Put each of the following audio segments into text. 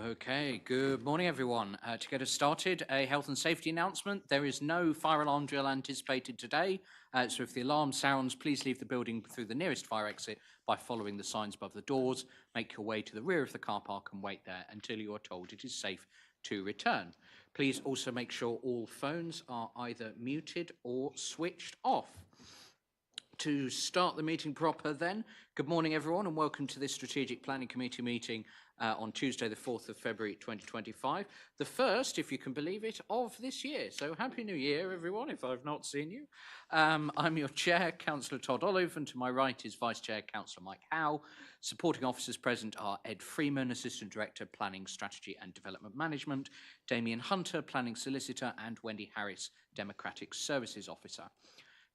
Okay, good morning everyone. To get us started, a health and safety announcement. There is no fire alarm drill anticipated today, so if the alarm sounds, please leave the building through the nearest fire exit by following the signs above the doors. Make your way to the rear of the car park and wait there until you are told it is safe to return. Please also make sure all phones are either muted or switched off. To start the meeting proper then, good morning everyone and welcome to this Strategic Planning Committee meeting on Tuesday the 4th of February 2025. The first, if you can believe it, of this year. So Happy New Year everyone if I've not seen you. I'm your Chair, Councillor Todd Olive, and to my right is Vice Chair, Councillor Mike Howe. Supporting officers present are Ed Freeman, Assistant Director, Planning, Strategy and Development Management, Damien Hunter, Planning Solicitor, and Wendy Harris, Democratic Services Officer.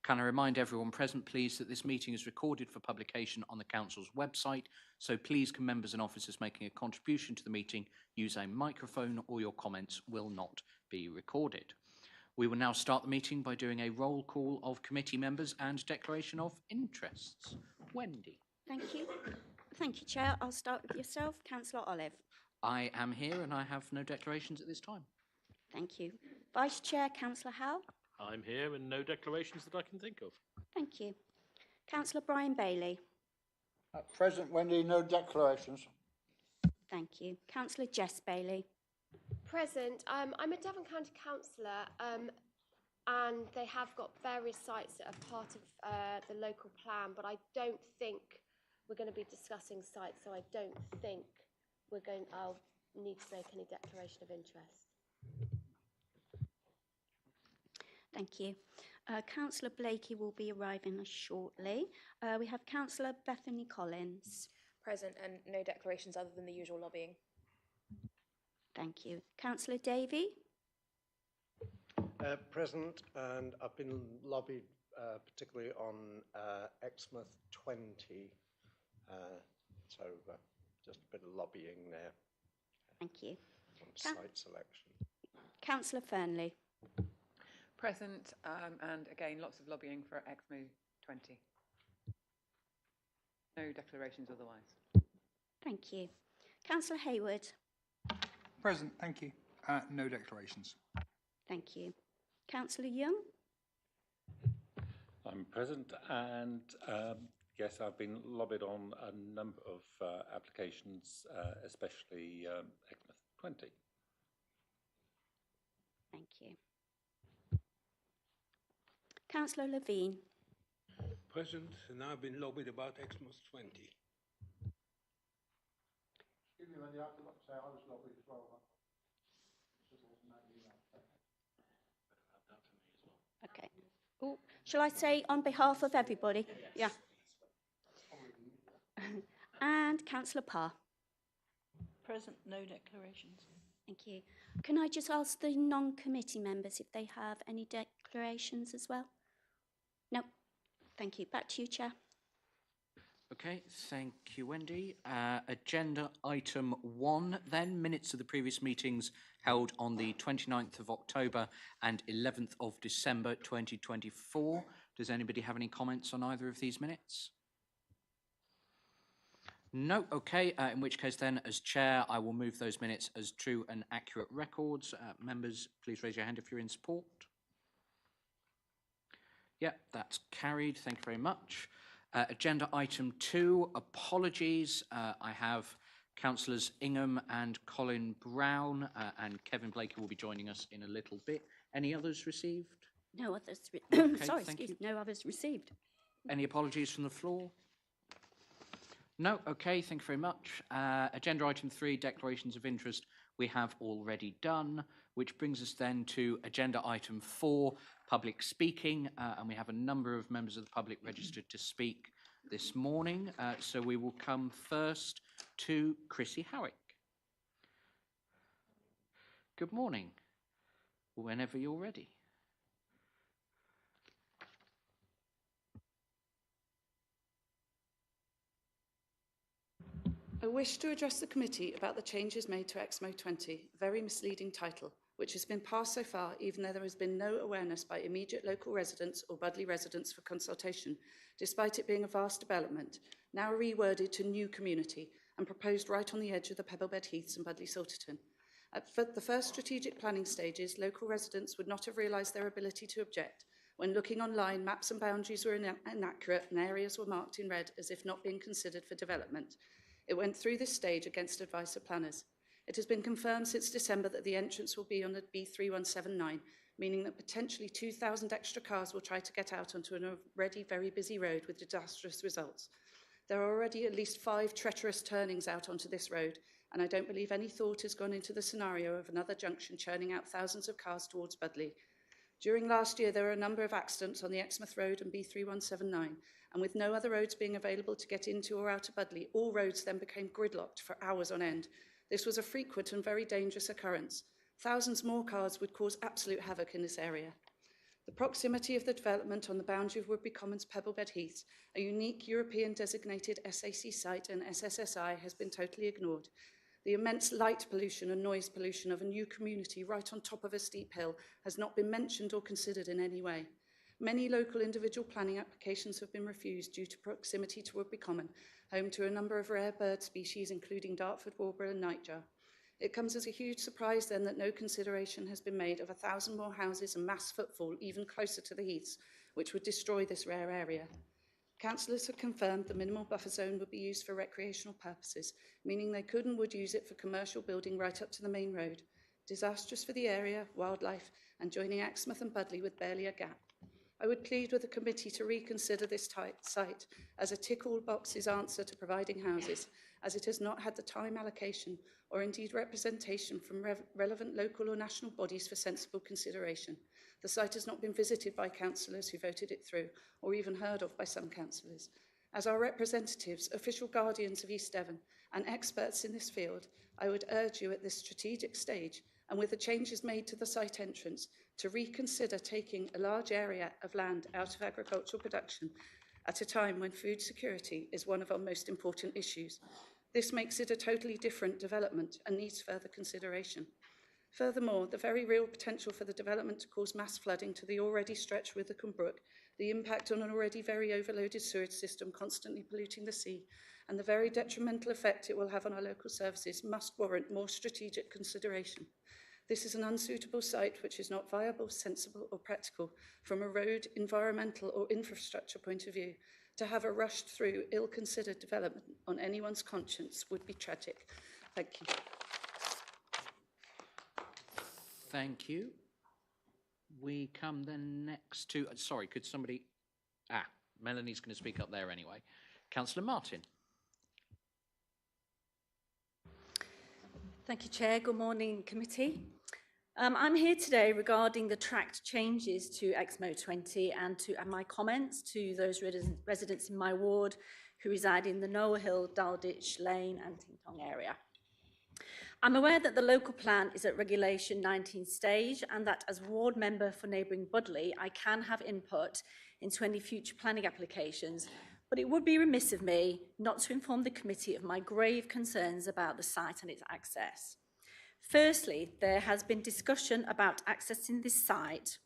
Can I remind everyone present, please, that this meeting is recorded for publication on the Council's website, so please can members and officers making a contribution to the meeting use a microphone or your comments will not be recorded. We will now start the meeting by doing a roll call of committee members and declaration of interests. Wendy. Thank you. Thank you, Chair. I'll start with yourself, Councillor Olive. I am here and I have no declarations at this time. Thank you. Vice Chair, Councillor Howe. I'm here and no declarations that I can think of. Thank you. Councillor Brian Bailey. At present, Wendy, no declarations. Thank you. Councillor Jess Bailey. Present. I'm a Devon County councillor and they have got various sites that are part of the local plan, but I don't think we're going to be discussing sites, so I don't think I'll need to make any declaration of interest. Thank you. Councillor Blakey will be arriving shortly. We have Councillor Bethany Collins. Present and no declarations other than the usual lobbying. Thank you. Councillor Davey. Present, and I've been lobbied particularly on Exmouth 20, so just a bit of lobbying there. Thank you. On site selection. Councillor Fernley. Present, and again, lots of lobbying for Exmo 20. No declarations otherwise. Thank you. Councillor Hayward. Present, thank you. No declarations. Thank you. Councillor Young. I'm present and yes, I've been lobbied on a number of applications, especially Exmouth 20. Thank you. Councillor Levine. Present, and I've been lobbied about Exmouth 20. Excuse me, Wendy, I forgot to say I was lobbied as well. Okay. Oh, shall I say on behalf of everybody? Yeah. And Councillor Parr. Present, no declarations. Thank you. Can I just ask the non-committee members if they have any declarations as well? No. Thank you. Back to you, Chair. Okay, thank you, Wendy. Agenda item 1 then, minutes of the previous meetings held on the 29th of October and 11th of December 2024. Does anybody have any comments on either of these minutes? No, okay, in which case then, as Chair, I will move those minutes as true and accurate records. Members, please raise your hand if you're in support. Yep, that's carried. Thank you very much. Agenda item 2, apologies. I have Councillors Ingham and Colin Brown and Kevin Blakey will be joining us in a little bit. Any others received? No others. Okay, Sorry, excuse me. No others received. Any apologies from the floor? No, okay, thank you very much. Agenda item 3, declarations of interest, we have already done, which brings us then to agenda item 4, public speaking, and we have a number of members of the public registered to speak this morning. So we will come first to Chrissy Howick. Good morning, whenever you're ready. I wish to address the committee about the changes made to Exmo 20, a very misleading title, which has been passed so far even though there has been no awareness by immediate local residents or Budley residents for consultation, despite it being a vast development, now reworded to new community and proposed right on the edge of the Pebblebed Heaths and Budleigh Salterton. At the first strategic planning stages, local residents would not have realised their ability to object. When looking online, maps and boundaries were inaccurate and areas were marked in red as if not being considered for development. It went through this stage against advice of planners. It has been confirmed since December that the entrance will be on the B3179, meaning that potentially 2,000 extra cars will try to get out onto an already very busy road with disastrous results. There are already at least 5 treacherous turnings out onto this road, and I don't believe any thought has gone into the scenario of another junction churning out thousands of cars towards Budleigh. During last year, there were a number of accidents on the Exmouth Road and B3179, and with no other roads being available to get into or out of Budleigh, all roads then became gridlocked for hours on end. This was a frequent and very dangerous occurrence. Thousands more cars would cause absolute havoc in this area. The proximity of the development on the boundary of Woodbury Commons Pebblebed Heaths, a unique European designated SAC site and SSSI, has been totally ignored. The immense light pollution and noise pollution of a new community right on top of a steep hill has not been mentioned or considered in any way. Many local individual planning applications have been refused due to proximity to Woodbury Common, home to a number of rare bird species including Dartford warbler and nightjar. It comes as a huge surprise then that no consideration has been made of 1,000 more houses and mass footfall even closer to the heaths, which would destroy this rare area. Councillors have confirmed the minimal buffer zone would be used for recreational purposes, meaning they could and would use it for commercial building right up to the main road. Disastrous for the area, wildlife, and joining Exmouth and Budleigh with barely a gap. I would plead with the committee to reconsider this site as a tick-all-boxes answer to providing houses, as it has not had the time allocation or indeed representation from relevant local or national bodies for sensible consideration. The site has not been visited by councillors who voted it through, or even heard of by some councillors. As our representatives, official guardians of East Devon, and experts in this field, I would urge you at this strategic stage, and with the changes made to the site entrance, to reconsider taking a large area of land out of agricultural production at a time when food security is one of our most important issues. This makes it a totally different development and needs further consideration. Furthermore, the very real potential for the development to cause mass flooding to the already stretched Withycombe Brook, the impact on an already very overloaded sewage system constantly polluting the sea, and the very detrimental effect it will have on our local services must warrant more strategic consideration. This is an unsuitable site which is not viable, sensible or practical from a road, environmental or infrastructure point of view. To have a rushed through, ill-considered development on anyone's conscience would be tragic. Thank you. Thank you. We come then next to, sorry, could somebody, Melanie's going to speak up there anyway. Councillor Martin. Thank you, Chair. Good morning, committee. I'm here today regarding the tracked changes to XMO 20 and my comments to those residents in my ward who reside in the Knoll Hill, Dalditch Lane and Ting-Tong area. I'm aware that the local plan is at regulation 19 stage and that as ward member for neighbouring Budleigh, I can have input into any future planning applications, but it would be remiss of me not to inform the committee of my grave concerns about the site and its access. Firstly, there has been discussion about accessing this site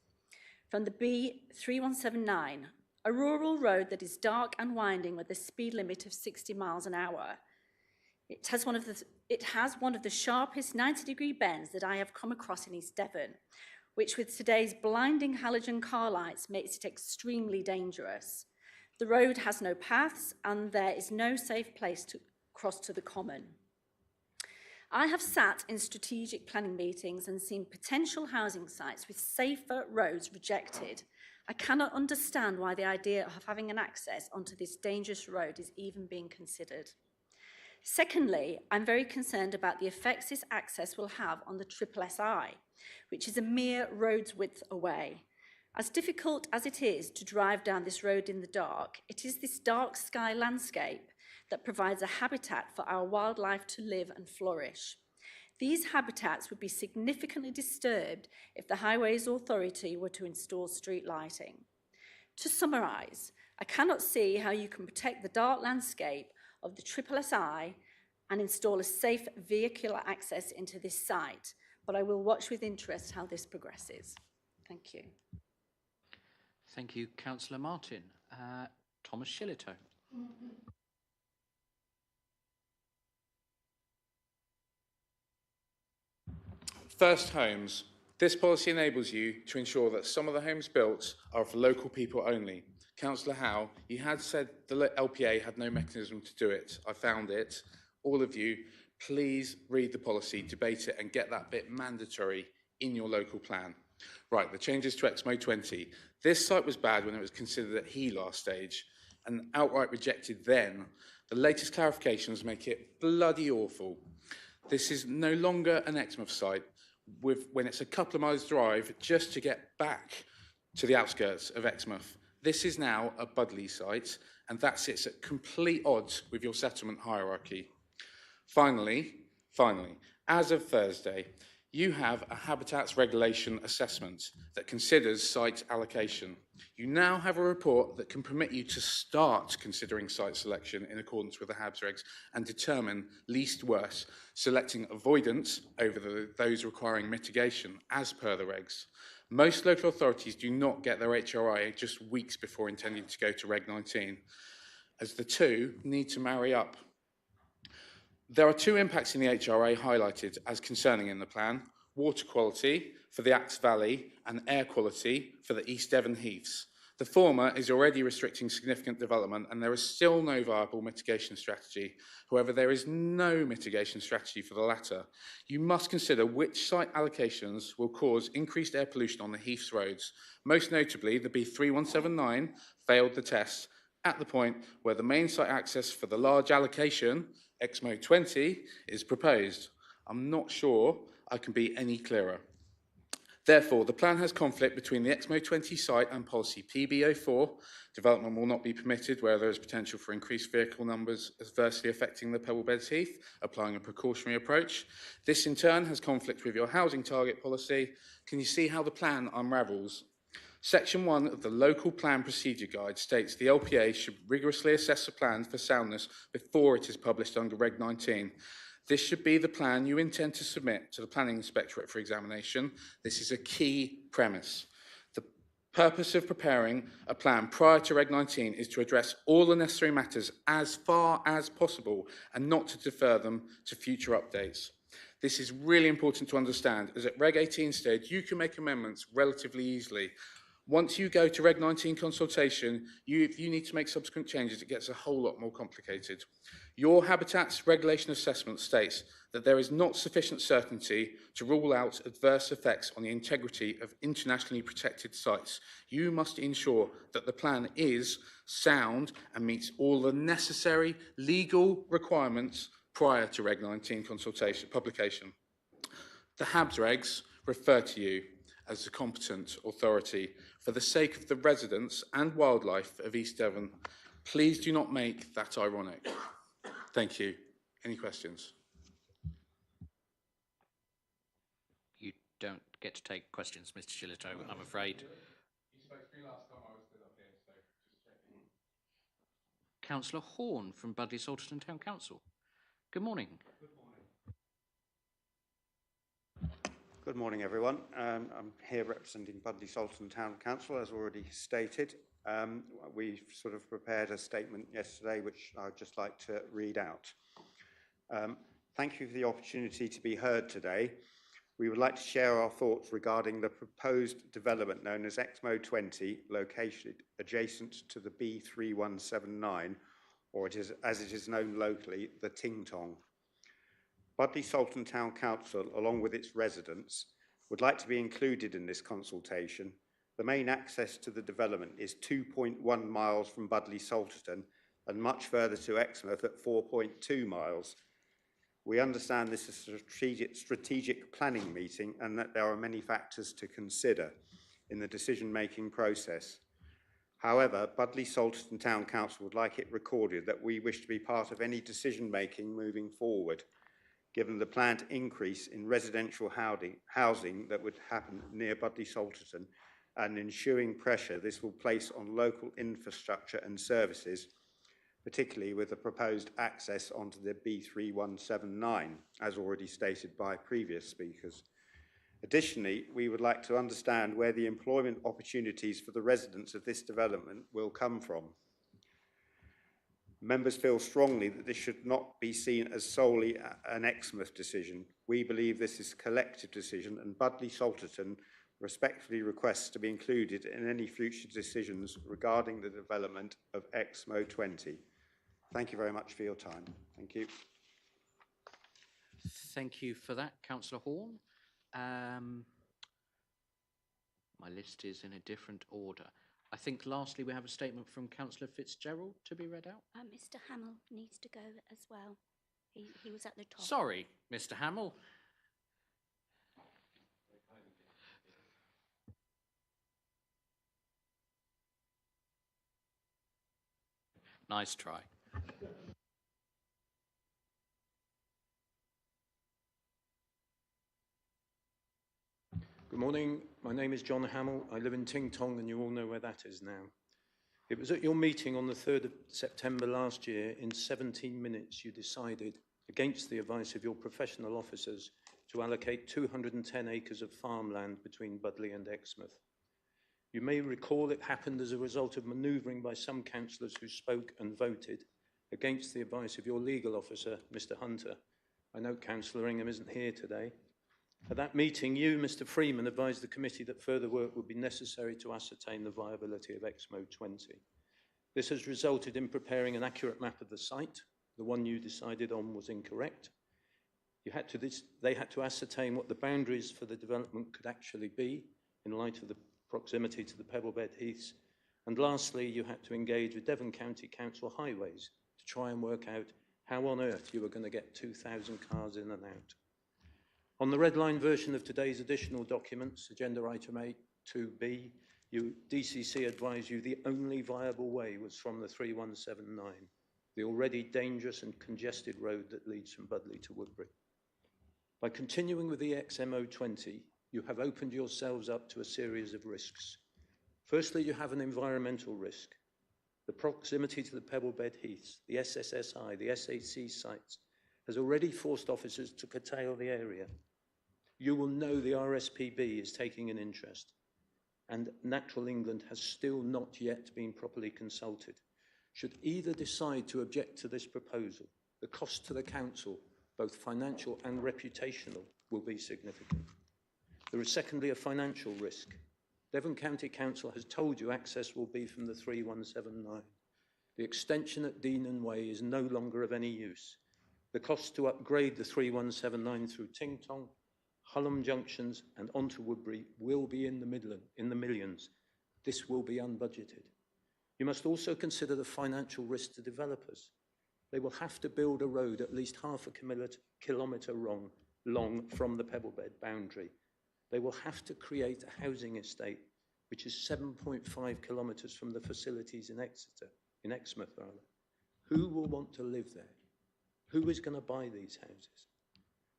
from the B3179, a rural road that is dark and winding with a speed limit of 60 miles an hour. It has one of the sharpest 90-degree bends that I have come across in East Devon, which with today's blinding halogen car lights makes it extremely dangerous. The road has no paths and there is no safe place to cross to the common. I have sat in strategic planning meetings and seen potential housing sites with safer roads rejected. I cannot understand why the idea of having an access onto this dangerous road is even being considered. Secondly, I'm very concerned about the effects this access will have on the SSSI, which is a mere road's width away. As difficult as it is to drive down this road in the dark, it is this dark sky landscape that provides a habitat for our wildlife to live and flourish. These habitats would be significantly disturbed if the Highways Authority were to install street lighting. To summarise, I cannot see how you can protect the dark landscape of the SSSI and install a safe vehicular access into this site, but I will watch with interest how this progresses. Thank you. Thank you, Councillor Martin. Thomas Shillito. First homes. This policy enables you to ensure that some of the homes built are for local people only. Councillor Howe, you had said the LPA had no mechanism to do it. I found it. All of you, please read the policy, debate it and get that bit mandatory in your local plan. Right, the changes to Exmo 20. This site was bad when it was considered at HELAR stage and outright rejected then. The latest clarifications make it bloody awful. This is no longer an Exmouth site when it's a couple of miles drive just to get back to the outskirts of Exmouth. This is now a Budleigh site, and that sits at complete odds with your settlement hierarchy. Finally, as of Thursday, you have a habitats regulation assessment that considers site allocation. You now have a report that can permit you to start considering site selection in accordance with the HABS regs and determine least worst, selecting avoidance over those requiring mitigation as per the regs. Most local authorities do not get their HRI just weeks before intending to go to Reg 19, as the two need to marry up. There are two impacts in the HRA highlighted as concerning in the plan: water quality for the Axe Valley and air quality for the East Devon Heaths. The former is already restricting significant development and there is still no viable mitigation strategy. However, there is no mitigation strategy for the latter. You must consider which site allocations will cause increased air pollution on the Heaths roads. Most notably, the B3179 failed the test at the point where the main site access for the large allocation, Exmo 20, is proposed. I'm not sure I can be any clearer. Therefore, the plan has conflict between the Exmo 20 site and policy PB04. Development will not be permitted where there is potential for increased vehicle numbers adversely affecting the Pebblebeds Heath, applying a precautionary approach. This in turn has conflict with your housing target policy. Can you see how the plan unravels? Section 1 of the Local Plan Procedure Guide states the LPA should rigorously assess the plan for soundness before it is published under Reg 19. This should be the plan you intend to submit to the Planning Inspectorate for examination. This is a key premise. The purpose of preparing a plan prior to Reg 19 is to address all the necessary matters as far as possible and not to defer them to future updates. This is really important to understand, as at Reg 18 stage, you can make amendments relatively easily. Once you go to Reg 19 consultation, if you need to make subsequent changes, it gets a whole lot more complicated. Your Habitats Regulation Assessment states that there is not sufficient certainty to rule out adverse effects on the integrity of internationally protected sites. You must ensure that the plan is sound and meets all the necessary legal requirements prior to Reg 19 consultation publication. The HABS regs refer to you as the competent authority. For the sake of the residents and wildlife of East Devon, please do not make that ironic. Thank you. Any questions? You don't get to take questions, Mr. Shillito, I'm afraid. You spoke to me last time I was stood up here, so just checking. Councillor Horn from Budleigh Salterton Town Council. Good morning. Good morning. Good morning, everyone. I'm here representing Budleigh Salterton Town Council, as already stated. We sort of prepared a statement yesterday, which I'd just like to read out. Thank you for the opportunity to be heard today. We would like to share our thoughts regarding the proposed development known as Exmo 20, located adjacent to the B3179, or as it is known locally, the Ting Tong. Budleigh Salterton Town Council, along with its residents, would like to be included in this consultation. The main access to the development is 2.1 miles from Budleigh Salterton and much further to Exmouth at 4.2 miles. We understand this is a strategic planning meeting and that there are many factors to consider in the decision-making process. However, Budleigh Salterton Town Council would like it recorded that we wish to be part of any decision-making moving forward, given the planned increase in residential housing that would happen near Budleigh Salterton and ensuing pressure this will place on local infrastructure and services, particularly with the proposed access onto the B3179, as already stated by previous speakers. Additionally, we would like to understand where the employment opportunities for the residents of this development will come from. Members feel strongly that this should not be seen as solely an Exmouth decision. We believe this is a collective decision, and Budley Salterton respectfully requests to be included in any future decisions regarding the development of Exmo 20. Thank you very much for your time. Thank you. Thank you for that, Councillor Horn. My list is in a different order. I think lastly we have a statement from Councillor Fitzgerald to be read out. Mr Hamill needs to go as well. He was at the top. Sorry, Mr Hamill. Nice try. Good morning. My name is John Hamill. I live in Ting Tong, and you all know where that is now. It was at your meeting on the 3rd of September last year, in 17 minutes, you decided, against the advice of your professional officers, to allocate 210 acres of farmland between Budley and Exmouth. You may recall it happened as a result of manoeuvring by some councillors who spoke and voted against the advice of your legal officer, Mr Hunter. I know Councillor Ingham isn't here today. At that meeting, you, Mr Freeman, advised the committee that further work would be necessary to ascertain the viability of Exmo 20. This has resulted in preparing an accurate map of the site. The one you decided on was incorrect. They had to ascertain what the boundaries for the development could actually be in light of the proximity to the Pebblebed Heaths. And lastly, you had to engage with Devon County Council Highways to try and work out how on earth you were going to get 2,000 cars in and out. On the red line version of today's additional documents, agenda item 8.2b, DCC advised you the only viable way was from the 3179, the already dangerous and congested road that leads from Budley to Woodbury. By continuing with the XMO 20, you have opened yourselves up to a series of risks. Firstly, you have an environmental risk. The proximity to the Pebblebed Heaths, the SSSI, the SAC sites, has already forced officers to curtail the area. You will know the RSPB is taking an interest, and Natural England has still not yet been properly consulted. Should either decide to object to this proposal, the cost to the council, both financial and reputational, will be significant. There is secondly a financial risk. Devon County Council has told you access will be from the 3179. The extension at Deanan Way is no longer of any use. The cost to upgrade the 3179 through Ting Tong, Hullam Junctions and onto Woodbury will be in the millions. This will be unbudgeted. You must also consider the financial risk to developers. They will have to build a road at least half a kilometre long from the Pebblebed boundary. They will have to create a housing estate, which is 7.5 kilometres from the facilities in Exeter, in Exmouth rather. Who will want to live there? Who is going to buy these houses?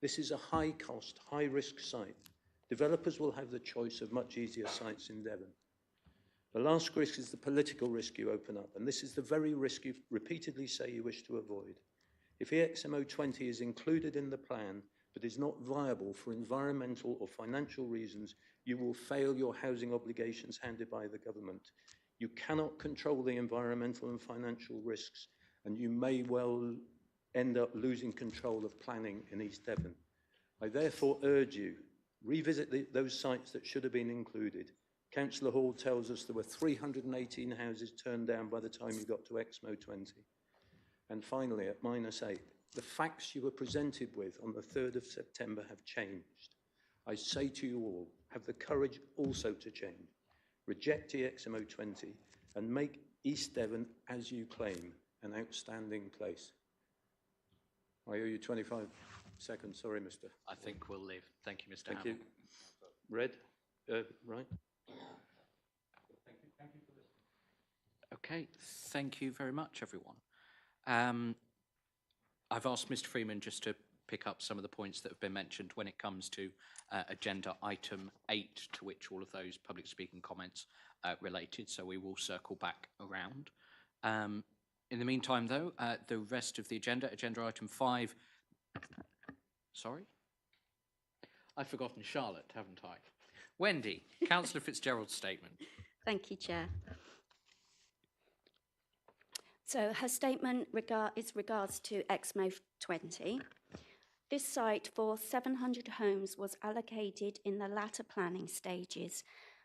This is a high-cost, high-risk site. Developers will have the choice of much easier sites in Devon. The last risk is the political risk you open up, and this is the very risk you repeatedly say you wish to avoid. If EXMO 20 is included in the plan, but is not viable for environmental or financial reasons, you will fail your housing obligations handed by the government. You cannot control the environmental and financial risks, and you may well end up losing control of planning in East Devon. I therefore urge you, revisit those sites that should have been included. Councillor Hall tells us there were 318 houses turned down by the time you got to Exmo 20. And finally, at -8, the facts you were presented with on the 3rd of September have changed. I say to you all, have the courage also to change. Reject EXMO 20 and make East Devon, as you claim, an outstanding place. I owe you 25 seconds. Sorry, Mr. I think we'll live. Thank you, Mr. Thank Hamill. you. Red? Right. Thank you for listening. Okay, thank you very much, everyone. I've asked Mr. Freeman just to pick up some of the points that have been mentioned when it comes to agenda item 8, to which all of those public speaking comments related, so we will circle back around. In the meantime, though, the rest of the agenda item 5, sorry? I've forgotten Charlotte, haven't I? Wendy, Councillor Fitzgerald's statement. Thank you, Chair. So her statement is regards to Exmo 20. This site for 700 homes was allocated in the latter planning stages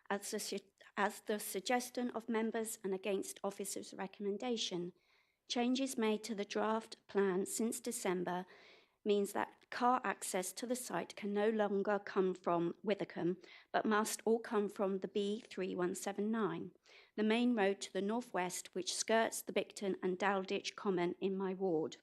as the suggestion of members and against officers' recommendation. Changes made to the draft plan since December means that car access to the site can no longer come from Withycombe, but must all come from the B3179, the main road to the northwest which skirts the Bicton and Dowditch Common in my ward.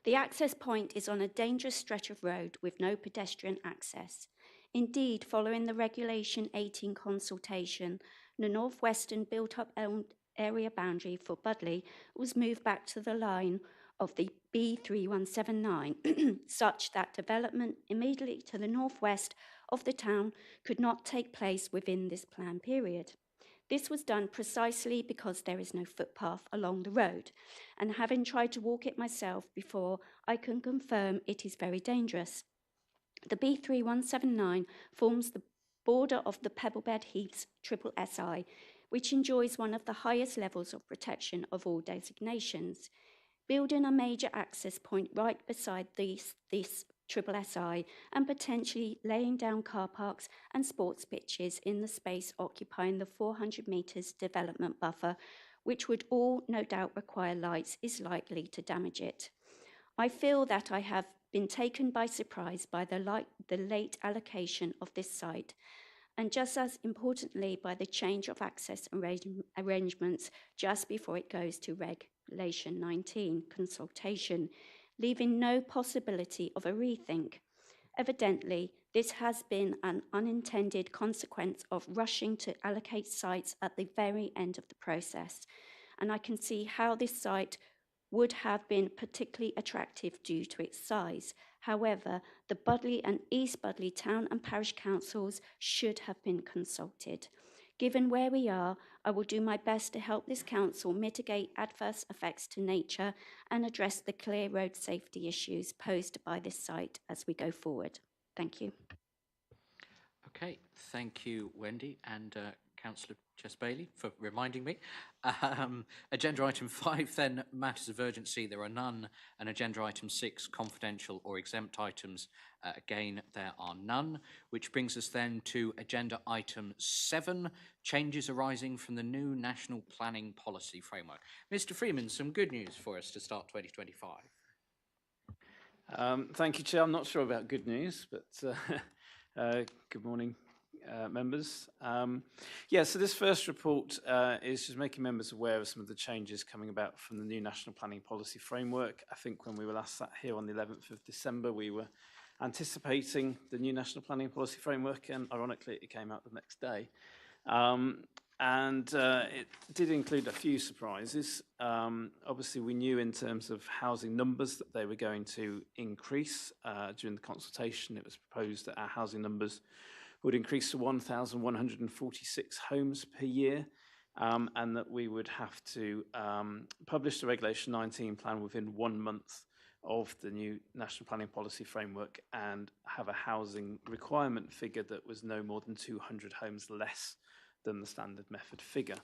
The access point is on a dangerous stretch of road with no pedestrian access. Indeed, following the Regulation 18 consultation, the northwestern built-up area boundary for Budley was moved back to the line of the B3179, such that development immediately to the northwest of the town could not take place within this plan period. This was done precisely because there is no footpath along the road, and having tried to walk it myself before, I can confirm it is very dangerous. The B3179 forms the border of the Pebblebed Heaths Triple SI, which enjoys one of the highest levels of protection of all designations. Building a major access point right beside this Triple SI and potentially laying down car parks and sports pitches in the space occupying the 400 metres development buffer, which would all no doubt require lights, is likely to damage it. I feel that I have been taken by surprise by the late allocation of this site, and just as importantly by the change of access arrangements just before it goes to Regulation 19 consultation, leaving no possibility of a rethink. Evidently, this has been an unintended consequence of rushing to allocate sites at the very end of the process, and I can see how this site would have been particularly attractive due to its size. However, the Budley and East Budley Town and Parish Councils should have been consulted. Given where we are, I will do my best to help this council mitigate adverse effects to nature and address the clear road safety issues posed by this site as we go forward. Thank you. Okay, thank you, Wendy, and Councillor Jess Bailey for reminding me. Agenda item 5 then, matters of urgency, there are none, and agenda item 6, confidential or exempt items, again there are none, which brings us then to agenda item 7, changes arising from the new National Planning Policy Framework. Mr Freeman, some good news for us to start 2025. Thank you, Chair. I'm not sure about good news, but good morning, members. So this first report is just making members aware of some of the changes coming about from the new National Planning Policy Framework. I think when we were last sat here on the 11th of December, we were anticipating the new National Planning Policy Framework, and ironically, it came out the next day. It did include a few surprises. Obviously, we knew in terms of housing numbers that they were going to increase. During the consultation, it was proposed that our housing numbers would increase to 1,146 homes per year, and that we would have to publish the Regulation 19 plan within 1 month of the new National Planning Policy Framework and have a housing requirement figure that was no more than 200 homes less than the standard method figure.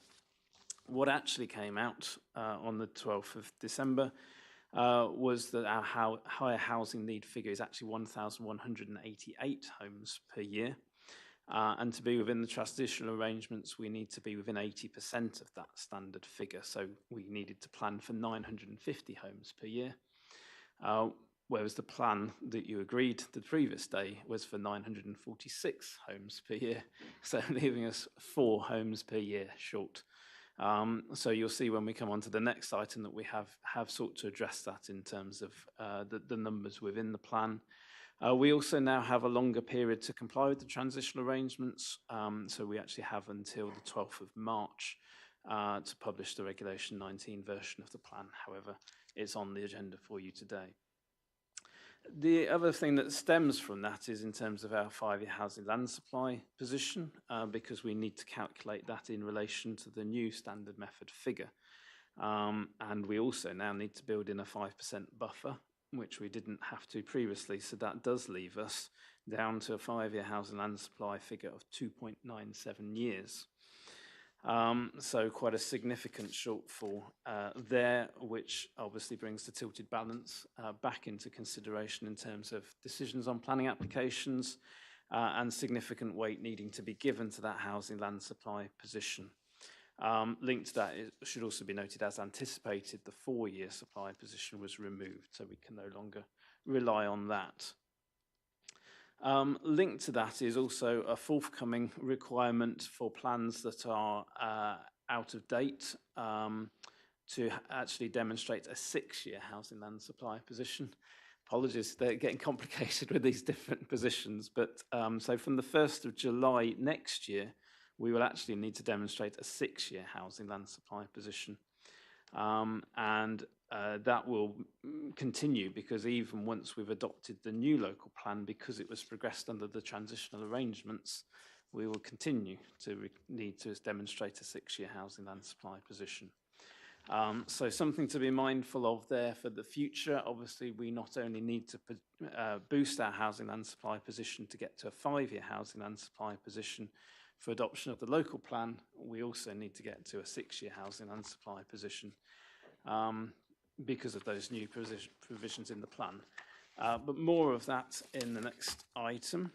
What actually came out on the 12th of December was that our higher housing need figure is actually 1,188 homes per year. And to be within the transitional arrangements, we need to be within 80% of that standard figure. So we needed to plan for 950 homes per year. Whereas the plan that you agreed the previous day was for 946 homes per year, so leaving us 4 homes per year short. So you'll see when we come on to the next item that we have sought to address that in terms of the numbers within the plan. We also now have a longer period to comply with the transitional arrangements, so we actually have until the 12th of March to publish the Regulation 19 version of the plan. However, it's on the agenda for you today. The other thing that stems from that is in terms of our 5-year housing land supply position, because we need to calculate that in relation to the new standard method figure. And we also now need to build in a 5% buffer, which we didn't have to previously. So that does leave us down to a 5-year housing land supply figure of 2.97 years. So quite a significant shortfall there, which obviously brings the tilted balance back into consideration in terms of decisions on planning applications and significant weight needing to be given to that housing land supply position. Linked to that, it should also be noted, as anticipated, the 4-year supply position was removed, so we can no longer rely on that. Linked to that is also a forthcoming requirement for plans that are out of date to actually demonstrate a 6-year housing land supply position. Apologies, they're getting complicated with these different positions, but so from the 1st of July next year, we will actually need to demonstrate a 6-year housing land supply position. And that will continue because even once we've adopted the new local plan, because it was progressed under the transitional arrangements, we will continue to need to demonstrate a 6-year housing land supply position. So something to be mindful of there for the future. Obviously, we not only need to boost our housing land supply position to get to a 5-year housing land supply position for adoption of the local plan, we also need to get to a 6-year housing land supply position because of those new provisions in the plan. But more of that in the next item.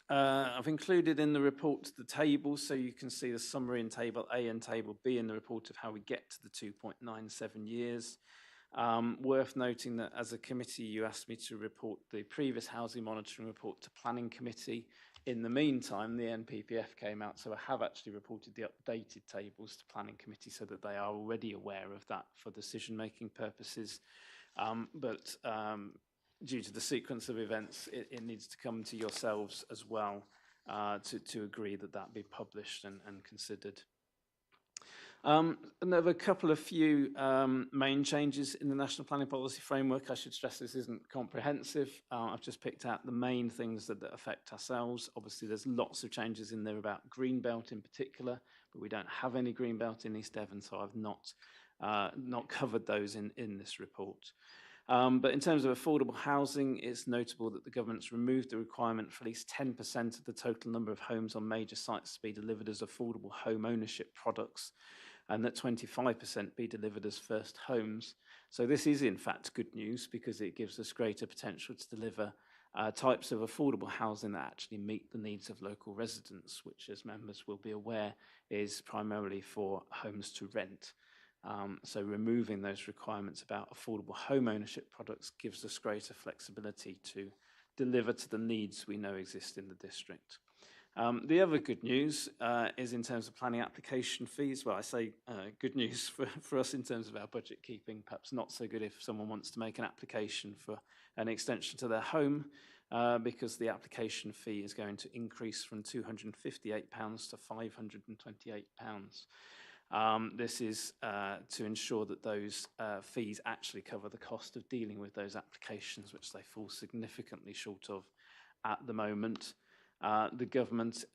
I've included in the report the tables, so you can see the summary in Table A and Table B in the report of how we get to the 2.97 years. Worth noting that as a committee, you asked me to report the previous housing monitoring report to Planning Committee. In the meantime, the NPPF came out, so I have actually reported the updated tables to Planning Committee so that they are already aware of that for decision-making purposes. But due to the sequence of events, it needs to come to yourselves as well to agree that that be published and considered. And there were a couple of few main changes in the National Planning Policy Framework. I should stress this isn't comprehensive. I've just picked out the main things that affect ourselves. Obviously, there's lots of changes in there about Greenbelt in particular, but we don't have any Greenbelt in East Devon, so I've not covered those in this report. But in terms of affordable housing, it's notable that the government's removed the requirement for at least 10% of the total number of homes on major sites to be delivered as affordable home ownership products, and that 25% be delivered as first homes. So this is in fact good news because it gives us greater potential to deliver types of affordable housing that actually meet the needs of local residents, which, as members will be aware, is primarily for homes to rent. So removing those requirements about affordable home ownership products gives us greater flexibility to deliver to the needs we know exist in the district. The other good news is in terms of planning application fees. Well, I say good news for us in terms of our budget keeping, perhaps not so good if someone wants to make an application for an extension to their home, because the application fee is going to increase from £258 to £528. This is to ensure that those fees actually cover the cost of dealing with those applications, which they fall significantly short of at the moment. The government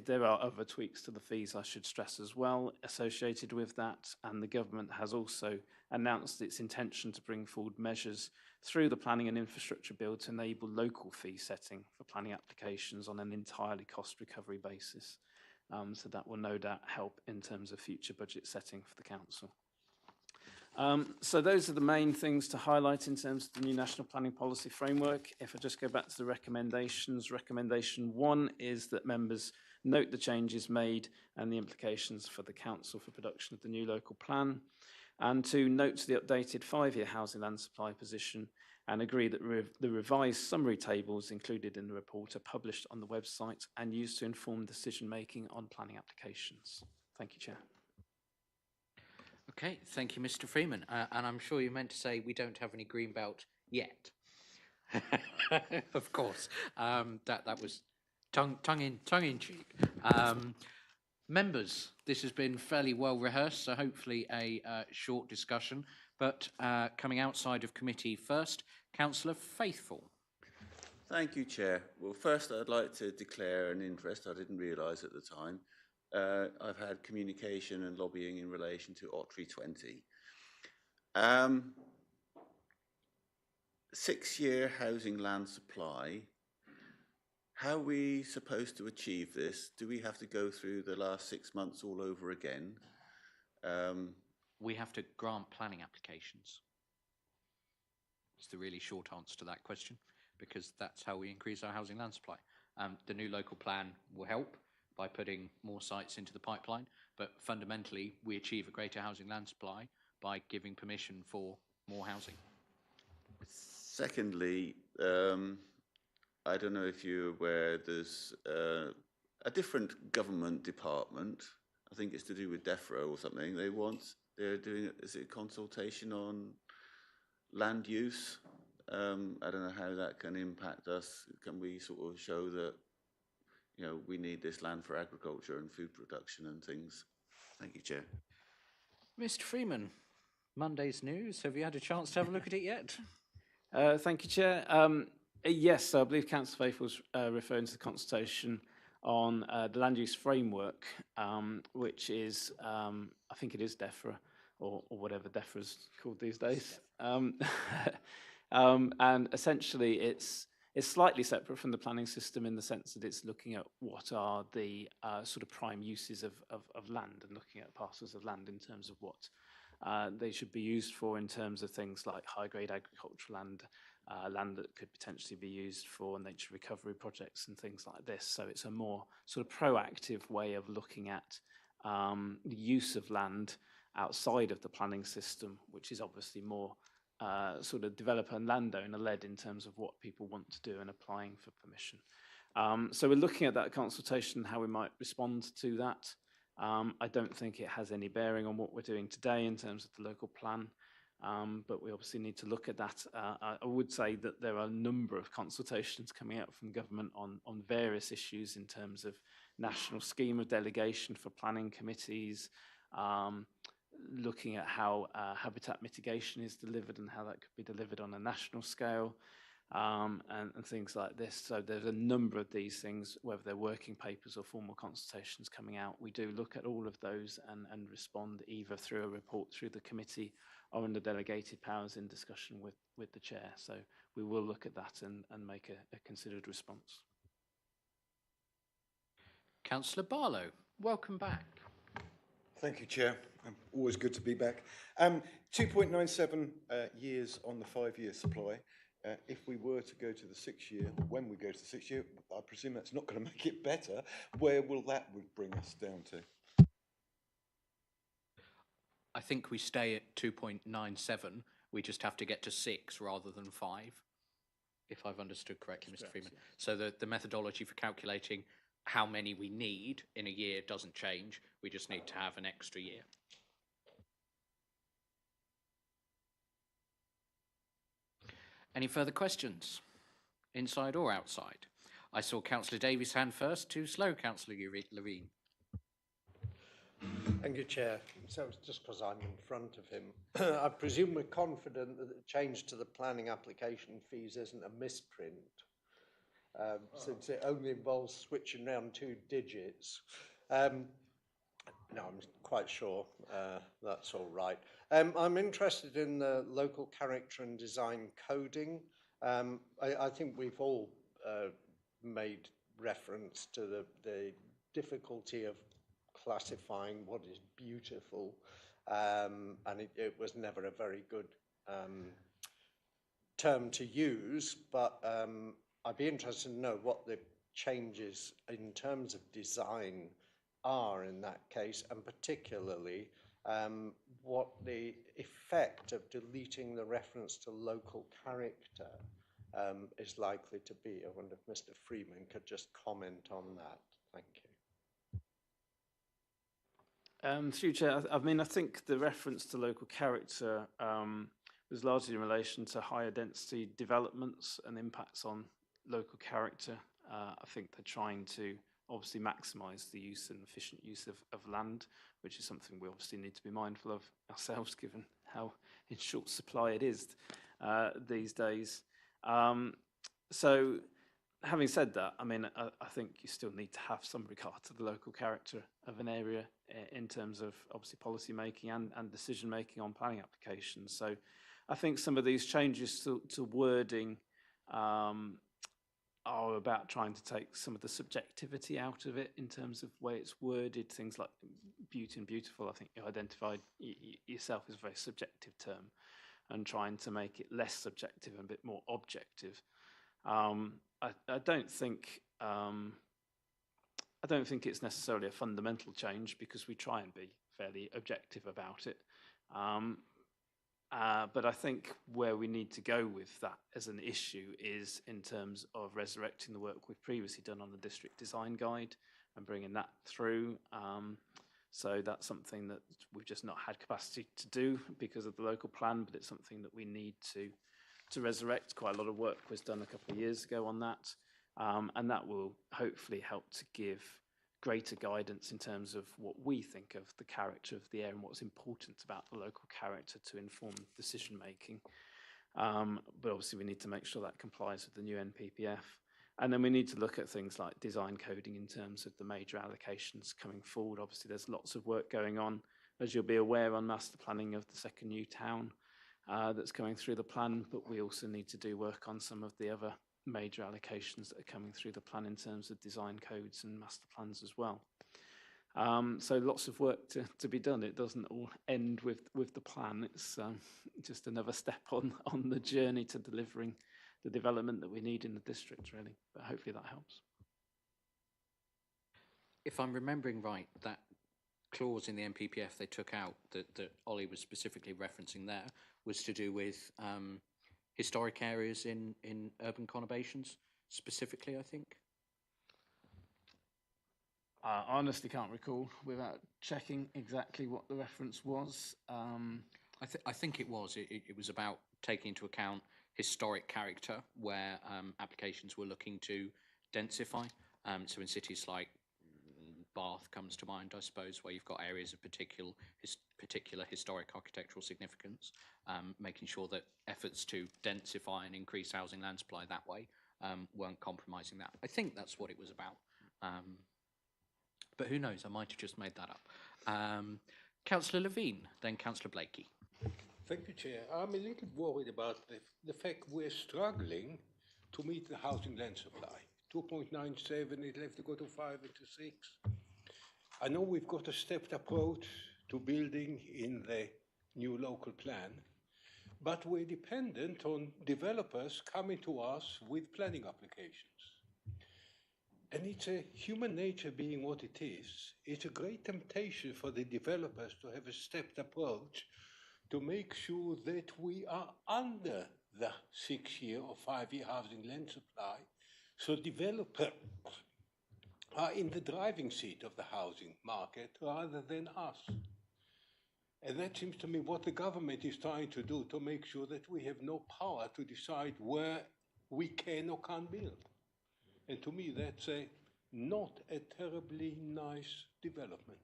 there are other tweaks to the fees, I should stress as well, associated with that, and the government has also announced its intention to bring forward measures through the Planning and Infrastructure Bill to enable local fee setting for planning applications on an entirely cost recovery basis. So that will no doubt help in terms of future budget setting for the council. So those are the main things to highlight in terms of the new National Planning Policy Framework. If I just go back to the recommendations, recommendation 1 is that members note the changes made and the implications for the council for production of the new local plan, and 2, note the updated 5-year housing land supply position and agree that the revised summary tables included in the report are published on the website and used to inform decision making on planning applications. Thank you, Chair. Okay, thank you, Mr. Freeman. And I'm sure you meant to say we don't have any Greenbelt yet. Of course, that was tongue in cheek. Members, this has been fairly well rehearsed, so hopefully a short discussion. But coming outside of committee first, Councillor Faithful. Thank you, Chair. Well, first I'd like to declare an interest I didn't realise at the time. I've had communication and lobbying in relation to Ottery 20. 6-year housing land supply how are we supposed to achieve this? Do we have to go through the last 6 months all over again? We have to grant planning applications. It's the really short answer to that question, because that's how we increase our housing land supply. The new local plan will help by putting more sites into the pipeline, but fundamentally we achieve a greater housing land supply by giving permission for more housing. Secondly, I don't know if you're aware, there's a different government department, I think it's to do with DEFRA or something, they're doing, is it a consultation on land use? I don't know how that can impact us. Can we sort of show that, you know, we need this land for agriculture and food production and things? Thank you, Chair. Mr. Freeman, Monday's news. Have you had a chance to have a look at it yet? Thank you, Chair. Yes, I believe Councillor Faith was referring to the consultation on the land use framework, which is, I think it is DEFRA, or whatever DEFRA's called these days. And essentially it's slightly separate from the planning system in the sense that it's looking at what are the sort of prime uses of land, and looking at parcels of land in terms of what they should be used for, in terms of things like high-grade agricultural land, land that could potentially be used for nature recovery projects and things like this. So it's a more sort of proactive way of looking at the use of land outside of the planning system, which is obviously more sort of developer and landowner led in terms of what people want to do and applying for permission. So we're looking at that consultation, how we might respond to that. I don't think it has any bearing on what we're doing today in terms of the local plan, but we obviously need to look at that. I would say that there are a number of consultations coming out from government on various issues in terms of national scheme of delegation for planning committees, looking at how habitat mitigation is delivered and how that could be delivered on a national scale, and things like this. So there's a number of these things, whether they're working papers or formal consultations coming out. We do look at all of those and respond either through a report through the committee or under delegated powers in discussion with the chair. So we will look at that and make a considered response. Councillor Barlow, welcome back. Thank you, Chair. Always good to be back. 2.97 years on the 5-year supply. If we were to go to the 6-year, when we go to the 6-year, I presume that's not going to make it better. Where will that bring us down to? I think we stay at 2.97. We just have to get to 6 rather than 5, if I've understood correctly, Mr. Freeman. So the methodology for calculating how many we need in a year doesn't change. We just need to have an extra year. Any further questions, inside or outside? I saw Councillor Davies' hand first. Too slow, Councillor Levine. Thank you, Chair. So it's just because I'm in front of him. I presume we're confident that the change to the planning application fees isn't a misprint, since it only involves switching around 2 digits. No, I'm quite sure that's all right. I'm interested in the local character and design coding. I think we've all made reference to the difficulty of classifying what is beautiful, and it was never a very good term to use, but I'd be interested to know what the changes in terms of design are in that case, and particularly what the effect of deleting the reference to local character is likely to be. I wonder if Mr. Freeman could just comment on that. Thank you. Through Chair, I mean, I think the reference to local character was largely in relation to higher density developments and impacts on local character. I think they're trying to obviously maximise the use and efficient use of land, which is something we obviously need to be mindful of ourselves, given how in short supply it is these days. So having said that, I mean, I think you still need to have some regard to the local character of an area in terms of obviously policy making and decision making on planning applications. So I think some of these changes to wording are about trying to take some of the subjectivity out of it in terms of way it's worded. Things like beauty and beautiful, I think you identified yourself as a very subjective term, and trying to make it less subjective and a bit more objective. I don't think it's necessarily a fundamental change, because we try and be fairly objective about it. But I think where we need to go with that as an issue is in terms of resurrecting the work we've previously done on the district design guide and bringing that through. So that's something that we've just not had capacity to do because of the local plan, but it's something that we need to resurrect. Quite a lot of work was done a couple of years ago on that, and that will hopefully help to give greater guidance in terms of what we think of the character of the area and what's important about the local character to inform decision making. But obviously we need to make sure that complies with the new NPPF. And then we need to look at things like design coding in terms of the major allocations coming forward. Obviously there's lots of work going on, as you'll be aware, on master planning of the second new town that's coming through the plan, but we also need to do work on some of the other major allocations that are coming through the plan in terms of design codes and master plans as well. So lots of work to be done. It doesn't all end with the plan. It's just another step on the journey to delivering the development that we need in the district, really. But hopefully that helps. If I'm remembering right, that clause in the NPPF they took out that Ollie was specifically referencing there was to do with historic areas in urban conurbations, specifically, I think. I honestly can't recall without checking exactly what the reference was. I think it was. It was about taking into account historic character where applications were looking to densify. So in cities like Bath comes to mind, I suppose, where you've got areas of particular historic architectural significance, making sure that efforts to densify and increase housing land supply that way weren't compromising that. I think that's what it was about. But who knows, I might have just made that up. Councillor Levine, then Councillor Blakey. Thank you, Chair. I'm a little worried about the fact we're struggling to meet the housing land supply. 2.97, it left to go to 5 and to 6. I know we've got a stepped approach to building in the new local plan, but we're dependent on developers coming to us with planning applications. And it's a human nature being what it is. It's a great temptation for the developers to have a stepped approach to make sure that we are under the 6-year or 5-year housing land supply. So developers are in the driving seat of the housing market rather than us. And that seems to me what the government is trying to do, to make sure that we have no power to decide where we can or can't build. And to me, that's not a terribly nice development.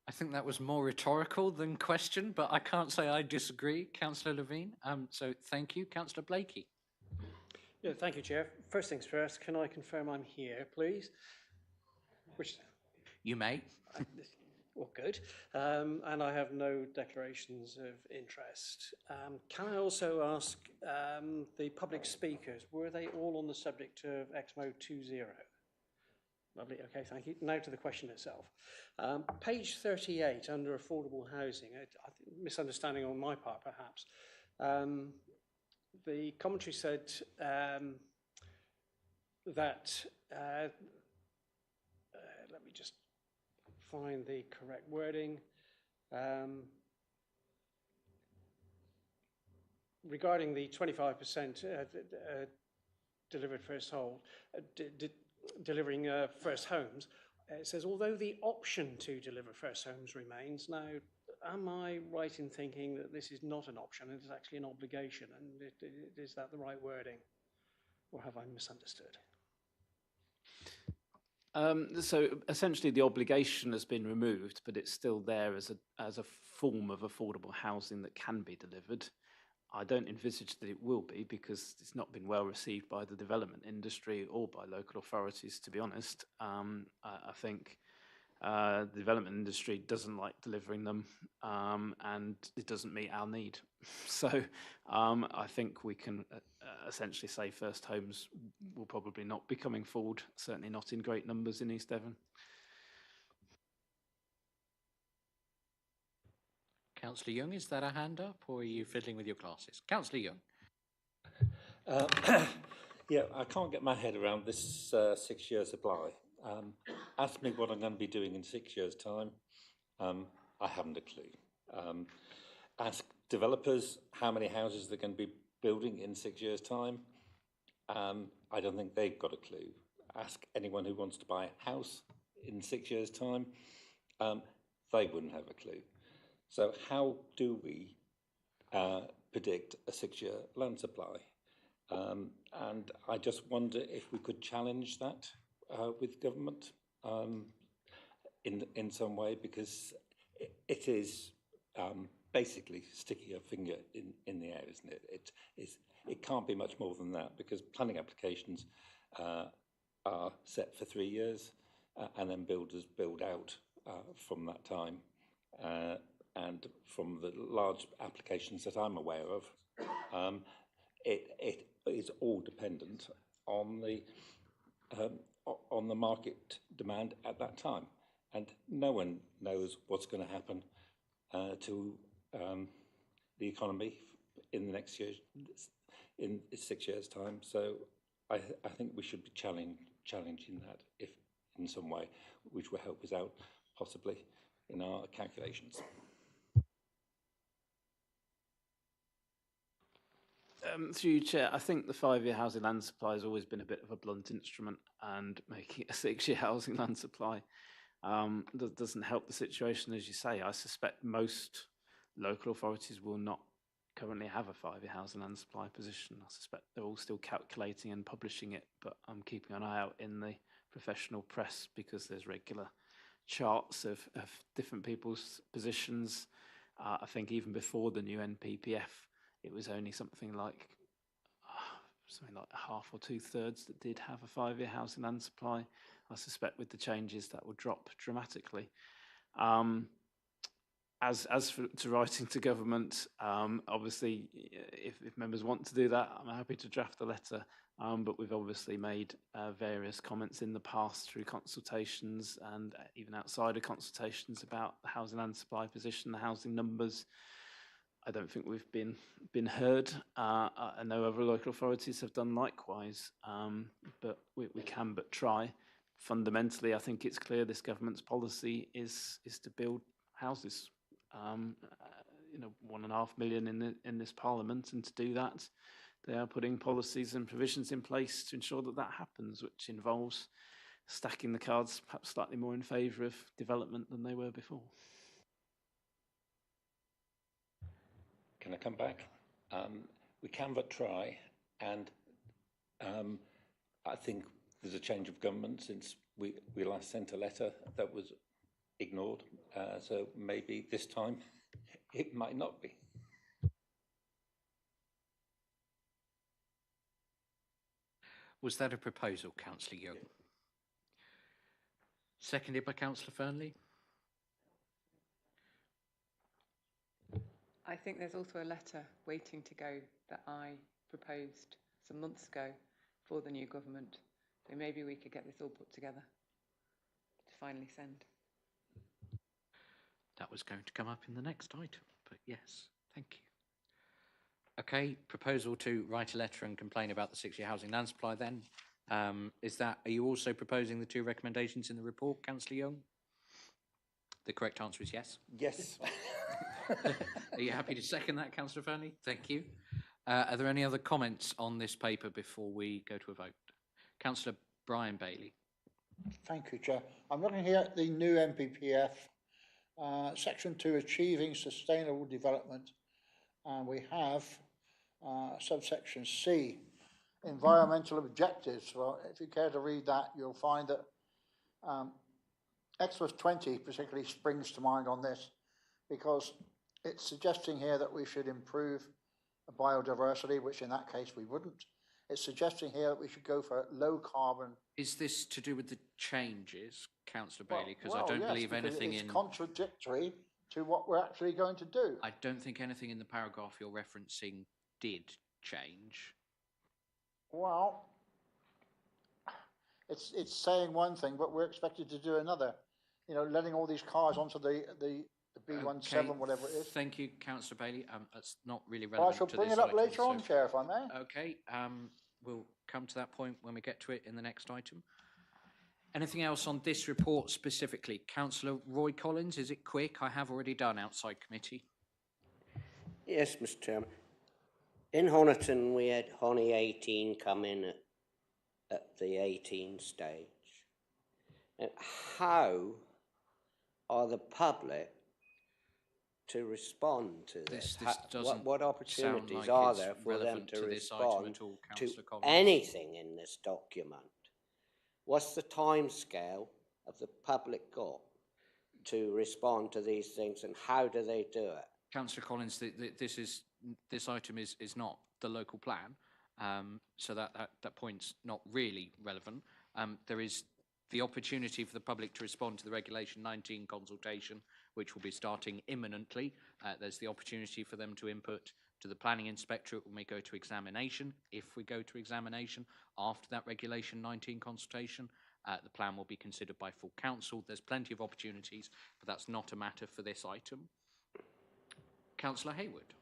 I think that was more rhetorical than question, but I can't say I disagree, Councillor Levine. So thank you. Councillor Blakey. Yeah, thank you, Chair. First things first, can I confirm I'm here, please? You may. Well, good. And I have no declarations of interest. Can I also ask the public speakers, were they all on the subject of Exmo 2.0? Lovely, okay, thank you. Now to the question itself. Page 38, under affordable housing, I think misunderstanding on my part perhaps. The commentary said that, let me just find the correct wording. Regarding the 25% delivered first hold, delivering first homes, it says, although the option to deliver first homes remains. Now, am I right in thinking that this is not an option, it's actually an obligation? And is that the right wording? Or have I misunderstood? So essentially the obligation has been removed, but it's still there as a form of affordable housing that can be delivered. I don't envisage that it will be, because it's not been well received by the development industry or by local authorities, to be honest. I think The development industry doesn't like delivering them, and it doesn't meet our need. So I think we can essentially say first homes will probably not be coming forward, certainly not in great numbers in East Devon. Councillor Young, is that a hand up, or are you fiddling with your glasses? Councillor Young. Yeah, I can't get my head around this 6-year supply. Ask me what I'm going to be doing in 6 years' time. I haven't a clue. Ask developers how many houses they're going to be building in 6 years' time. I don't think they've got a clue. Ask anyone who wants to buy a house in 6 years' time. They wouldn't have a clue. So how do we predict a 6-year land supply? And I just wonder if we could challenge that with government in some way, because it is basically sticking a finger in the air, isn't it? It can't be much more than that, because planning applications are set for 3 years, and then builders build out from that time. And from the large applications that I'm aware of, it is all dependent on the market demand at that time, and no one knows what's going to happen to the economy in the next year, in 6 years' time. So I think we should be challenging that, if in some way, which will help us out possibly in our calculations. Through you, Chair, I think the 5-year housing land supply has always been a bit of a blunt instrument, and making a 6-year housing land supply doesn't help the situation, as you say. I suspect most local authorities will not currently have a 5-year housing land supply position. I suspect they're all still calculating and publishing it, but I'm keeping an eye out in the professional press, because there's regular charts of different people's positions. I think even before the new NPPF, it was only something like half or 2/3 that did have a 5-year housing land supply. I suspect with the changes that will drop dramatically. As to writing to government, obviously, if members want to do that, I'm happy to draft a letter. But we've obviously made various comments in the past through consultations and even outside of consultations about the housing land supply position, the housing numbers. I don't think we've been heard. I know other local authorities have done likewise, but we can but try. Fundamentally, I think it's clear this government's policy is to build houses. 1.5 million in this parliament, and to do that, they are putting policies and provisions in place to ensure that that happens, which involves stacking the cards perhaps slightly more in favour of development than they were before. Can I come back? We can but try, and I think there's a change of government since we last sent a letter that was ignored, so maybe this time it might not be. Was that a proposal, Councillor Young? Seconded by Councillor Fernley. I think there's also a letter waiting to go that I proposed some months ago for the new government. So maybe we could get this all put together to finally send. That was going to come up in the next item, but yes, thank you. Okay, proposal to write a letter and complain about the 6-year housing land supply then. Are you also proposing the 2 recommendations in the report, Councillor Young? The correct answer is yes. Yes. Are you happy to second that, Councillor Fernley? Thank you. Are there any other comments on this paper before we go to a vote? Councillor Brian Bailey. Thank you, Chair. I'm looking here at the new NPPF, Section 2, Achieving Sustainable Development, and we have subsection C, Environmental Objectives. Well, if you care to read that, you'll find that Exeter 20 particularly springs to mind on this, because it's suggesting here that we should improve biodiversity, which in that case we wouldn't. It's suggesting here that we should go for low carbon. Is this to do with the changes, Councillor Bailey, because I don't yes, believe because anything it's in... contradictory to what we're actually going to do. I don't think anything in the paragraph you're referencing did change. Well, it's saying one thing, but we're expected to do another. You know, letting all these cars onto the B17, Okay, whatever it is. Thank you, Councillor Bailey. That's not really Well, relevant I shall to bring this it up item, later on, Chair, if I may. Okay, we'll come to that point when we get to it in the next item. Anything else on this report specifically? Councillor Roy Collins, is it quick? I have already done outside committee. Yes, Mr. Chairman. In Honiton, we had Honey 18 come in at the 18 stage. And how are the public to respond to this? What opportunities are there for them to respond to anything in this document? What's the time scale of the public got to respond to these things, and how do they do it? Councillor Collins, this item is not the local plan, so that point's not really relevant. There is the opportunity for the public to respond to the Regulation 19 consultation, which will be starting imminently. There's the opportunity for them to input to the planning inspectorate when we go to examination. If we go to examination after that Regulation 19 consultation, the plan will be considered by full council. There's plenty of opportunities, but that's not a matter for this item. Councillor Hayward.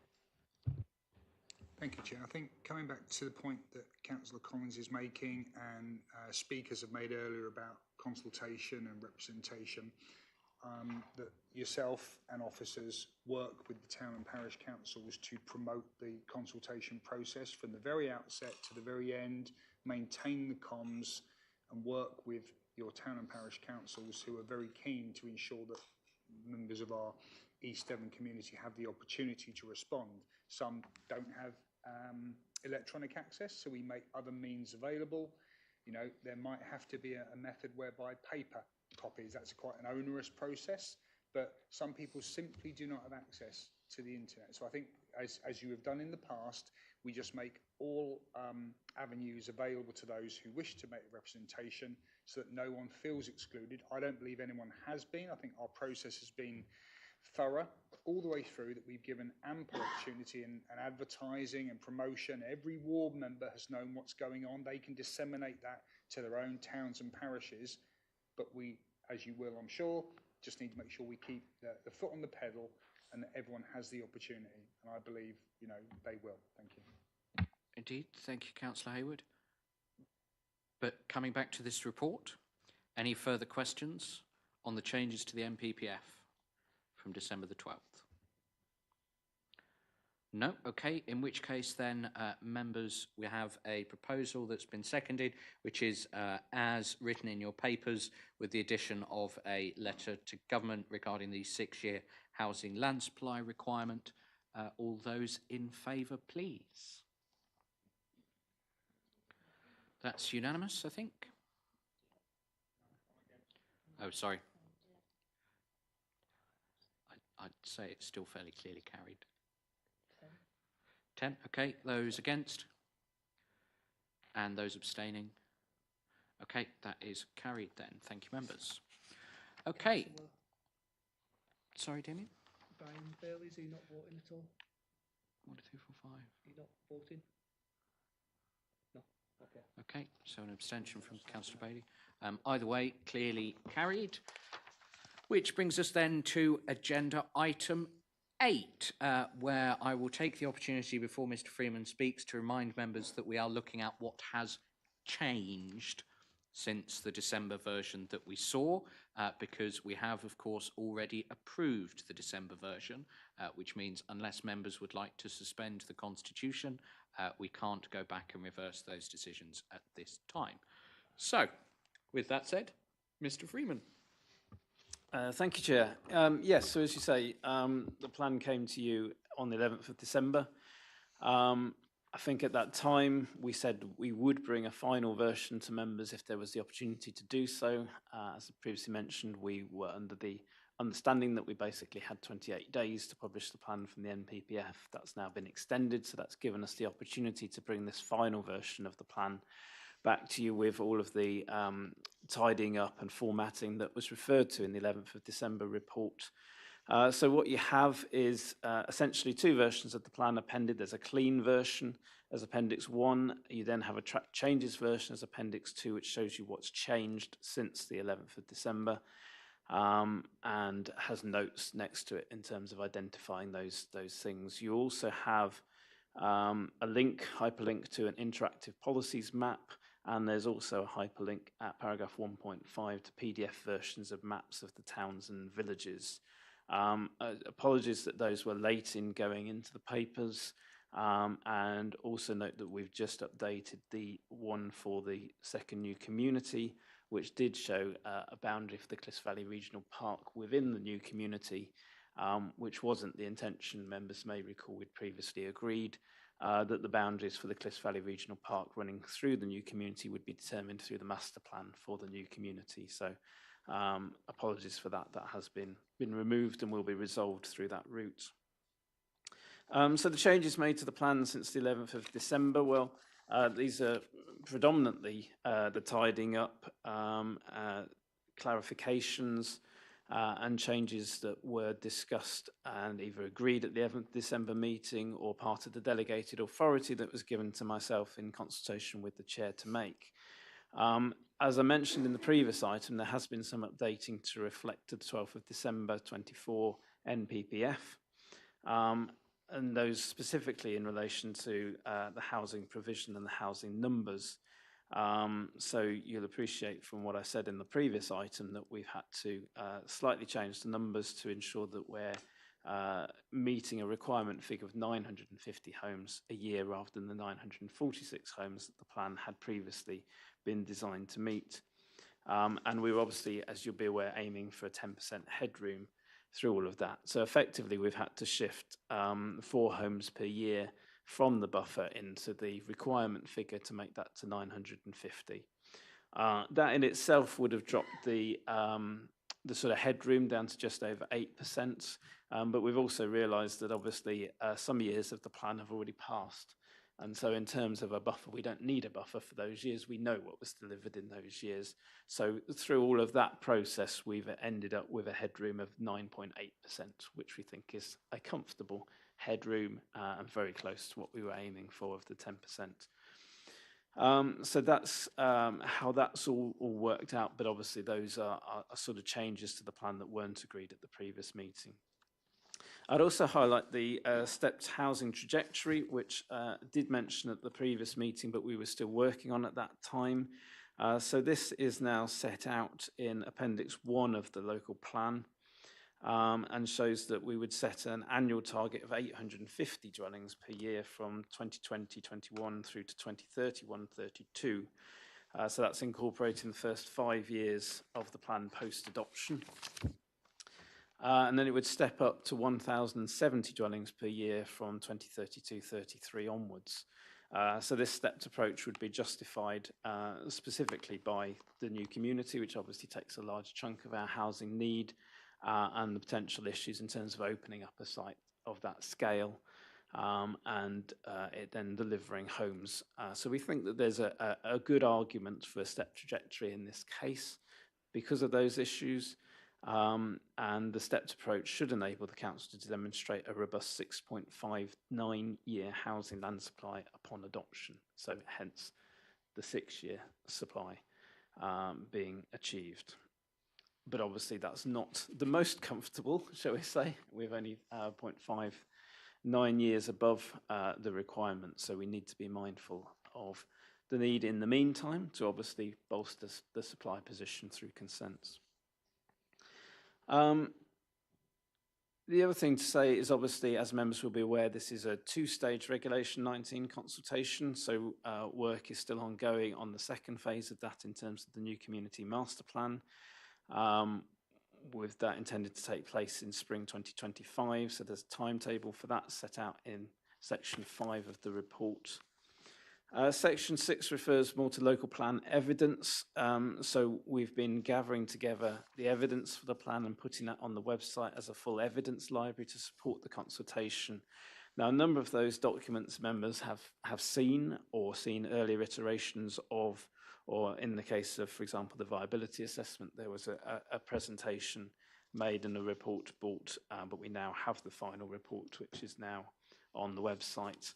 Thank you, Chair. I think coming back to the point that Councillor Collins is making and speakers have made earlier about consultation and representation, that yourself and officers work with the town and parish councils to promote the consultation process from the very outset to the very end, maintain the comms and work with your town and parish councils who are very keen to ensure that members of our East Devon community have the opportunity to respond. Some don't have electronic access, so we make other means available. You know, there might have to be a method whereby paper copies, that's quite an onerous process, but some people simply do not have access to the internet. So I think, as you have done in the past, we just make all avenues available to those who wish to make a representation so that no one feels excluded. I don't believe anyone has been. I think our process has been thorough all the way through, that we've given ample opportunity and advertising and promotion. Every ward member has known what's going on. They can disseminate that to their own towns and parishes. But we, as you will, I'm sure, just need to make sure we keep the foot on the pedal and that everyone has the opportunity. And I believe, you know, they will. Thank you. Indeed. Thank you, Councillor Hayward. But coming back to this report, any further questions on the changes to the NPPF from December the 12th? No? Okay, in which case then, members, we have a proposal that's been seconded, which is as written in your papers, with the addition of a letter to government regarding the 6-year housing land supply requirement. All those in favour, please. That's unanimous, I think. Oh, sorry. I'd say it's still fairly clearly carried. 10, okay. Those against? And those abstaining? Okay, that is carried then. Thank you, members. Okay. Sorry, Damien? Brian Bailey, is he not voting at all? 1, 2, 3, 4, 5. He not voting? No. Okay. Okay, so an abstention from Councillor Bailey. Either way, clearly carried. Which brings us then to agenda item 8, where I will take the opportunity before Mr. Freeman speaks to remind members that we are looking at what has changed since the December version that we saw, because we have, of course, already approved the December version, which means unless members would like to suspend the Constitution, we can't go back and reverse those decisions at this time. So, with that said, Mr. Freeman. Thank you, Chair. Yes, so as you say, the plan came to you on the 11th of December. I think at that time we said we would bring a final version to members if there was the opportunity to do so. As previously mentioned, we were under the understanding that we basically had 28 days to publish the plan from the NPPF. That's now been extended, so that's given us the opportunity to bring this final version of the plan back to you with all of the tidying up and formatting that was referred to in the 11th of December report. So what you have is essentially two versions of the plan appended. There's a clean version as Appendix 1. You then have a track changes version as Appendix 2, which shows you what's changed since the 11th of December, and has notes next to it in terms of identifying those things. You also have a link, hyperlink to an interactive policies map, and there's also a hyperlink at paragraph 1.5 to PDF versions of maps of the towns and villages. Apologies that those were late in going into the papers, and also note that we've just updated the one for the second new community, which did show a boundary for the Cliffs Valley Regional Park within the new community, which wasn't the intention. Members may recall we'd previously agreed that the boundaries for the Cliffs Valley Regional Park running through the new community would be determined through the master plan for the new community. So apologies for that. That has been removed and will be resolved through that route. So the changes made to the plan since the 11th of December, well, these are predominantly the tidying up, clarifications, and changes that were discussed and either agreed at the 11th December meeting or part of the delegated authority that was given to myself in consultation with the chair to make. As I mentioned in the previous item, there has been some updating to reflect the 12th of December 24 NPPF, and those specifically in relation to the housing provision and the housing numbers. So you'll appreciate from what I said in the previous item that we've had to slightly change the numbers to ensure that we're meeting a requirement figure of 950 homes a year rather than the 946 homes that the plan had previously been designed to meet. And we were obviously, as you'll be aware, aiming for a 10% headroom through all of that. So effectively, we've had to shift 4 homes per year from the buffer into the requirement figure to make that to 950. That in itself would have dropped the sort of headroom down to just over 8%, but we've also realised that obviously some years of the plan have already passed. And so in terms of a buffer, we don't need a buffer for those years. We know what was delivered in those years. So through all of that process, we've ended up with a headroom of 9.8%, which we think is a comfortable headroom and very close to what we were aiming for of the 10%. So that's how that's all worked out. But obviously, those are sort of changes to the plan that weren't agreed at the previous meeting. I'd also highlight the stepped housing trajectory, which did mention at the previous meeting, but we were still working on at that time. So this is now set out in Appendix 1 of the local plan and shows that we would set an annual target of 850 dwellings per year from 2020-21 through to 2030-32. So that's incorporating the first 5 years of the plan post-adoption. And then it would step up to 1,070 dwellings per year from 2032-33 onwards. So this stepped approach would be justified specifically by the new community, which obviously takes a large chunk of our housing need, and the potential issues in terms of opening up a site of that scale and it then delivering homes. So we think that there's a good argument for a step trajectory in this case because of those issues. And the stepped approach should enable the council to demonstrate a robust 6.59-year housing land supply upon adoption. So hence the 6-year supply being achieved. But obviously that's not the most comfortable, shall we say, with only 0.59 years above the requirement. So we need to be mindful of the need in the meantime to obviously bolster the supply position through consents. The other thing to say is obviously, as members will be aware, this is a 2-stage Regulation 19 consultation, so work is still ongoing on the second phase of that in terms of the new community master plan, with that intended to take place in spring 2025. So there's a timetable for that set out in section 5 of the report. Section 6 refers more to local plan evidence. So we've been gathering together the evidence for the plan and putting that on the website as a full evidence library to support the consultation. Now, a number of those documents members have seen or seen earlier iterations of or in the case of, for example, the viability assessment, there was a presentation made and a report bought, but we now have the final report, which is now on the website.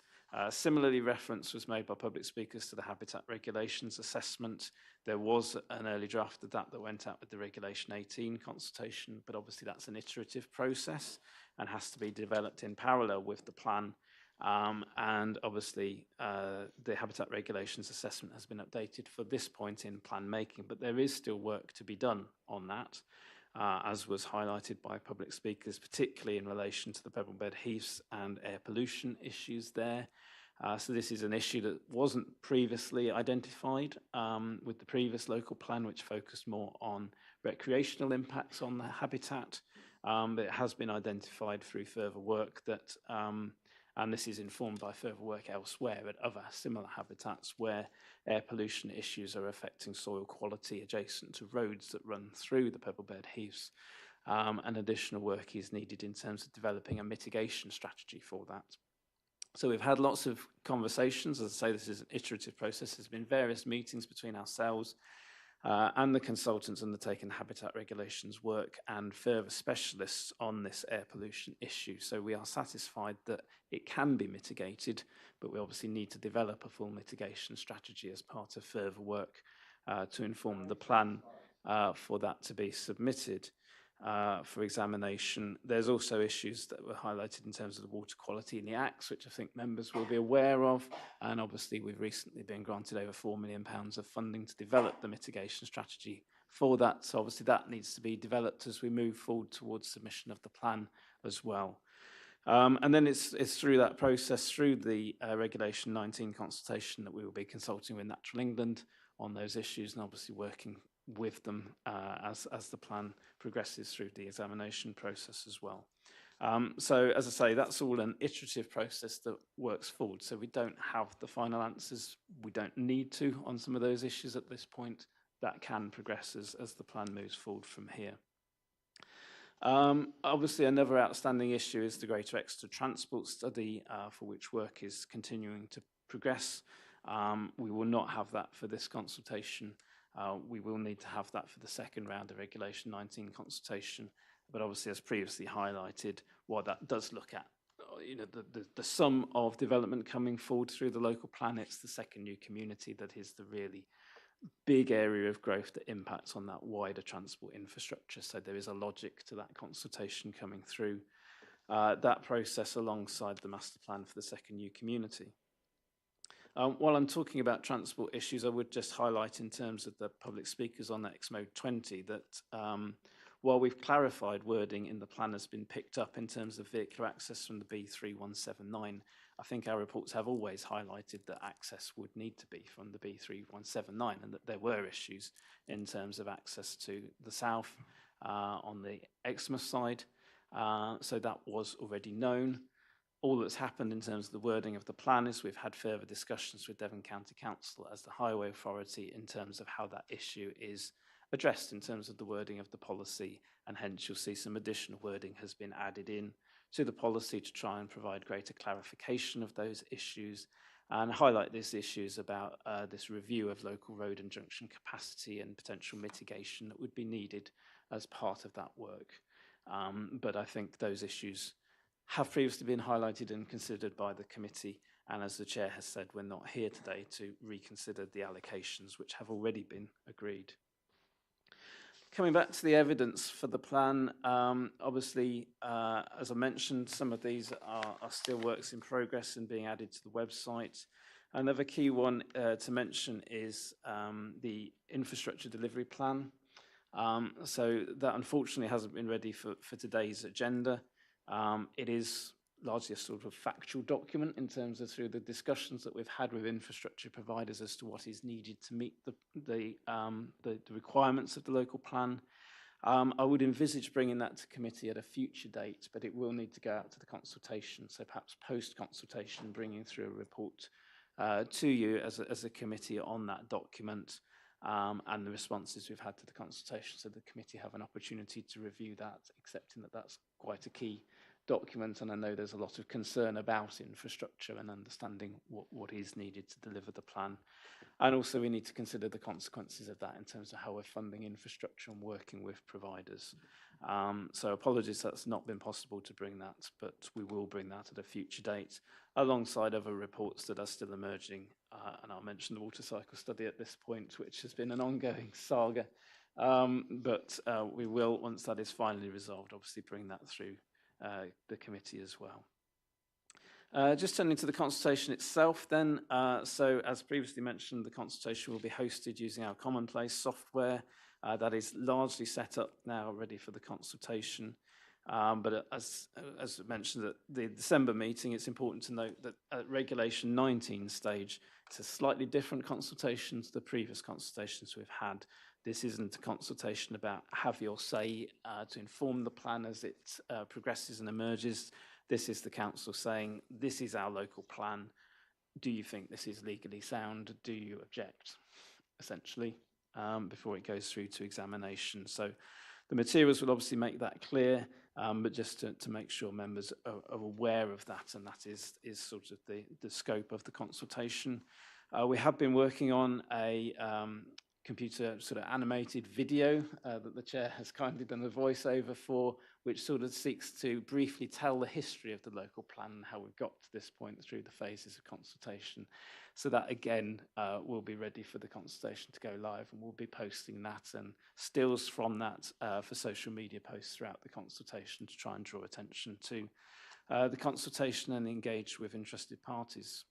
Similarly, reference was made by public speakers to the habitat regulations assessment. There was an early draft of that went out with the Regulation 18 consultation, but obviously that's an iterative process and has to be developed in parallel with the plan. And obviously the habitat regulations assessment has been updated for this point in plan making, but there is still work to be done on that. As was highlighted by public speakers, particularly in relation to the pebble-bed heaths and air pollution issues there. So this is an issue that wasn't previously identified with the previous local plan, which focused more on recreational impacts on the habitat. But it has been identified through further work that, and this is informed by further work elsewhere at other similar habitats where air pollution issues are affecting soil quality adjacent to roads that run through the pebble-bed heaths. And additional work is needed in terms of developing a mitigation strategy for that. So we've had lots of conversations. As I say, this is an iterative process. There's been various meetings between ourselves and the consultants undertaking habitat regulations work and further specialists on this air pollution issue. So we are satisfied that it can be mitigated, but we obviously need to develop a full mitigation strategy as part of further work to inform the plan for that to be submitted for examination. There's also issues that were highlighted in terms of the water quality in the Acts, which I think members will be aware of. And obviously we've recently been granted over £4 million of funding to develop the mitigation strategy for that. So obviously that needs to be developed as we move forward towards submission of the plan as well. And then it's through that process, through the Regulation 19 consultation, that we will be consulting with Natural England on those issues and obviously working with them as the plan progresses through the examination process as well. So as I say, that's all an iterative process that works forward. So we don't have the final answers. We don't need to on some of those issues at this point. That can progress as the plan moves forward from here. Obviously, another outstanding issue is the Greater Exeter Transport Study, for which work is continuing to progress. We will not have that for this consultation. We will need to have that for the second round of Regulation 19 consultation. But obviously, as previously highlighted, what that does look at, the sum of development coming forward through the local plan, it's the second new community that is the really big area of growth that impacts on that wider transport infrastructure. So there is a logic to that consultation coming through that process alongside the master plan for the second new community. While I'm talking about transport issues, I would just highlight in terms of the public speakers on Exmode 20 that while we've clarified wording in the plan has been picked up in terms of vehicular access from the B3179, I think our reports have always highlighted that access would need to be from the B3179 and that there were issues in terms of access to the south on the Exmouth side. So that was already known. All that's happened in terms of the wording of the plan is we've had further discussions with Devon County Council as the highway authority in terms of how that issue is addressed in terms of the wording of the policy, and hence you'll see some additional wording has been added in to the policy to try and provide greater clarification of those issues and highlight these issues about this review of local road and junction capacity and potential mitigation that would be needed as part of that work. But I think those issues have previously been highlighted and considered by the committee, and as the chair has said, we're not here today to reconsider the allocations which have already been agreed. Coming back to the evidence for the plan, obviously, as I mentioned, some of these are still works in progress and being added to the website. Another key one to mention is the infrastructure delivery plan. So that unfortunately hasn't been ready for today's agenda. It is largely a sort of factual document in terms of through the discussions that we've had with infrastructure providers as to what is needed to meet the requirements of the local plan. I would envisage bringing that to committee at a future date, but it will need to go out to the consultation, so perhaps post-consultation bringing through a report to you as a committee on that document and the responses we've had to the consultation, so the committee have an opportunity to review that, accepting that that's quite a key document, and I know there's a lot of concern about infrastructure and understanding what is needed to deliver the plan. And also we need to consider the consequences of that in terms of how we're funding infrastructure and working with providers. So apologies that's not been possible to bring that, but we will bring that at a future date alongside other reports that are still emerging. And I'll mention the water cycle study at this point, which has been an ongoing saga. But we will, once that is finally resolved, obviously bring that through the committee as well. Just turning to the consultation itself then, so as previously mentioned, the consultation will be hosted using our commonplace software that is largely set up now, ready for the consultation. But as mentioned at the December meeting, it's important to note that at Regulation 19 stage, it's a slightly different consultation to the previous consultations we've had. This isn't a consultation about have your say to inform the plan as it progresses and emerges. This is the council saying, this is our local plan. Do you think this is legally sound? Do you object? Essentially, before it goes through to examination. So the materials will obviously make that clear, but just to make sure members are aware of that, and that is sort of the scope of the consultation. We have been working on a computer sort of animated video that the chair has kindly done a voiceover for, which sort of seeks to briefly tell the history of the local plan and how we've got to this point through the phases of consultation. So that again will be ready for the consultation to go live, and we'll be posting that and stills from that for social media posts throughout the consultation to try and draw attention to the consultation and engage with interested parties.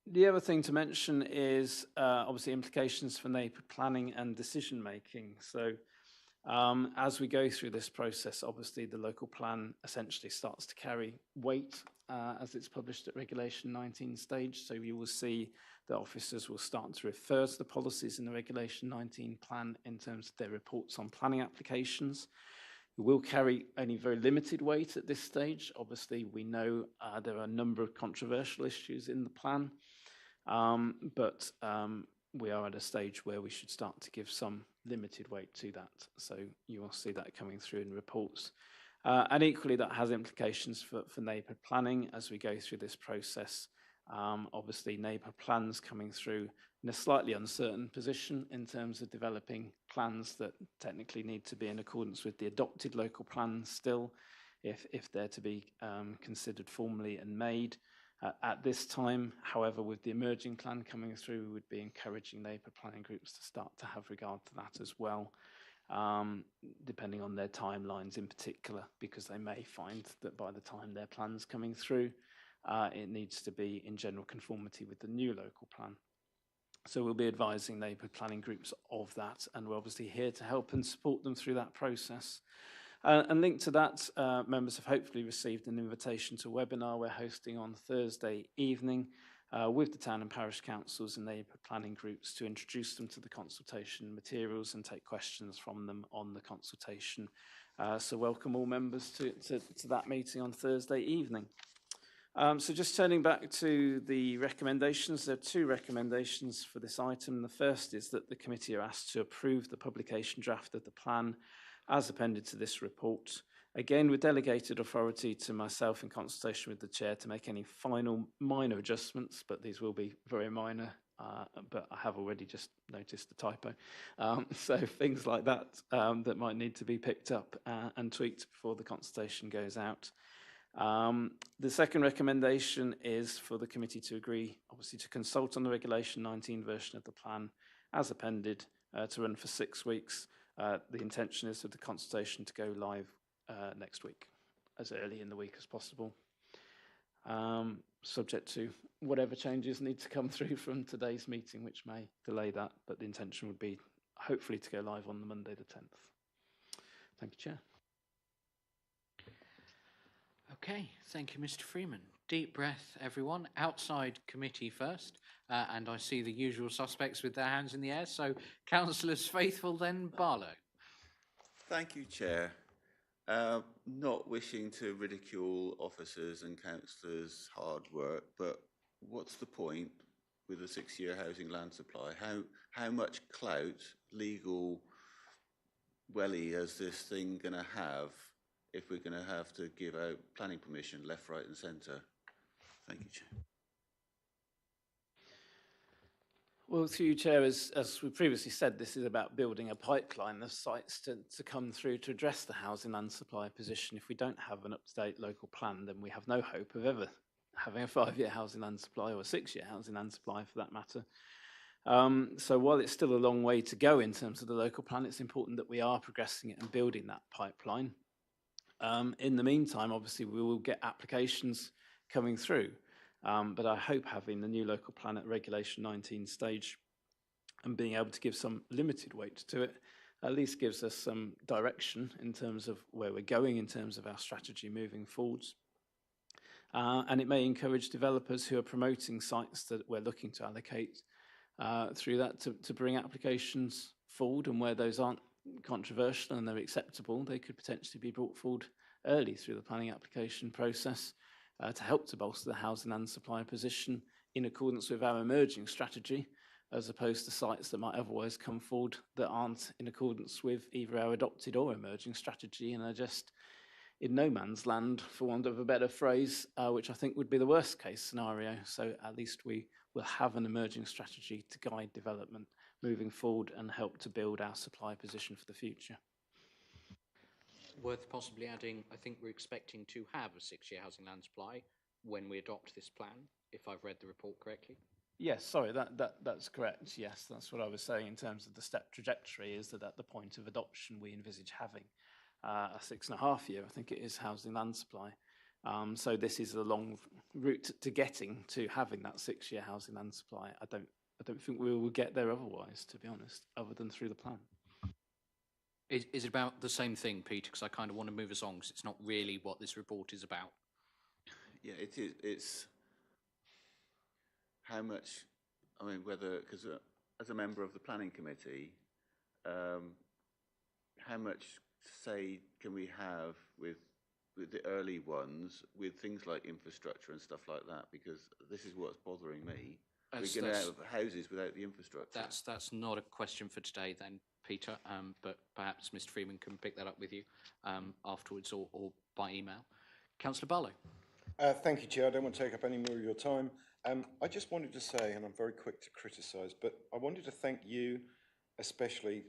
The other thing to mention is obviously implications for neighbourhood planning and decision making. So as we go through this process, obviously the local plan essentially starts to carry weight as it's published at Regulation 19 stage. So you will see that officers will start to refer to the policies in the Regulation 19 plan in terms of their reports on planning applications. It will carry only very limited weight at this stage. Obviously, we know there are a number of controversial issues in the plan, but we are at a stage where we should start to give some limited weight to that. So you will see that coming through in reports. And equally, that has implications for neighbourhood planning as we go through this process. Obviously, neighbourhood plans coming through in a slightly uncertain position in terms of developing plans that technically need to be in accordance with the adopted local plans still, if they're to be considered formally and made. At this time, however, with the emerging plan coming through, we would be encouraging neighbourhood planning groups to start to have regard to that as well, depending on their timelines in particular, because they may find that by the time their plan's coming through, it needs to be in general conformity with the new local plan. So we'll be advising neighbourhood planning groups of that, and we're obviously here to help and support them through that process. And linked to that, members have hopefully received an invitation to a webinar we're hosting on Thursday evening with the town and parish councils and neighbourhood planning groups to introduce them to the consultation materials and take questions from them on the consultation. So welcome all members to that meeting on Thursday evening. So just turning back to the recommendations, there are two recommendations for this item. The first is that the committee are asked to approve the publication draft of the plan as appended to this report. Again, with delegated authority to myself in consultation with the chair to make any final minor adjustments, but these will be very minor, but I have already just noticed the typo. So things like that that might need to be picked up and tweaked before the consultation goes out. The second recommendation is for the committee to agree, obviously, to consult on the Regulation 19 version of the plan as appended to run for 6 weeks. The intention is for the consultation to go live next week, as early in the week as possible, subject to whatever changes need to come through from today's meeting, which may delay that, but the intention would be hopefully to go live on the Monday the 10th. Thank you, Chair. Okay, thank you, Mr. Freeman. Deep breath, everyone. Outside committee first, and I see the usual suspects with their hands in the air. So, Councillors Faithful, then Barlow. Thank you, Chair. Not wishing to ridicule officers and councillors' hard work, but what's the point with a 6-year housing land supply? How much clout, legal welly, is this thing going to have if we're going to have to give out planning permission left, right and centre. Thank you, Chair. Well, through you, Chair, as we previously said, this is about building a pipeline of sites to come through to address the housing land supply position. If we don't have an up-to-date local plan, then we have no hope of ever having a 5-year housing land supply, or a 6-year housing land supply for that matter. So while it's still a long way to go in terms of the local plan, it's important that we are progressing it and building that pipeline. In the meantime, obviously, we will get applications coming through. But I hope having the new local plan at Regulation 19 stage and being able to give some limited weight to it at least gives us some direction in terms of where we're going in terms of our strategy moving forwards. And it may encourage developers who are promoting sites that we're looking to allocate through that to bring applications forward, and where those aren't controversial and they're acceptable, they could potentially be brought forward early through the planning application process. To help to bolster the housing and supply position in accordance with our emerging strategy, as opposed to sites that might otherwise come forward that aren't in accordance with either our adopted or emerging strategy and are just in no man's land, for want of a better phrase, which I think would be the worst case scenario. So at least we will have an emerging strategy to guide development moving forward and help to build our supply position for the future. Worth possibly adding, I think we're expecting to have a 6-year housing land supply when we adopt this plan, if I've read the report correctly. Yes, sorry, that's correct. Yes, that's what I was saying in terms of the step trajectory, is that at the point of adoption we envisage having a 6.5-year, I think it is, housing land supply. So this is a long route to getting to having that 6-year housing land supply. I don't think we will get there otherwise, to be honest, other than through the plan. Is it about the same thing, Peter? Because I kind of want to move us on, because it's not really what this report is about. Yeah, it is. It's how much, I mean, whether, because as a member of the planning committee, how much say can we have with the early ones, with things like infrastructure and stuff like that? Because this is what's bothering me. We're going to have houses without the infrastructure. That's not a question for today then, Peter, but perhaps Mr. Freeman can pick that up with you afterwards or by email. Councillor Barlow. Thank you, Chair. I don't want to take up any more of your time. I just wanted to say, and I'm very quick to criticise, but I wanted to thank you, especially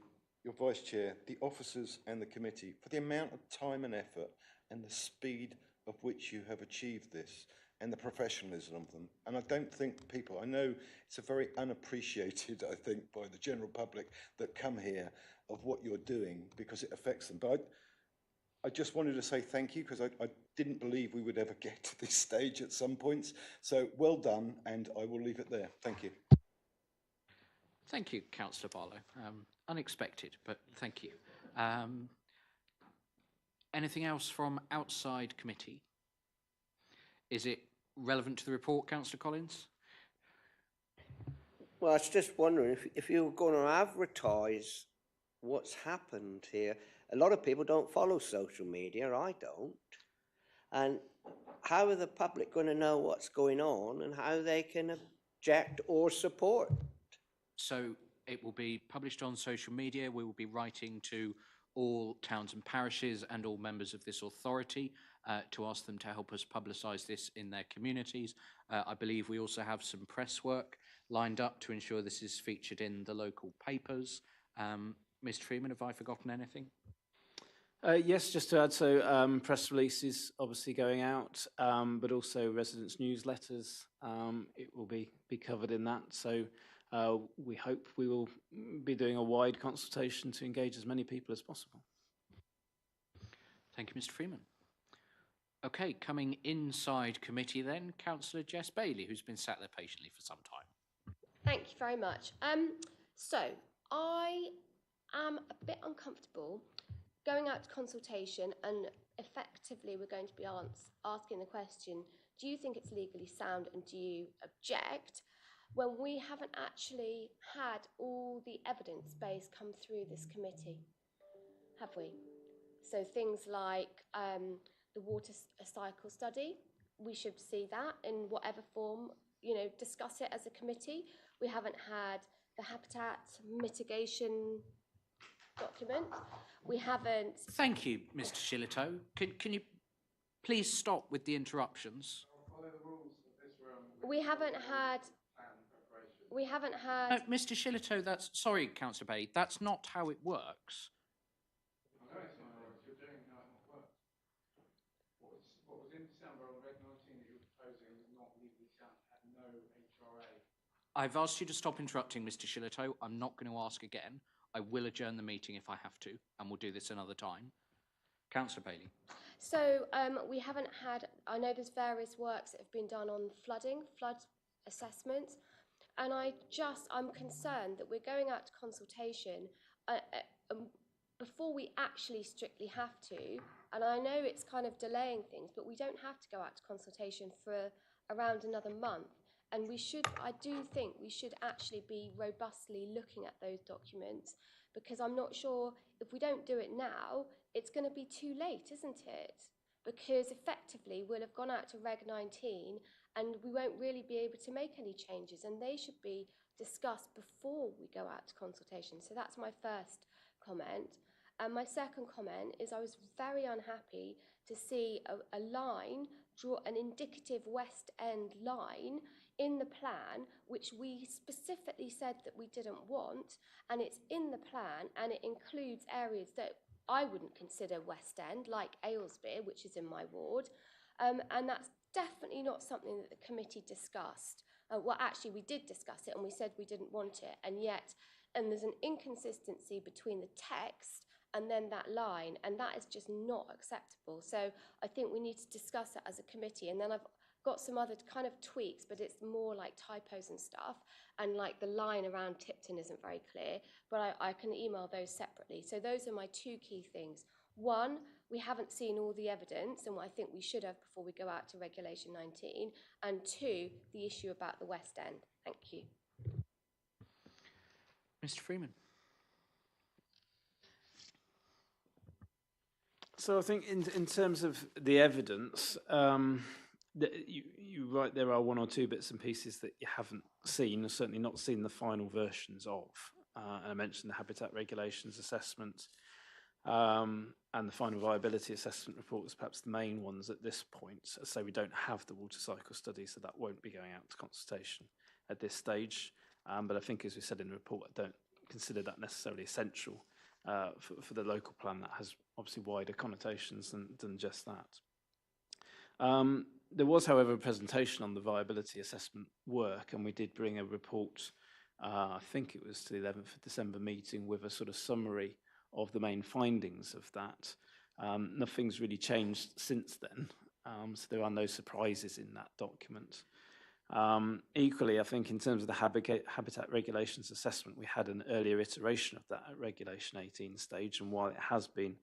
your Vice Chair, the officers and the committee, for the amount of time and effort and the speed of which you have achieved this, and the professionalism of them. And I don't think people, I know it's a very unappreciated, I think, by the general public that come here, of what you're doing, because it affects them. But I just wanted to say thank you, because I didn't believe we would ever get to this stage at some points. So well done, and I will leave it there. Thank you. Thank you, Councillor Barlow. Unexpected, but thank you. Anything else from outside committee? Is it relevant to the report, Councillor Collins? Well, I was just wondering if you were going to advertise what's happened here. A lot of people don't follow social media, I don't. And how are the public going to know what's going on and how they can object or support? So it will be published on social media. We will be writing to all towns and parishes and all members of this authority to ask them to help us publicise this in their communities. I believe we also have some press work lined up to ensure this is featured in the local papers. Mr. Freeman, have I forgotten anything? Yes, just to add, so press releases obviously going out, but also residents' newsletters, it will be covered in that. So we hope we will be doing a wide consultation to engage as many people as possible. Thank you, Mr. Freeman. Okay, coming inside committee then, Councillor Jess Bailey, who's been sat there patiently for some time. Thank you very much. So I am a bit uncomfortable going out to consultation, and effectively we're going to be asking the question, do you think it's legally sound and do you object, when we haven't actually had all the evidence base come through this committee, have we? So things like the water cycle study, we should see that in whatever form, discuss it as a committee. We haven't had the habitat mitigation document. We haven't... Thank you, Mr. Shillito. Can you please stop with the interruptions? We haven't had... No, Mr. Shillito, that's... Sorry, Councillor Bailey, that's not how it works. What was in December on Reg 19 that you're proposing is not legally sound, had no HRA. I've asked you to stop interrupting, Mr. Shillito. I'm not going to ask again. I will adjourn the meeting if I have to, and we'll do this another time. Councillor Bailey. So we haven't had... I know there's various works that have been done on flooding, flood assessments, and I'm concerned that we're going out to consultation before we actually strictly have to, and I know it's kind of delaying things, but we don't have to go out to consultation for around another month. And I do think we should actually be robustly looking at those documents, because I'm not sure if we don't do it now, it's going to be too late, isn't it? Because effectively we'll have gone out to Reg 19 and we won't really be able to make any changes, and they should be discussed before we go out to consultation. So that's my first comment. And my second comment is I was very unhappy to see a line, draw an indicative West End line in the plan, which we specifically said that we didn't want, and it's in the plan, and it includes areas that I wouldn't consider West End, like Aylesbury, which is in my ward, and that's definitely not something that the committee discussed. Well, actually, we did discuss it, and we said we didn't want it, and there's an inconsistency between the text and then that line, and that is just not acceptable. So I think we need to discuss it as a committee, and then I've got some other kind of tweaks, but it's more like typos and stuff, and like the line around Tipton isn't very clear, but I can email those separately. So those are my two key things. One, we haven't seen all the evidence, and I think we should have before we go out to Regulation 19, and two, the issue about the West End. Thank you. Mr. Freeman. So I think in terms of the evidence, you're right, there are one or two bits and pieces that you haven't seen, or certainly not seen the final versions of. And I mentioned the habitat regulations assessment and the final viability assessment report was perhaps the main ones at this point. So we don't have the water cycle study, so that won't be going out to consultation at this stage. But I think, as we said in the report, I don't consider that necessarily essential for the local plan that has obviously wider connotations than just that. There was, however, a presentation on the viability assessment work, and we did bring a report, I think it was to the 11th of December meeting, with a sort of summary of the main findings of that. Nothing's really changed since then, so there are no surprises in that document. Equally, I think in terms of the habitat regulations assessment, we had an earlier iteration of that at Regulation 18 stage, and while it has been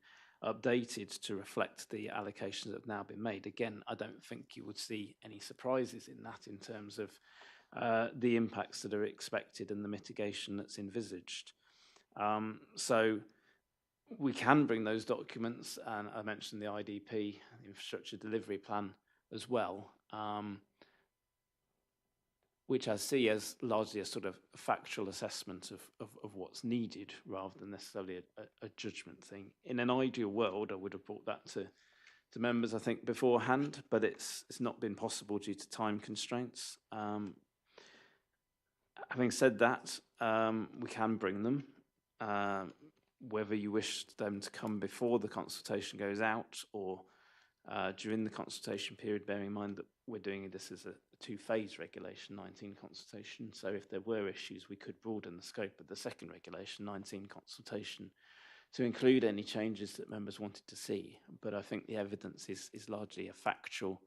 updated to reflect the allocations that have now been made, again, I don't think you would see any surprises in that in terms of the impacts that are expected and the mitigation that's envisaged. So we can bring those documents, and I mentioned the IDP, the Infrastructure Delivery Plan, as well, which I see as largely a sort of factual assessment of what's needed rather than necessarily a judgment thing. In an ideal world, I would have brought that to members, I think, beforehand, but it's not been possible due to time constraints. Having said that, we can bring them. Whether you wish them to come before the consultation goes out or during the consultation period, bearing in mind that we're doing this as a two-phase Regulation 19 consultation. So if there were issues, we could broaden the scope of the second Regulation 19 consultation to include any changes that members wanted to see. But I think the evidence is largely a factual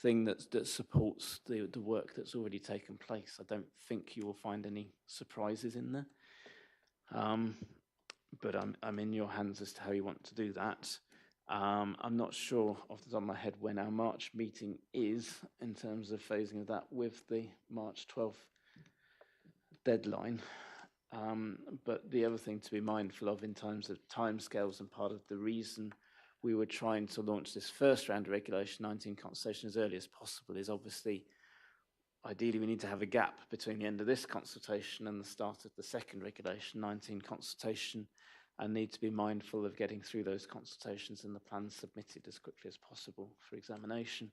thing that supports the work that's already taken place. I don't think you will find any surprises in there. But I'm in your hands as to how you want to do that. I'm not sure off the top of my head when our March meeting is in terms of phasing of that with the March 12th deadline. But the other thing to be mindful of in terms of timescales, and part of the reason we were trying to launch this first round of Regulation 19 consultation as early as possible is obviously, ideally we need to have a gap between the end of this consultation and the start of the second Regulation 19 consultation, and need to be mindful of getting through those consultations and the plans submitted as quickly as possible for examination.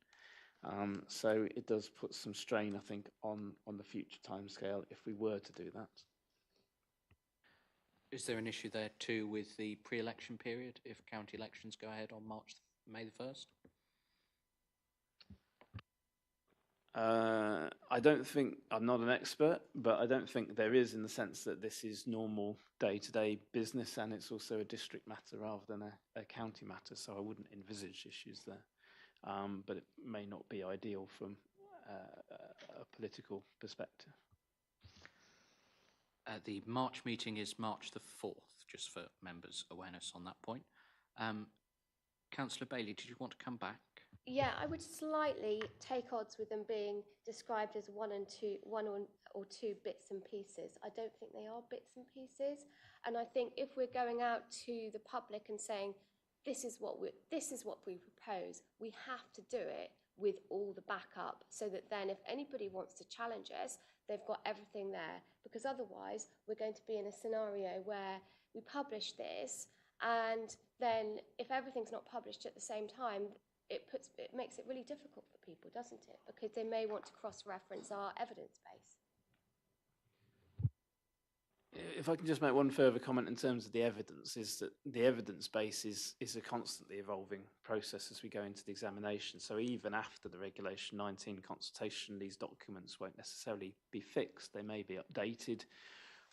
So it does put some strain, I think, on the future timescale if we were to do that. Is there an issue there too with the pre-election period if county elections go ahead on May the 1st? I don't think, I'm not an expert, but I don't think there is, in the sense that this is normal day-to-day business, and it's also a district matter rather than a county matter, so I wouldn't envisage issues there. But it may not be ideal from a political perspective. The March meeting is March the 4th, just for members' awareness on that point. Councillor Bailey, did you want to come back? Yeah, I would slightly take odds with them being described as one or two bits and pieces. I don't think they are bits and pieces, and I think if we're going out to the public and saying this is what we propose, we have to do it with all the backup, so that then if anybody wants to challenge us, they've got everything there. Because otherwise, we're going to be in a scenario where we publish this, and then if everything's not published at the same time, it makes it really difficult for people, doesn't it? Because they may want to cross-reference our evidence base. If I can just make one further comment in terms of the evidence, is that the evidence base is a constantly evolving process as we go into the examination. So even after the Regulation 19 consultation, these documents won't necessarily be fixed. They may be updated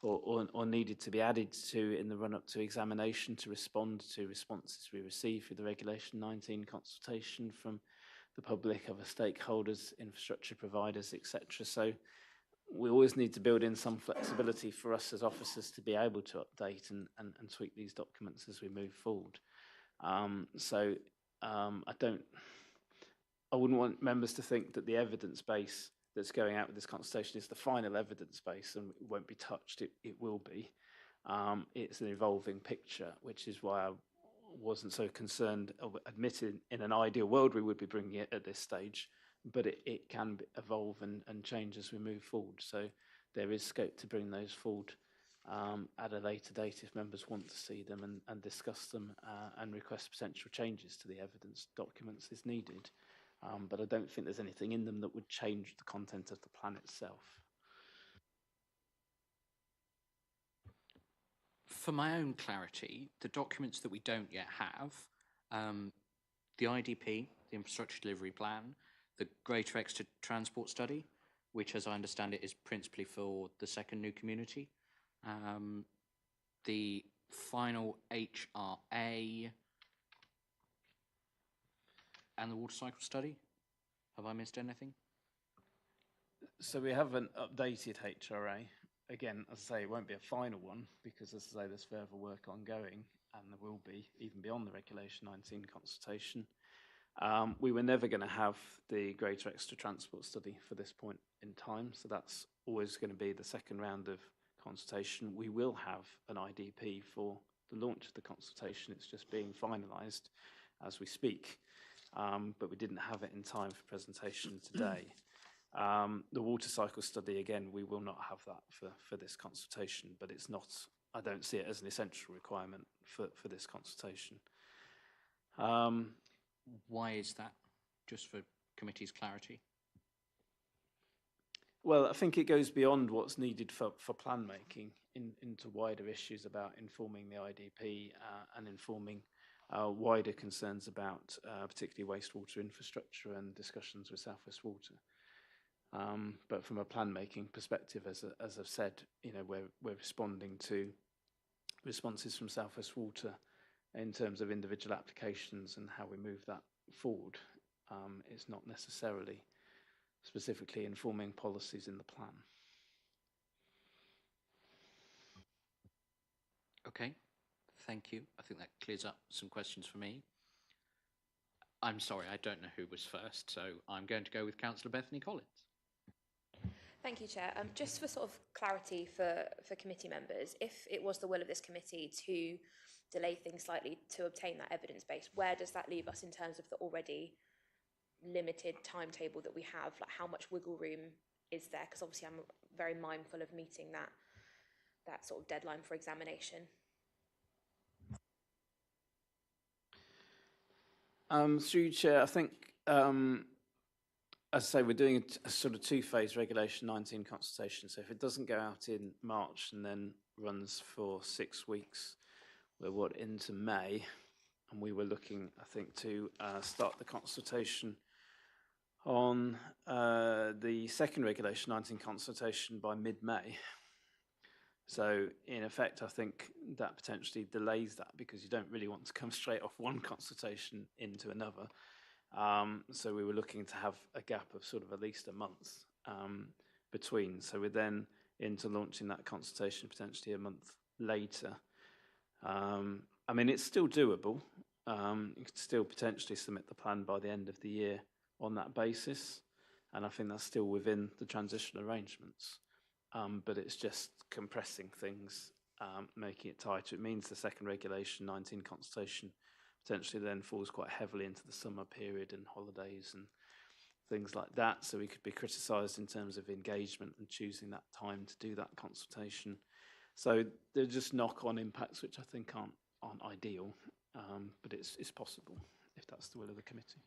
or needed to be added to in the run-up to examination to respond to responses we receive through the Regulation 19 consultation from the public, other stakeholders, infrastructure providers, etc. So we always need to build in some flexibility for us as officers to be able to update and tweak these documents as we move forward. I wouldn't want members to think that the evidence base that's going out with this consultation is the final evidence base and it won't be touched. It will be. It's an evolving picture, which is why I wasn't so concerned of admitting in an ideal world we would be bringing it at this stage, but it can evolve and change as we move forward. So there is scope to bring those forward at a later date if members want to see them and discuss them and request potential changes to the evidence documents as needed. But I don't think there's anything in them that would change the content of the plan itself. For my own clarity, the documents that we don't yet have, the IDP, the Infrastructure Delivery Plan, the Greater Exeter Transport Study, which as I understand it is principally for the second new community, the final HRA, and the water cycle study. Have I missed anything? So we have an updated HRA. Again, as I say, it won't be a final one because, as I say, there's further work ongoing, and there will be even beyond the Regulation 19 consultation. We were never going to have the Greater Exeter Transport Study for this point in time, so that's always going to be the second round of consultation. We will have an IDP for the launch of the consultation. It's just being finalised as we speak, but we didn't have it in time for presentation today. The water cycle study, again, we will not have that for this consultation, but it's not, I don't see it as an essential requirement for this consultation. Why is that? Just for committee's clarity. Well, I think it goes beyond what's needed for plan making into wider issues about informing the IDP and informing wider concerns about particularly wastewater infrastructure and discussions with South West Water. But from a plan making perspective, as I've said, we're responding to responses from South West Water in terms of individual applications and how we move that forward. It's not necessarily specifically informing policies in the plan. Okay, thank you. I think that clears up some questions for me. I'm sorry, I don't know who was first, so I'm going to go with Councillor Bethany Collins. Thank you, Chair. Just for sort of clarity for committee members, if it was the will of this committee to delay things slightly to obtain that evidence base, where does that leave us in terms of the already limited timetable that we have? Like, how much wiggle room is there? Because obviously I'm very mindful of meeting that sort of deadline for examination. Through you, Chair, I think, as I say, we're doing a sort of two-phase Regulation 19 consultation. So if it doesn't go out in March and then runs for 6 weeks, we're into May, and we were looking, I think, to start the consultation on the second Regulation 19 consultation by mid-May. So in effect, I think that potentially delays that, because you don't really want to come straight off one consultation into another. So we were looking to have a gap of sort of at least a month between. So we're then into launching that consultation potentially a month later. I mean, it's still doable. You could still potentially submit the plan by the end of the year on that basis. And I think that's still within the transitional arrangements. But it's just compressing things, making it tighter. It means the second Regulation 19 consultation potentially then falls quite heavily into the summer period and holidays and things like that. So we could be criticised in terms of engagement and choosing that time to do that consultation. So they're just knock-on impacts which I think aren't ideal, but it's possible if that's the will of the committee.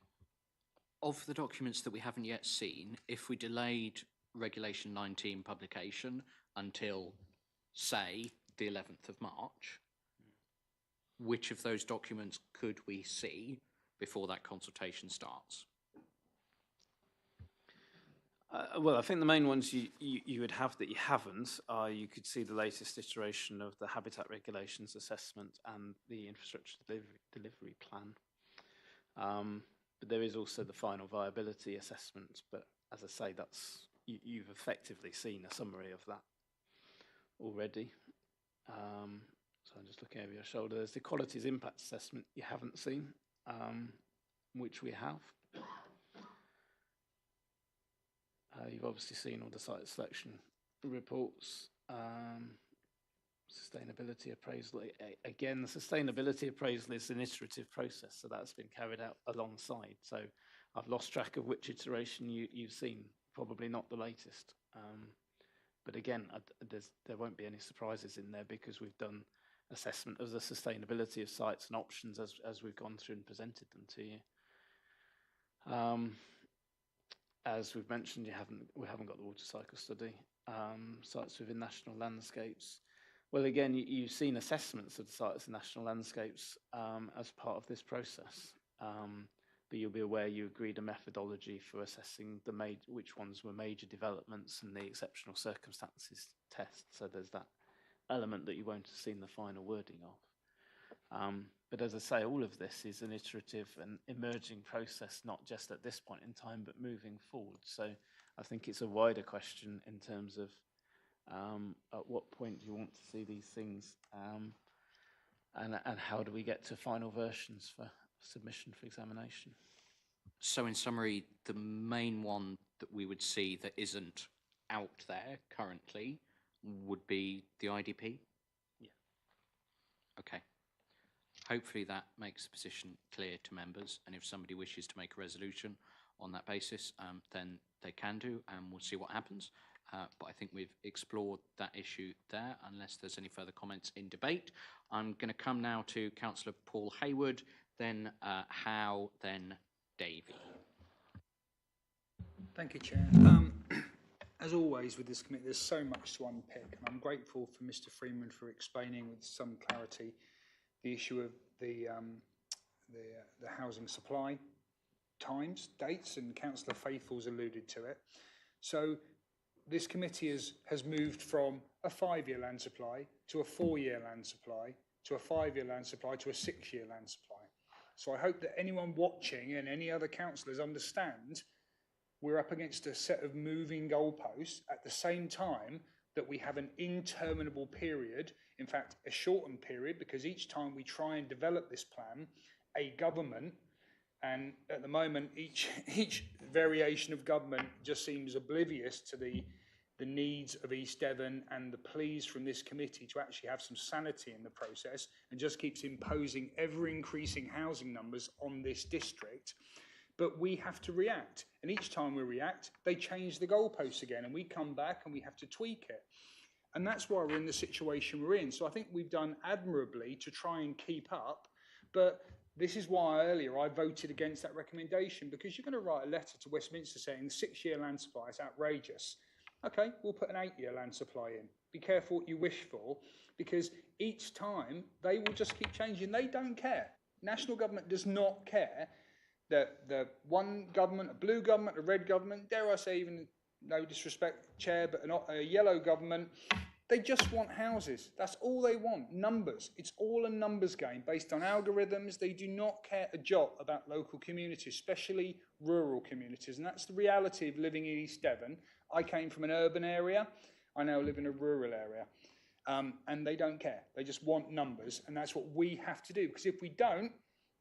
Of the documents that we haven't yet seen, if we delayed Regulation 19 publication until, say, the 11th of March, which of those documents could we see before that consultation starts? Well, I think the main ones you would have that you haven't are you could see the latest iteration of the Habitat Regulations assessment and the infrastructure delivery plan. But there is also the final viability assessment. But as I say, you've effectively seen a summary of that already. So I'm just looking over your shoulder. There's the qualities impact assessment you haven't seen, which we have. You've obviously seen all the site selection reports, sustainability appraisal. Again, the sustainability appraisal is an iterative process, so that's been carried out alongside. So I've lost track of which iteration you've seen, probably not the latest. But again, there won't be any surprises in there, because we've done assessment of the sustainability of sites and options as we've gone through and presented them to you. As we've mentioned, we haven't got the water cycle study. Sites within national landscapes. Well, again, you've seen assessments of the sites and national landscapes as part of this process. But you'll be aware you agreed a methodology for assessing which ones were major developments and the exceptional circumstances test. So there's that element that you won't have seen the final wording of. But as I say, all of this is an iterative and emerging process, not just at this point in time, but moving forward. So I think it's a wider question in terms of at what point do you want to see these things, and how do we get to final versions for submission for examination. So in summary, the main one that we would see that isn't out there currently would be the IDP? Yeah. Okay. Hopefully that makes the position clear to members, and if somebody wishes to make a resolution on that basis, then they can do, and we'll see what happens. But I think we've explored that issue there, unless there's any further comments in debate. I'm going to come now to Councillor Paul Hayward, then Howe, then Davey. Thank you, Chair. As always with this committee, there's so much to unpick, and I'm grateful for Mr. Freeman for explaining with some clarity the issue of the housing supply times, dates, and Councillor Faithfull's alluded to it. So this committee has moved from a 5-year land supply to a 4-year land supply to a 5-year land supply to a 6-year land supply. So I hope that anyone watching and any other councillors understand we're up against a set of moving goalposts at the same time that we have an interminable period, in fact, a shortened period, because each time we try and develop this plan, a government, and at the moment, each variation of government just seems oblivious to the needs of East Devon and the pleas from this committee to actually have some sanity in the process, and just keeps imposing ever-increasing housing numbers on this district. But we have to react, and each time we react, they change the goalposts again, and we come back and we have to tweak it. And that's why we're in the situation we're in. So I think we've done admirably to try and keep up, but This is why earlier I voted against that recommendation, because you're going to write a letter to Westminster saying the 6-year land supply is outrageous. Okay, we'll put an 8-year land supply in. Be careful what you wish for, because each time they will just keep changing. They don't care. National government does not care that the one government, a blue government, a red government, dare I say even, no disrespect, Chair, but a yellow government, they just want houses. That's all they want, numbers. It's all a numbers game based on algorithms. They do not care a jot about local communities, especially rural communities. And that's the reality of living in East Devon. I came from an urban area. I now live in a rural area. And they don't care. They just want numbers. And that's what we have to do. Because if we don't,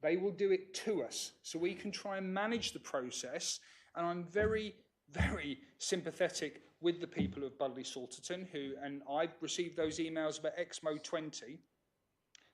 they will do it to us. So we can try and manage the process. And I'm very, very sympathetic with the people of Budley Salterton, and I've received those emails about Exmo 20,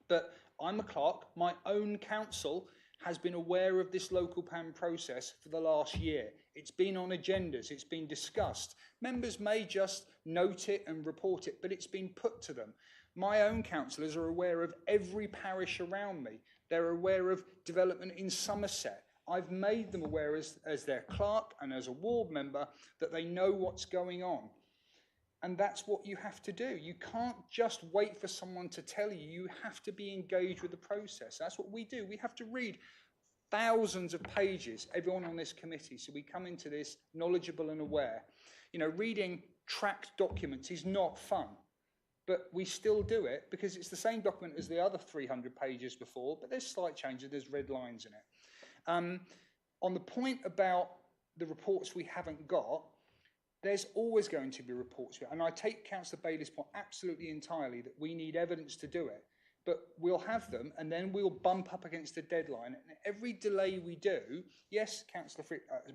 but I'm a clerk. My own council has been aware of this local plan process for the last year. It's been on agendas, it's been discussed. Members may just note it and report it, but it's been put to them. My own councillors are aware of every parish around me. They're aware of development in Somerset. I've made them aware as their clerk and as a ward member that they know what's going on. And that's what you have to do. You can't just wait for someone to tell you. You have to be engaged with the process. That's what we do. We have to read thousands of pages, everyone on this committee, so we come into this knowledgeable and aware. You know, reading tracked documents is not fun, but we still do it because it's the same document as the other 300 pages before, but there's slight changes, there's red lines in it. On the point about the reports we haven't got, there's always going to be reports. And I take Councillor Bailey's point absolutely entirely that we need evidence to do it. But we'll have them and then we'll bump up against the deadline. And every delay we do, yes,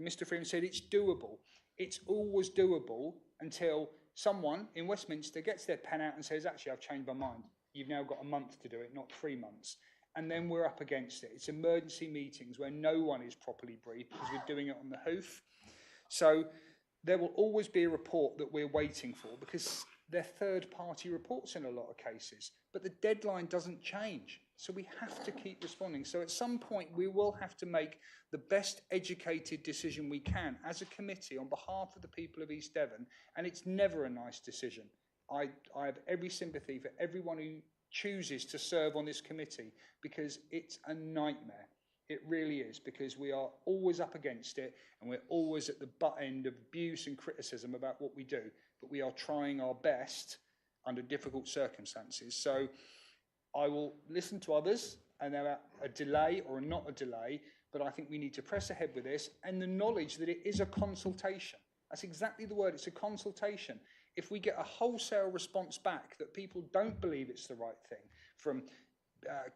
Mr. Freeman said it's doable. It's always doable until someone in Westminster gets their pen out and says, actually, I've changed my mind. You've now got a month to do it, not 3 months. And then we're up against it. It's emergency meetings where no one is properly briefed because we're doing it on the hoof. So there will always be a report that we're waiting for because they're third-party reports in a lot of cases. But the deadline doesn't change. So we have to keep responding. So at some point, we will have to make the best educated decision we can as a committee on behalf of the people of East Devon. And it's never a nice decision. I have every sympathy for everyone who chooses to serve on this committee because it's a nightmare. It really is, because we are always up against it and we're always at the butt end of abuse and criticism about what we do, but we are trying our best under difficult circumstances. So I will listen to others and about a delay or not a delay, but I think we need to press ahead with this and the knowledge that it is a consultation. That's exactly the word, it's a consultation. If we get a wholesale response back that people don't believe it's the right thing from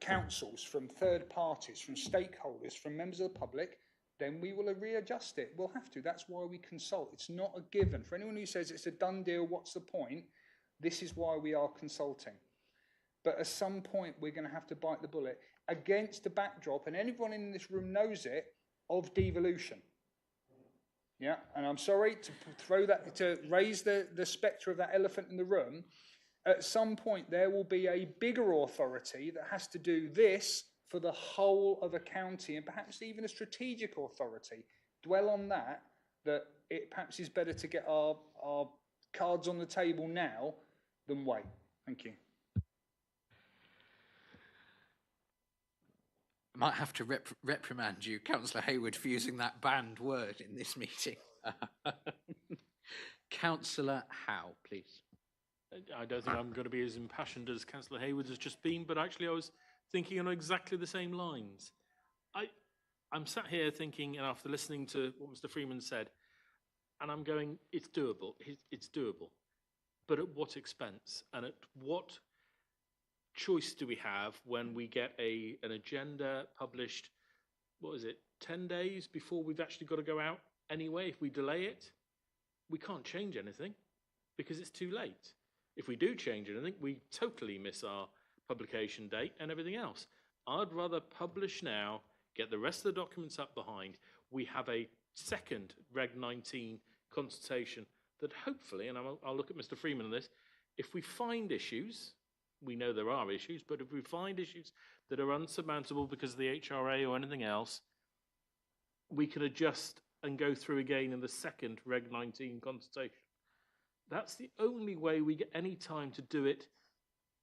councils, from third parties, from stakeholders, from members of the public, then we will readjust it. We'll have to. That's why we consult. It's not a given. For anyone who says it's a done deal, what's the point? This is why we are consulting. But at some point, we're going to have to bite the bullet against the backdrop, and everyone in this room knows it, of devolution. Yeah, and I'm sorry to raise the spectre of that elephant in the room. At some point, there will be a bigger authority that has to do this for the whole of a county and perhaps even a strategic authority. Dwell on that it perhaps is better to get our cards on the table now than wait. Thank you. I might have to reprimand you, Councillor Hayward, for using that banned word in this meeting. Councillor Howe, please. I don't think I'm going to be as impassioned as Councillor Hayward has just been, but actually I was thinking on exactly the same lines. I'm sat here thinking, and after listening to what Mr. Freeman said, and I'm going, it's doable, it's doable. But at what expense? And at what choice do we have when we get an agenda published, 10 days before we've actually got to go out anyway? If we delay it, we can't change anything because it's too late. If we do change anything, we totally miss our publication date and everything else. I'd rather publish now, get the rest of the documents up behind. We have a second Reg 19 consultation that hopefully, and I'll look at Mr. Freeman on this, if we find issues, we know there are issues, but if we find issues that are unsurmountable because of the HRA or anything else, we can adjust and go through again in the second Reg 19 consultation. That's the only way we get any time to do it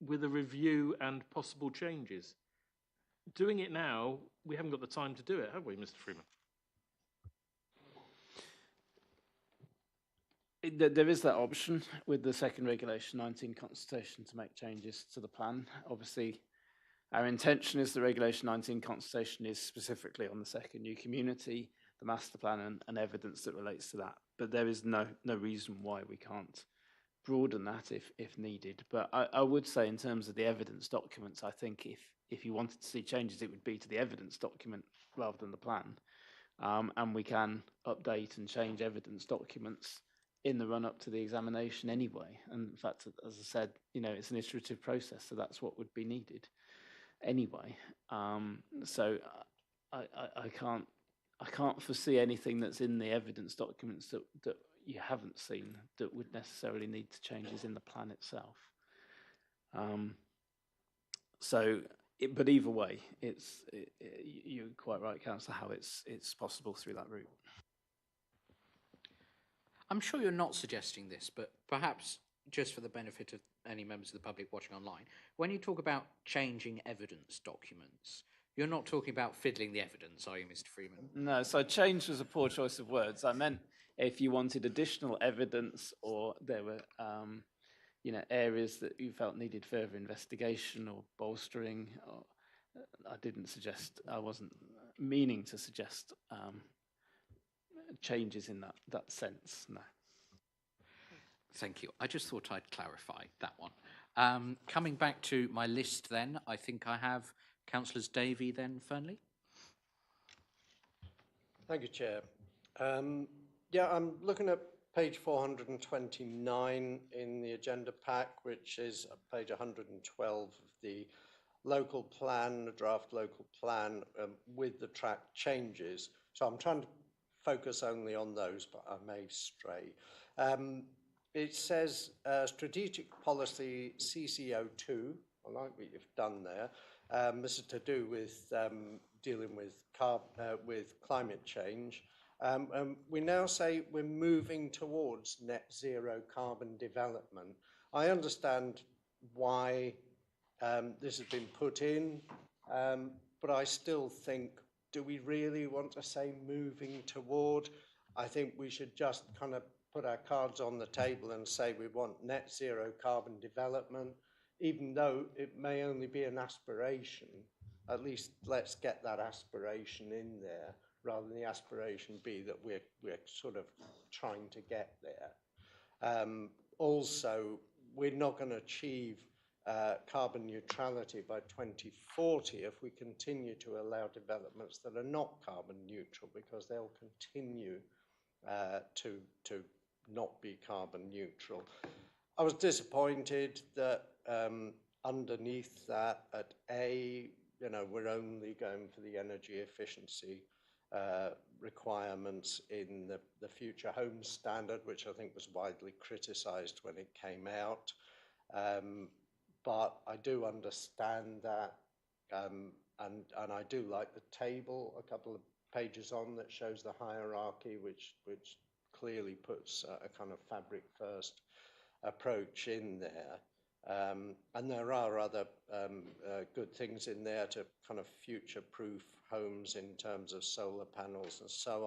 with a review and possible changes. Doing it now, we haven't got the time to do it, have we, Mr. Freeman? There is that option with the second Regulation 19 consultation to make changes to the plan. Obviously, our intention is the Regulation 19 consultation is specifically on the second new community, the master plan and evidence that relates to that. But there is no reason why we can't broaden that if needed. But I would say in terms of the evidence documents, I think if you wanted to see changes, it would be to the evidence document rather than the plan. And we can update and change evidence documents in the run-up to the examination anyway. And in fact, as I said, it's an iterative process, so that's what would be needed anyway. So I can't foresee anything that's in the evidence documents that you haven't seen that would necessarily need to changes in the plan itself. But either way, you're quite right, Councillor, how it's possible through that route. I'm sure you're not suggesting this, but perhaps just for the benefit of any members of the public watching online, when you talk about changing evidence documents, you're not talking about fiddling the evidence, are you, Mr. Freeman? No, so change was a poor choice of words. I meant if you wanted additional evidence or there were areas that you felt needed further investigation or bolstering. I wasn't meaning to suggest changes in that sense, no. Thank you. I just thought I'd clarify that one. Coming back to my list then, I think I have Councillors Davey, then Fernley. Thank you, Chair. Yeah, I'm looking at page 429 in the agenda pack, which is page 112 of the local plan, the draft local plan with the track changes. So I'm trying to focus only on those, but I may stray. It says strategic policy CCO2, I like what you've done there. This is to do with dealing with climate change. We now say we're moving towards net zero carbon development. I understand why this has been put in, but I still think, do we really want to say moving toward? I think we should just kind of put our cards on the table and say we want net zero carbon development, even though it may only be an aspiration. At least let's get that aspiration in there, rather than the aspiration be that we're sort of trying to get there. Also, we're not going to achieve carbon neutrality by 2040 if we continue to allow developments that are not carbon neutral, because they'll continue to not be carbon neutral. I was disappointed that underneath that at A, we're only going for the energy efficiency requirements in the future home standard, which I think was widely criticised when it came out. But I do understand that, and I do like the table a couple of pages on that shows the hierarchy, which clearly puts a kind of fabric first approach in there. And there are other good things in there to kind of future-proof homes in terms of solar panels and so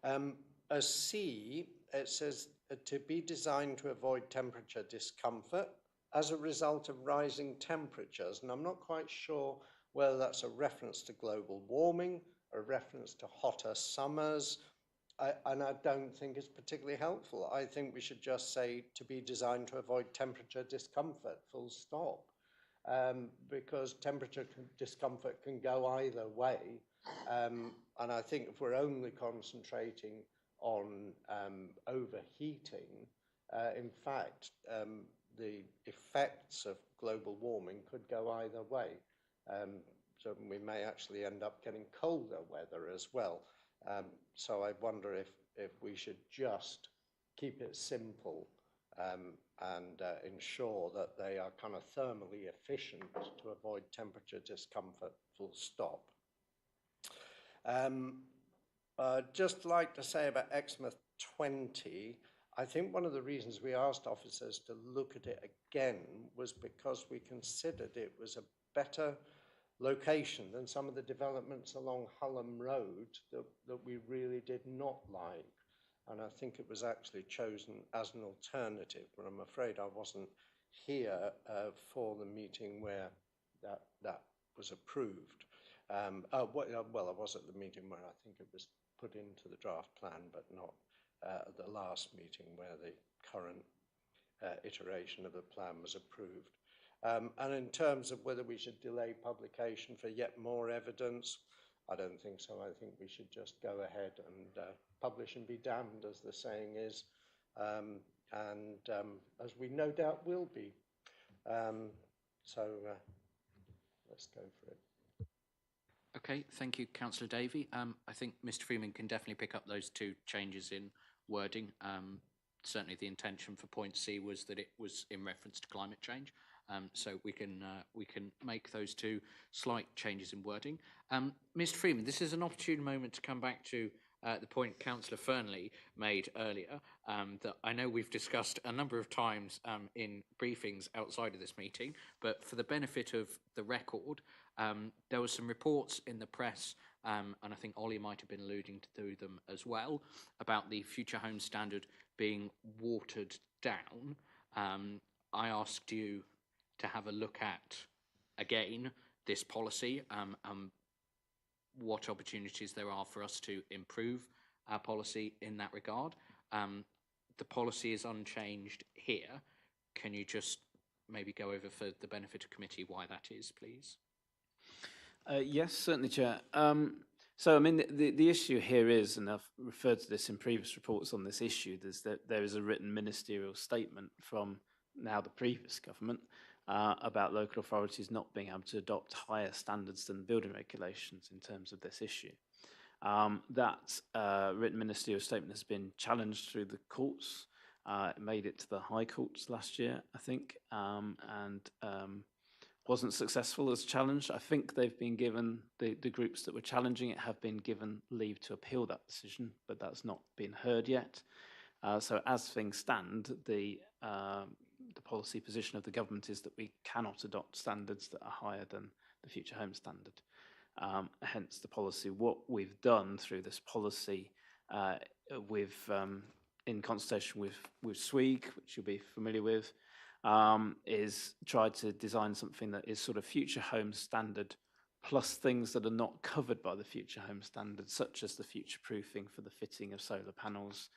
on. A C, it says to be designed to avoid temperature discomfort as a result of rising temperatures. And I'm not quite sure whether that's a reference to global warming, a reference to hotter summers, and I don't think it's particularly helpful. I think we should just say to be designed to avoid temperature discomfort, full stop. Because temperature discomfort can go either way. And I think if we're only concentrating on overheating, in fact, the effects of global warming could go either way. So we may actually end up getting colder weather as well. So I wonder if we should just keep it simple and ensure that they are kind of thermally efficient to avoid temperature discomfort, full stop. Just like to say about Exmouth 20, I think one of the reasons we asked officers to look at it again was because we considered it was a better location than some of the developments along Hullam Road that we really did not like. And I think it was actually chosen as an alternative, but I'm afraid I wasn't here for the meeting where that was approved. Well, I was at the meeting where I think it was put into the draft plan, but not at the last meeting where the current iteration of the plan was approved. And in terms of whether we should delay publication for yet more evidence, I don't think so. I think we should just go ahead and publish and be damned, as the saying is, as we no doubt will be. So let's go for it. Okay, thank you, Councillor Davey. I think Mr. Freeman can definitely pick up those two changes in wording. Certainly the intention for point C was that it was in reference to climate change. So we can make those two slight changes in wording. Mr. Freeman, this is an opportune moment to come back to the point Councillor Fernley made earlier, that I know we've discussed a number of times in briefings outside of this meeting, but for the benefit of the record, there were some reports in the press, and I think Ollie might have been alluding to them as well, about the Future Home Standard being watered down. I asked you to have a look at, again, this policy, what opportunities there are for us to improve our policy in that regard. The policy is unchanged here. Can you just maybe go over for the benefit of committee why that is, please? Yes, certainly, Chair. So, I mean, the issue here is, and I've referred to this in previous reports on this issue, is that there is a written ministerial statement from now the previous government about local authorities not being able to adopt higher standards than building regulations in terms of this issue. That written ministerial statement has been challenged through the courts. It made it to the High Courts last year, I think, and wasn't successful as challenged. I think they've been given, the groups that were challenging it have been given leave to appeal that decision, but that's not been heard yet. So as things stand, the policy position of the government is that we cannot adopt standards that are higher than the Future Home Standard. Hence the policy. What we've done through this policy in consultation with SWIG, which you'll be familiar with, is tried to design something that is sort of Future Home Standard plus things that are not covered by the Future Home Standard, such as the future proofing for the fitting of solar panels,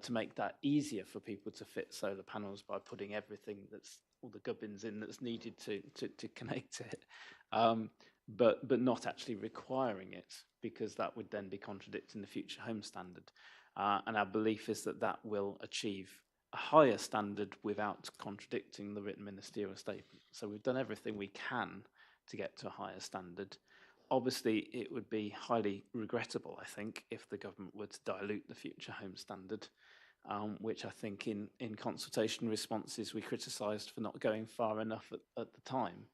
to make that easier for people to fit solar panels by putting everything that's all the gubbins in that's needed to connect it, but not actually requiring it, because that would then be contradicting the Future Home Standard. And our belief is that that will achieve a higher standard without contradicting the written ministerial statement. So we've done everything we can to get to a higher standard. Obviously, it would be highly regrettable, I think, if the government were to dilute the Future Home Standard, which I think in consultation responses we criticised for not going far enough at the time.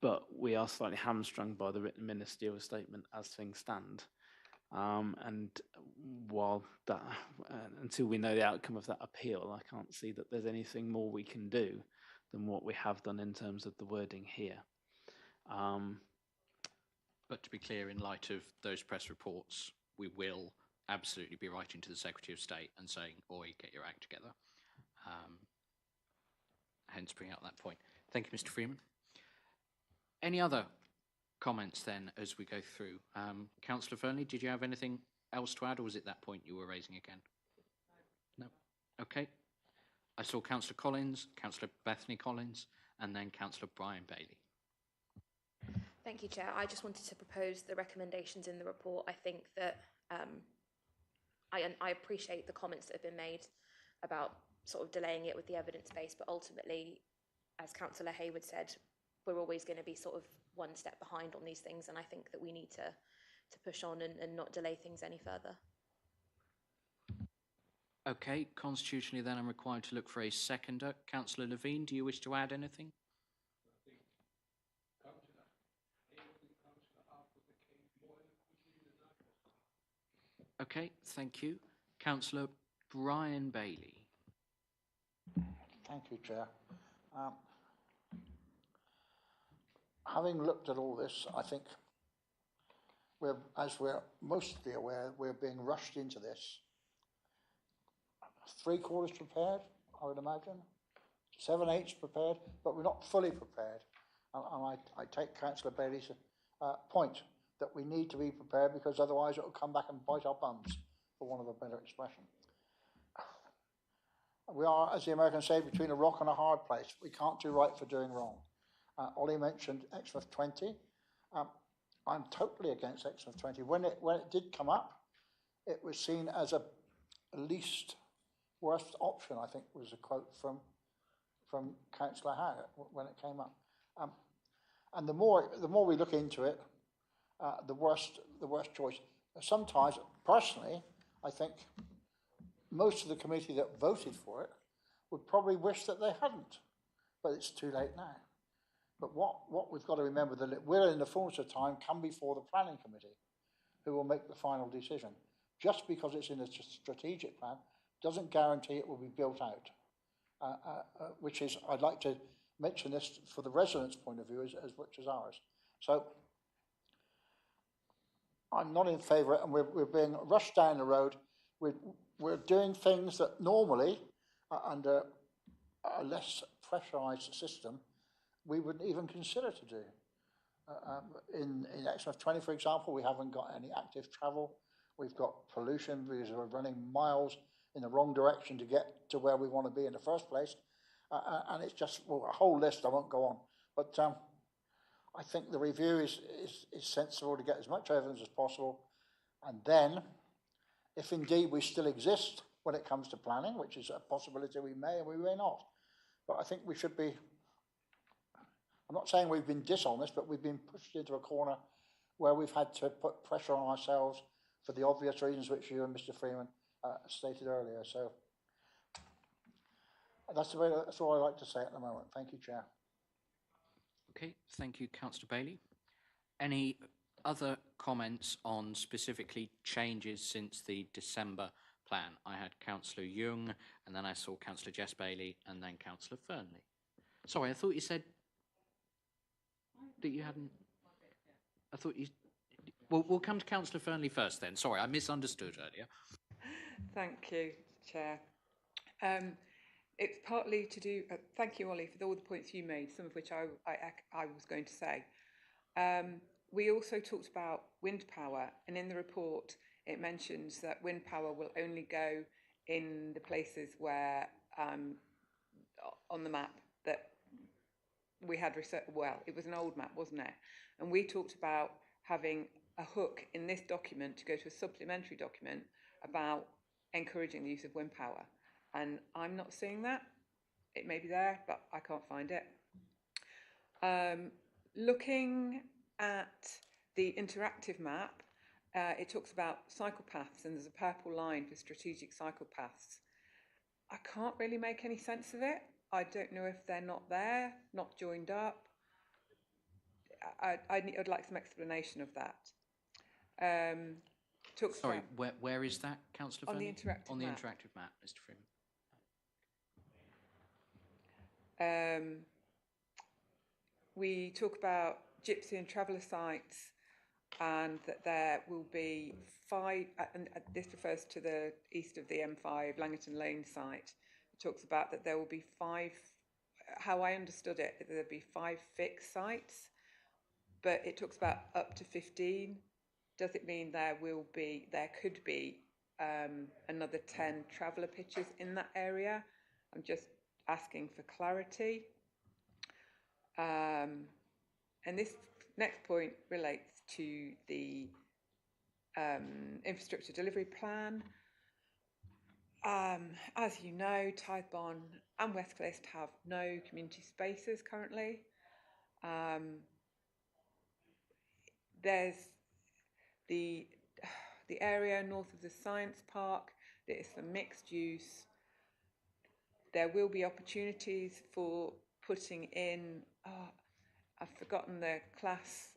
But we are slightly hamstrung by the written ministerial statement as things stand. And while that, until we know the outcome of that appeal, I can't see that there's anything more we can do than what we have done in terms of the wording here. But to be clear, in light of those press reports, we will absolutely be writing to the Secretary of State and saying, oi, get your act together. Hence bring out that point. Thank you, Mr. Freeman. Any other comments then as we go through? Councillor Fernley, did you have anything else to add, or was it that point you were raising again? No. Okay. I saw Councillor Collins, Councillor Bethany Collins, and then Councillor Brian Bailey. Thank you, Chair. I just wanted to propose the recommendations in the report. I think that I appreciate the comments that have been made about sort of delaying it with the evidence base, but ultimately, as Councillor Hayward said, we're always going to be sort of one step behind on these things, and I think that we need to push on and not delay things any further. Okay, constitutionally then I'm required to look for a seconder. Councillor Levine, do you wish to add anything? Okay, thank you. Councillor Brian Bailey. Thank you, Chair. Having looked at all this, I think as we're mostly aware, we're being rushed into this. 3/4 prepared, I would imagine. 7/8 prepared, but we're not fully prepared. And I take Councillor Bailey's point that we need to be prepared, because otherwise it will come back and bite our bums, for want of a better expression. We are, as the Americans say, between a rock and a hard place. We can't do right for doing wrong. Ollie mentioned Exmouth 20. I'm totally against Exmouth 20. When it did come up, it was seen as a least worst option, I think was a quote from Councillor Howe when it came up. And the more we look into it, the worse choice. Sometimes, personally, I think most of the committee that voted for it would probably wish that they hadn't, but it's too late now. But what we've got to remember, that we're in the fullness of time, come before the planning committee, who will make the final decision. Just because it's in a strategic plan doesn't guarantee it will be built out, which is, I'd like to mention this for the residents' point of view as much as ours. So I'm not in favour, and we're being rushed down the road. We're doing things that normally, under a less pressurised system, we wouldn't even consider to do. In Exmouth 20, for example, we haven't got any active travel. We've got pollution because we're running miles in the wrong direction to get to where we want to be in the first place. And it's just, well, a whole list, I won't go on. But I think the review is sensible to get as much evidence as possible. And then, if indeed we still exist when it comes to planning, which is a possibility we may and we may not, but I think we should be, I'm not saying we've been dishonest, but we've been pushed into a corner where we've had to put pressure on ourselves for the obvious reasons which you and Mr. Freeman stated earlier. So that's all I'd like to say at the moment. Thank you, Chair. Okay, thank you, Councillor Bailey. Any other comments on specifically changes since the December plan? I had Councillor Young, and then I saw Councillor Jess Bailey, and then Councillor Fernley. Sorry, I thought you said that you hadn't. I thought you. Well, we'll come to Councillor Fernley first then. Sorry, I misunderstood earlier. Thank you, Chair. It's partly to do, thank you, Ollie, for all the points you made, some of which I was going to say. We also talked about wind power, and in the report it mentions that wind power will only go in the places where, on the map that we had research, well, it was an old map, wasn't it? And we talked about having a hook in this document to go to a supplementary document about encouraging the use of wind power. And I'm not seeing that. It may be there, but I can't find it. Looking at the interactive map, it talks about cycle paths, and there's a purple line for strategic cycle paths. I can't really make any sense of it. I don't know if they're not there, not joined up. I'd like some explanation of that. Sorry, where is that, Councillor Fernley? On the interactive map. On the interactive map, Mr. Freeman. We talk about gypsy and traveller sites, and that there will be 5, and this refers to the east of the M5 Langton Lane site. It talks about that there will be 5, how I understood it, there'll be 5 fixed sites, but it talks about up to 15. Does it mean there could be another 10 traveller pitches in that area? I'm just asking for clarity. And this next point relates to the infrastructure delivery plan. As you know, Tithbone and West Clist have no community spaces currently. There's the area north of the science park that it's for mixed use. There will be opportunities for putting in, I've forgotten the class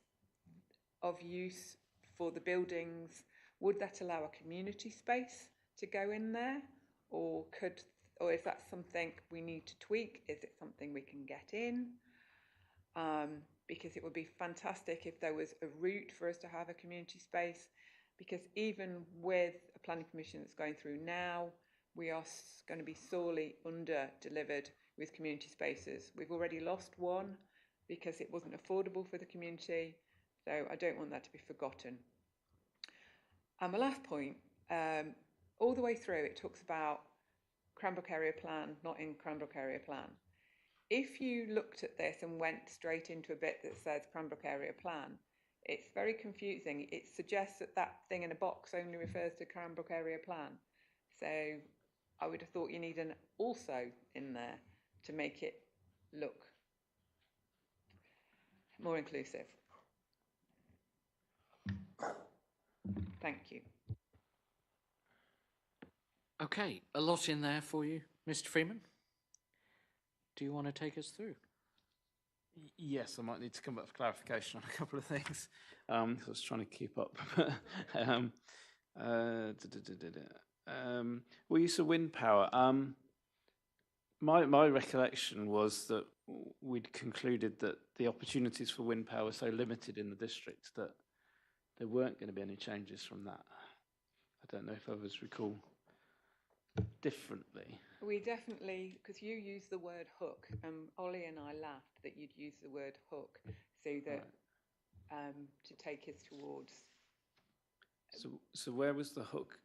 of use for the buildings. Would that allow a community space to go in there? Or is that something we need to tweak? Is it something we can get in? Because it would be fantastic if there was a route for us to have a community space, because even with a planning permission that's going through now, we are going to be sorely under-delivered with community spaces. We've already lost one because it wasn't affordable for the community, so I don't want that to be forgotten. And my last point, all the way through it talks about Cranbrook Area Plan, not in Cranbrook Area Plan. If you looked at this and went straight into a bit that says Cranbrook Area Plan, it's very confusing. It suggests that that thing in a box only refers to Cranbrook Area Plan. So I would have thought you need an also in there to make it look more inclusive. Thank you. Okay, a lot in there for you, Mr. Freeman. Do you want to take us through? Yes, I might need to come back for clarification on a couple of things. I was trying to keep up. Well, use of wind power. My recollection was that we'd concluded that the opportunities for wind power were so limited in the district that there weren't going to be any changes from that. I don't know if others recall differently. We definitely, because you used the word hook, Ollie and I laughed that you'd use the word hook, so that to take us towards. So where was the hook?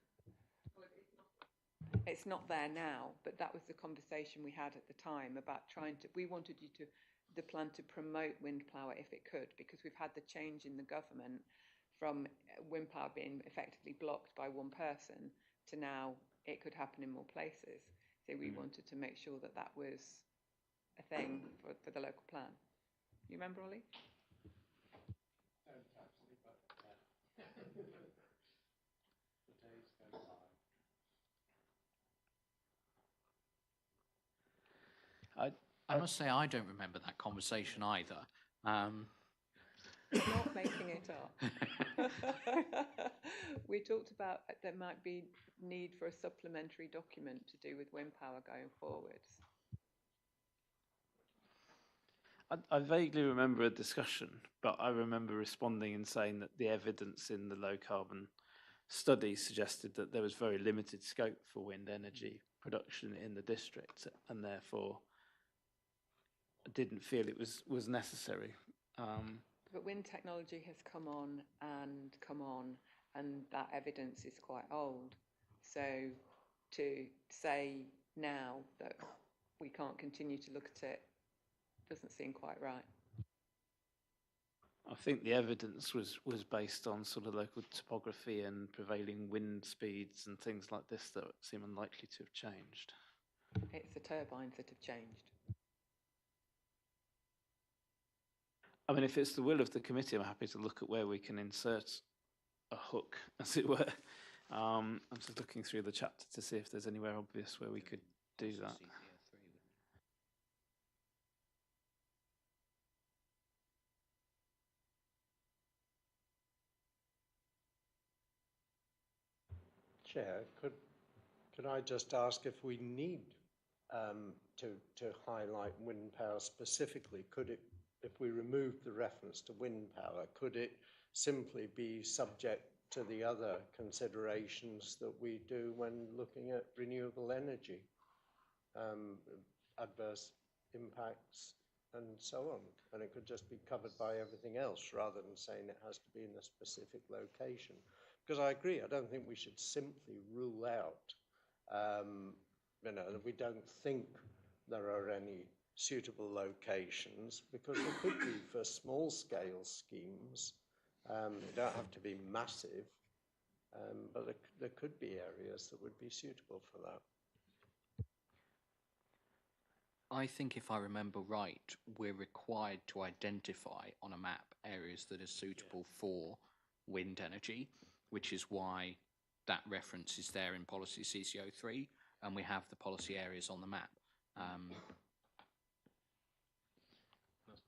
It's not there now, but that was the conversation we had at the time about we wanted the plan to promote wind power if it could, because we've had the change in the government from wind power being effectively blocked by one person to now it could happen in more places. So we wanted to make sure that that was a thing for the local plan. You remember, Ollie? I must say I don't remember that conversation either. Not making it up. We talked about there might be need for a supplementary document to do with wind power going forwards. I vaguely remember a discussion, but I remember responding and saying that the evidence in the low carbon study suggested that there was very limited scope for wind energy production in the district, and therefore I didn't feel it was necessary. But wind technology has come on, and that evidence is quite old. So to say now that we can't continue to look at it doesn't seem quite right. I think the evidence was based on sort of local topography and prevailing wind speeds and things like this that seem unlikely to have changed. It's the turbines that have changed. I mean, if it's the will of the committee, I'm happy to look at where we can insert a hook, as it were. I'm just looking through the chapter to see if there's anywhere obvious where we could do that. Chair, could I just ask if we need to highlight wind power specifically? Could it, if we remove the reference to wind power, could it simply be subject to the other considerations that we do when looking at renewable energy, adverse impacts and so on? And it could just be covered by everything else rather than saying it has to be in a specific location. Because I agree, I don't think we should simply rule out, that we don't think there are any suitable locations, because there could be for small scale schemes. They don't have to be massive, but there could be areas that would be suitable for that. I think if I remember right, we're required to identify on a map areas that are suitable for wind energy, which is why that reference is there in policy CC03, and we have the policy areas on the map.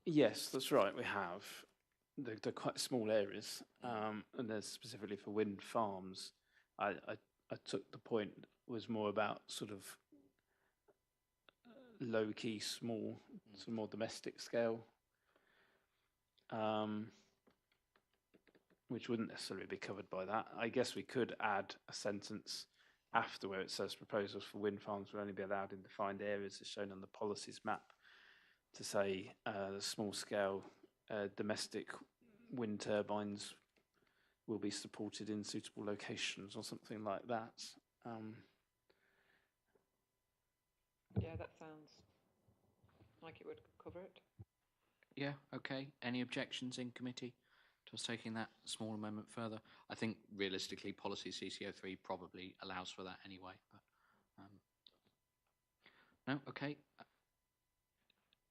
Yes, that's right. We have. They're quite small areas, and they're specifically for wind farms. I took the point was more about sort of low-key, small, sort of more domestic scale, which wouldn't necessarily be covered by that. I guess we could add a sentence after where it says proposals for wind farms will only be allowed in defined areas as shown on the policies map, to say the small-scale domestic wind turbines will be supported in suitable locations or something like that. Yeah, that sounds like it would cover it. Yeah, okay. Any objections in committee to us taking that small amendment further? I think realistically policy CC03 probably allows for that anyway. But, no, okay.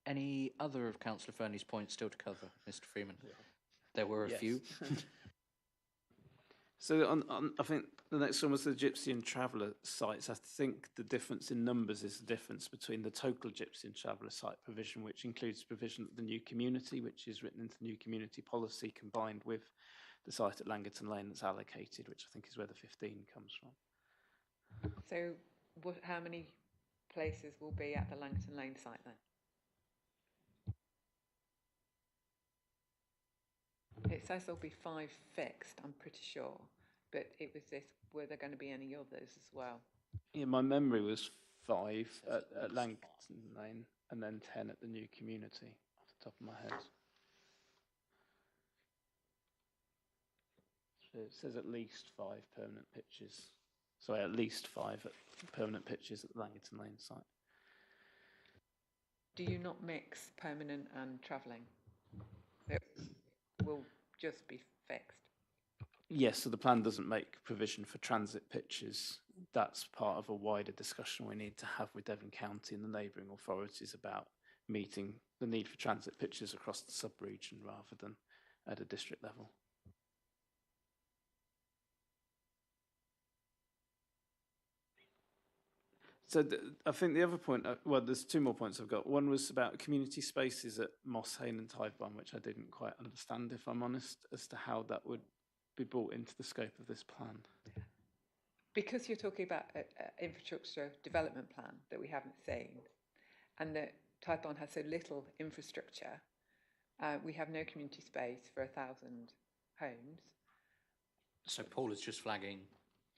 Any other of Councillor Fernie's points still to cover, Mr. Freeman? Yeah. There were a few. So I think the next one was the Gypsy and Traveller sites. I think the difference in numbers is the difference between the total Gypsy and Traveller site provision, which includes provision of the new community, which is written into the new community policy, combined with the site at Langerton Lane that's allocated, which I think is where the 15 comes from. So how many places will be at the Langerton Lane site then? It says there'll be 5 fixed, I'm pretty sure, but it was this, were there going to be any others as well? Yeah, my memory was 5 at Langerton Lane and then 10 at the new community, off the top of my head. So it says at least 5 permanent pitches. Sorry, at least 5 permanent pitches at the Langerton Lane site. Do you not mix permanent and travelling? It will just be fixed? Yes, so the plan doesn't make provision for transit pitches. That's part of a wider discussion we need to have with Devon County and the neighbouring authorities about meeting the need for transit pitches across the sub-region rather than at a district level. So I think the other point, well, there's 2 more points I've got. One was about community spaces at Moss Hayne and Tyburn, which I didn't quite understand, if I'm honest, as to how that would be brought into the scope of this plan. Because you're talking about an infrastructure development plan that we haven't seen, and that Tyburn has so little infrastructure, we have no community space for 1,000 homes. So Paul is just flagging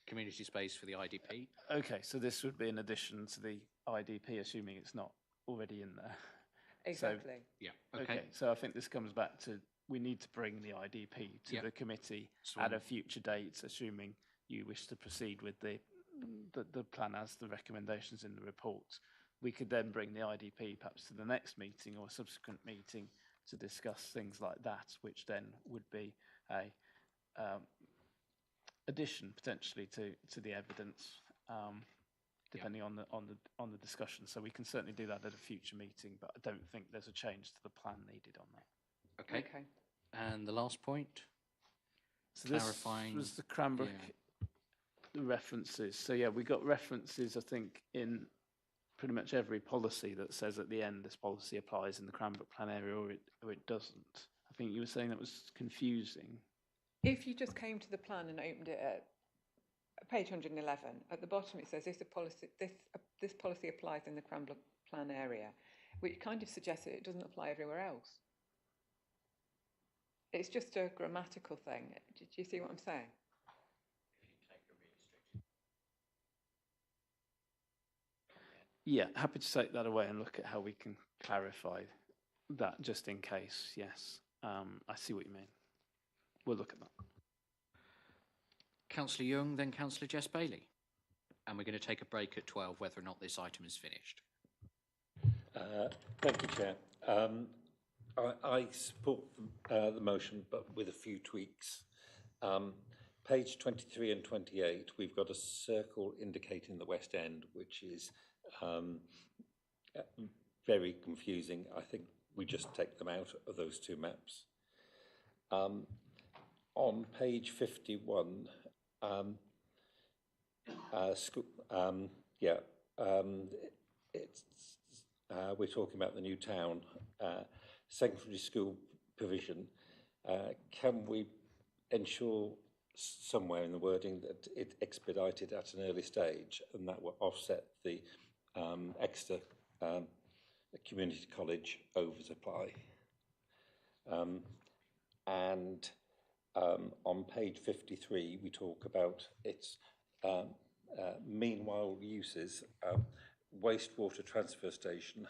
community space for the IDP. Okay, so this would be in addition to the IDP, assuming it's not already in there. Exactly. So, yeah. Okay. So I think this comes back to we need to bring the IDP to the committee at a future date, assuming you wish to proceed with the plan as the recommendations in the report. We could then bring the IDP perhaps to the next meeting or a subsequent meeting to discuss things like that, which then would be a addition potentially to the evidence, depending on the discussion. So we can certainly do that at a future meeting, but I don't think there's a change to the plan needed on that. Okay. And the last point, so clarifying. This was the Cranbrook references. So yeah, we got references, I think, in pretty much every policy that says at the end this policy applies in the Cranbrook plan area or it doesn't. I think you were saying that was confusing. If you just came to the plan and opened it at page 111, at the bottom it says this policy applies in the Cranbrook plan area, which kind of suggests that it doesn't apply everywhere else. It's just a grammatical thing. Do you see what I'm saying? Yeah, happy to take that away and look at how we can clarify that just in case, yes. I see what you mean. We'll look at that. Councillor Young, then Councillor Jess Bailey. And we're going to take a break at 12, whether or not this item is finished. Thank you, Chair. I support the motion, but with a few tweaks. Page 23 and 28, we've got a circle indicating the West End, which is very confusing. I think we just take them out of those 2 maps. On page 51, school, it's, we're talking about the new town, secondary school provision. Can we ensure somewhere in the wording that it expedited at an early stage, and that will offset the Exeter Community College oversupply? On page 53, we talk about its meanwhile uses, wastewater transfer station,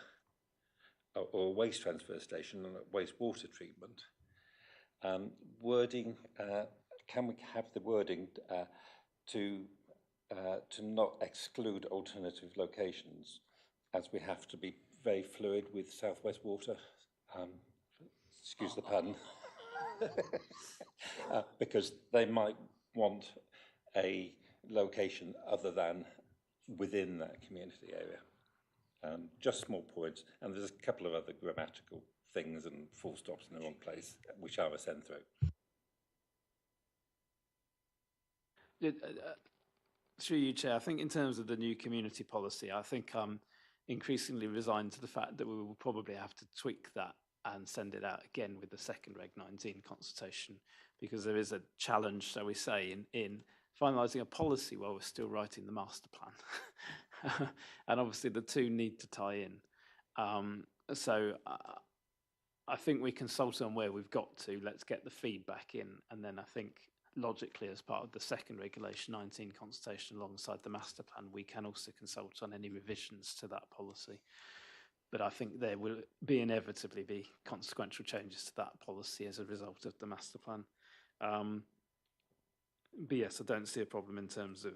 or waste transfer station and wastewater treatment. Wording, can we have the wording to not exclude alternative locations, as we have to be very fluid with South West Water? Excuse the pun. Because they might want a location other than within that community area. Just small points, and there's a couple of other grammatical things and full stops in the wrong place, which I will send through. Through you, Chair, I think in terms of the new community policy, I think I'm increasingly resigned to the fact that we will probably have to tweak that and send it out again with the second Reg 19 consultation, because there is a challenge, shall we say, in finalising a policy while we're still writing the master plan. And obviously the two need to tie in. So I think we consult on where we've got to, let's get the feedback in, and then I think logically as part of the second Regulation 19 consultation alongside the master plan, we can also consult on any revisions to that policy. But I think there will inevitably be consequential changes to that policy as a result of the master plan. But yes, I don't see a problem in terms of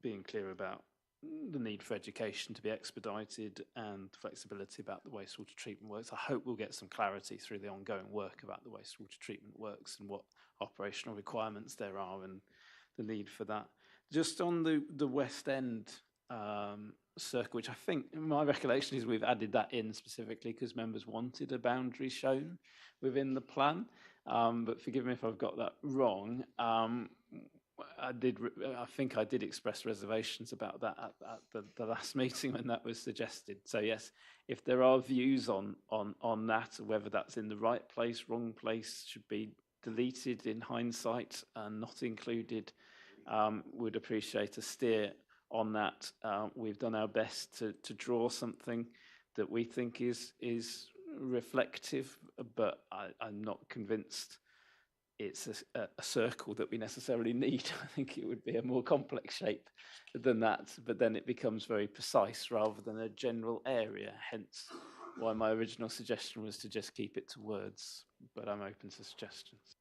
being clear about the need for education to be expedited and flexibility about the wastewater treatment works. I hope we'll get some clarity through the ongoing work about the wastewater treatment works and what operational requirements there are and the need for that. Just on the West End circle, which I think, my recollection is we've added that in specifically because members wanted a boundary shown within the plan. But forgive me if I've got that wrong. I think I did express reservations about that at the last meeting when that was suggested. So yes, if there are views on that, whether that's in the right place, wrong place, should be deleted in hindsight and not included, would appreciate a steer on that. We've done our best to draw something that we think is reflective, but I'm not convinced it's a circle that we necessarily need. I think it would be a more complex shape than that, but then it becomes very precise rather than a general area, hence why my original suggestion was to just keep it to words, but I'm open to suggestions.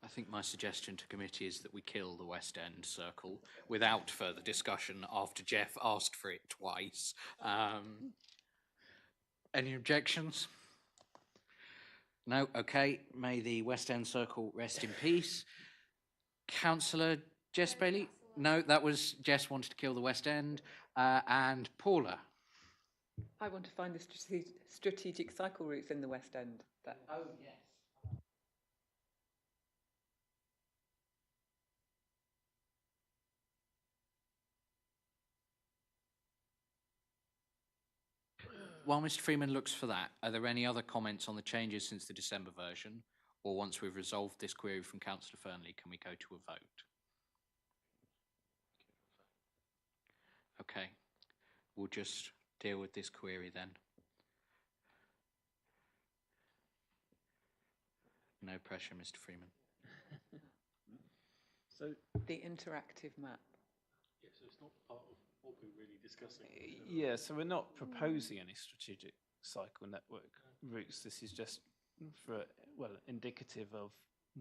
I think my suggestion to committee is that we kill the West End circle without further discussion after Jeff asked for it twice. Any objections? No? Okay. May the West End circle rest in peace. Councillor Jess Bailey? No, that was Jess wanted to kill the West End. And Paula? I want to find the strategic cycle routes in the West End. Oh, yes. While Mr. Freeman looks for that, are there any other comments on the changes since the December version? Or once we've resolved this query from Councillor Fernley, can we go to a vote? Okay, we'll just deal with this query then. No pressure, Mr. Freeman. So the interactive map. Yeah, so it's not part of what we're really discussing. Yeah, so we're not proposing any strategic cycle network routes. This is just indicative of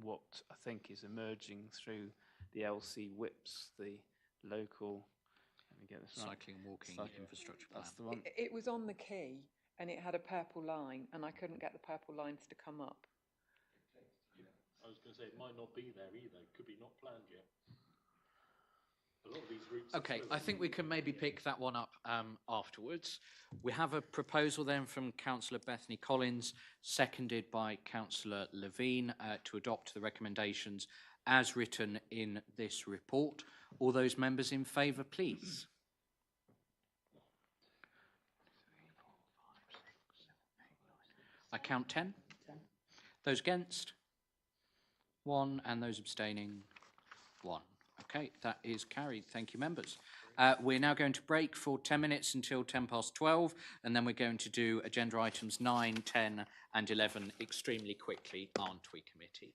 what I think is emerging through the LC WIPs, the local, let me get this right. Cycling and walking infrastructure plan. That's the one. It was on the key and it had a purple line and I couldn't get the purple lines to come up. I was going to say it might not be there either. It could be not planned yet. A lot of these routes. Okay, I think we can maybe pick that one up afterwards. We have a proposal then from Councillor Bethany Collins, seconded by Councillor Levine, to adopt the recommendations as written in this report. All those members in favour, please. I count 10. Those against? 1, and those abstaining? 1. Okay, that is carried. Thank you, members. We're now going to break for 10 minutes until 12:10, and then we're going to do agenda items 9, 10 and 11 extremely quickly, aren't we, committee?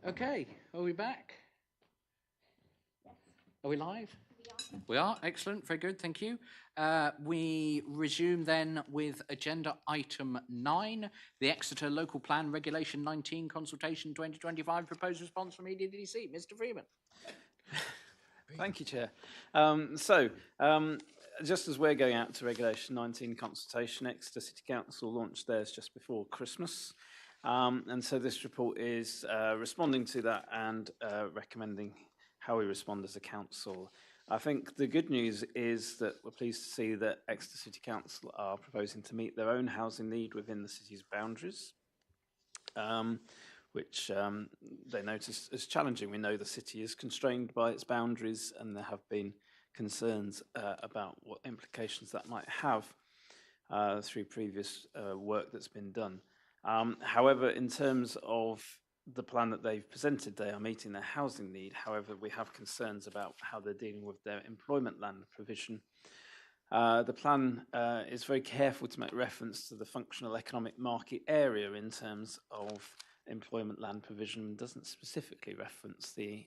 Okay, are we back? Are we live? We are. Excellent. Very good. Thank you. We resume then with agenda item 9, the Exeter Local Plan Regulation 19 Consultation 2025 proposed response from EDDC. Mr. Freeman. Thank you, Chair. Just as we're going out to Regulation 19 consultation, Exeter City Council launched theirs just before Christmas. And so this report is responding to that and recommending how we respond as a council. I think the good news is that we're pleased to see that Exeter City Council are proposing to meet their own housing need within the city's boundaries, which they notice as challenging. We know the city is constrained by its boundaries, and there have been concerns about what implications that might have through previous work that's been done. However, in terms of the plan that they've presented, they are meeting their housing need. However, we have concerns about how they're dealing with their employment land provision. The plan is very careful to make reference to the functional economic market area in terms of employment land provision, and doesn't specifically reference the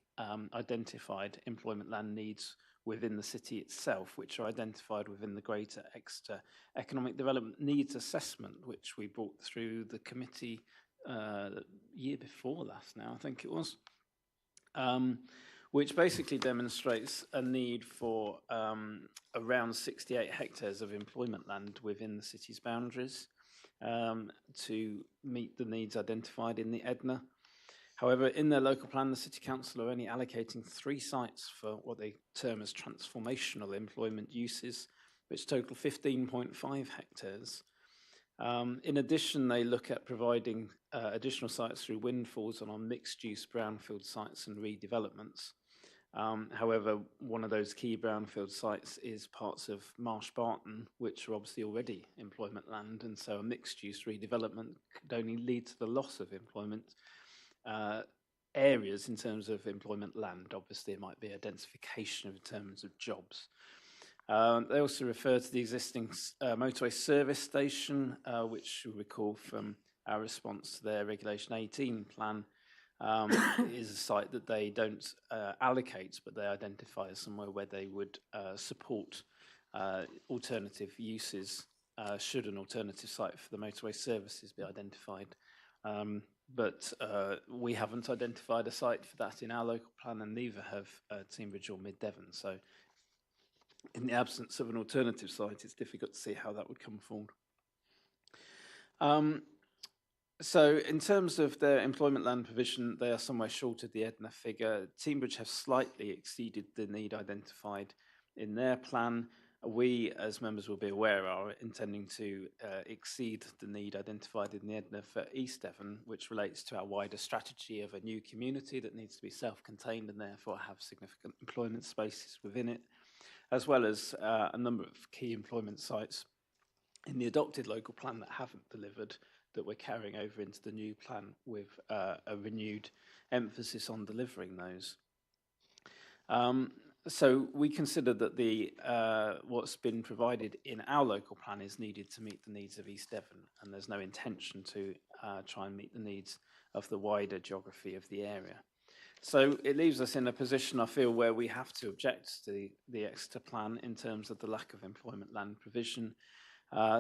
identified employment land needs within the city itself, which are identified within the Greater Exeter Economic Development Needs Assessment, which we brought through the committee year before last now, I think it was, which basically demonstrates a need for around 68 hectares of employment land within the city's boundaries to meet the needs identified in the EDNA. However, in their local plan, the City Council are only allocating 3 sites for what they term as transformational employment uses, which total 15.5 hectares. In addition, they look at providing additional sites through windfalls on our mixed-use brownfield sites and redevelopments. However, one of those key brownfield sites is parts of Marsh Barton, which are obviously already employment land, and so a mixed-use redevelopment could only lead to the loss of employment areas in terms of employment land. Obviously, it might be a densification in terms of jobs. They also refer to the existing motorway service station, which you recall from our response to their Regulation 18 plan, is a site that they don't allocate, but they identify as somewhere where they would support alternative uses should an alternative site for the motorway services be identified. But we haven't identified a site for that in our local plan, and neither have Teambridge or Mid Devon. So in the absence of an alternative site, it's difficult to see how that would come forward. So in terms of their employment land provision, they are somewhere short of the EDNA figure. Teambridge have slightly exceeded the need identified in their plan. We, as members will be aware, are intending to exceed the need identified in the EDNA for East Devon, which relates to our wider strategy of a new community that needs to be self-contained and therefore have significant employment spaces within it, as well as a number of key employment sites in the adopted local plan that haven't delivered, that we're carrying over into the new plan with a renewed emphasis on delivering those. So we consider that the what's been provided in our local plan is needed to meet the needs of East Devon, and there's no intention to try and meet the needs of the wider geography of the area. So it leaves us in a position, I feel, where we have to object to the Exeter plan in terms of the lack of employment land provision,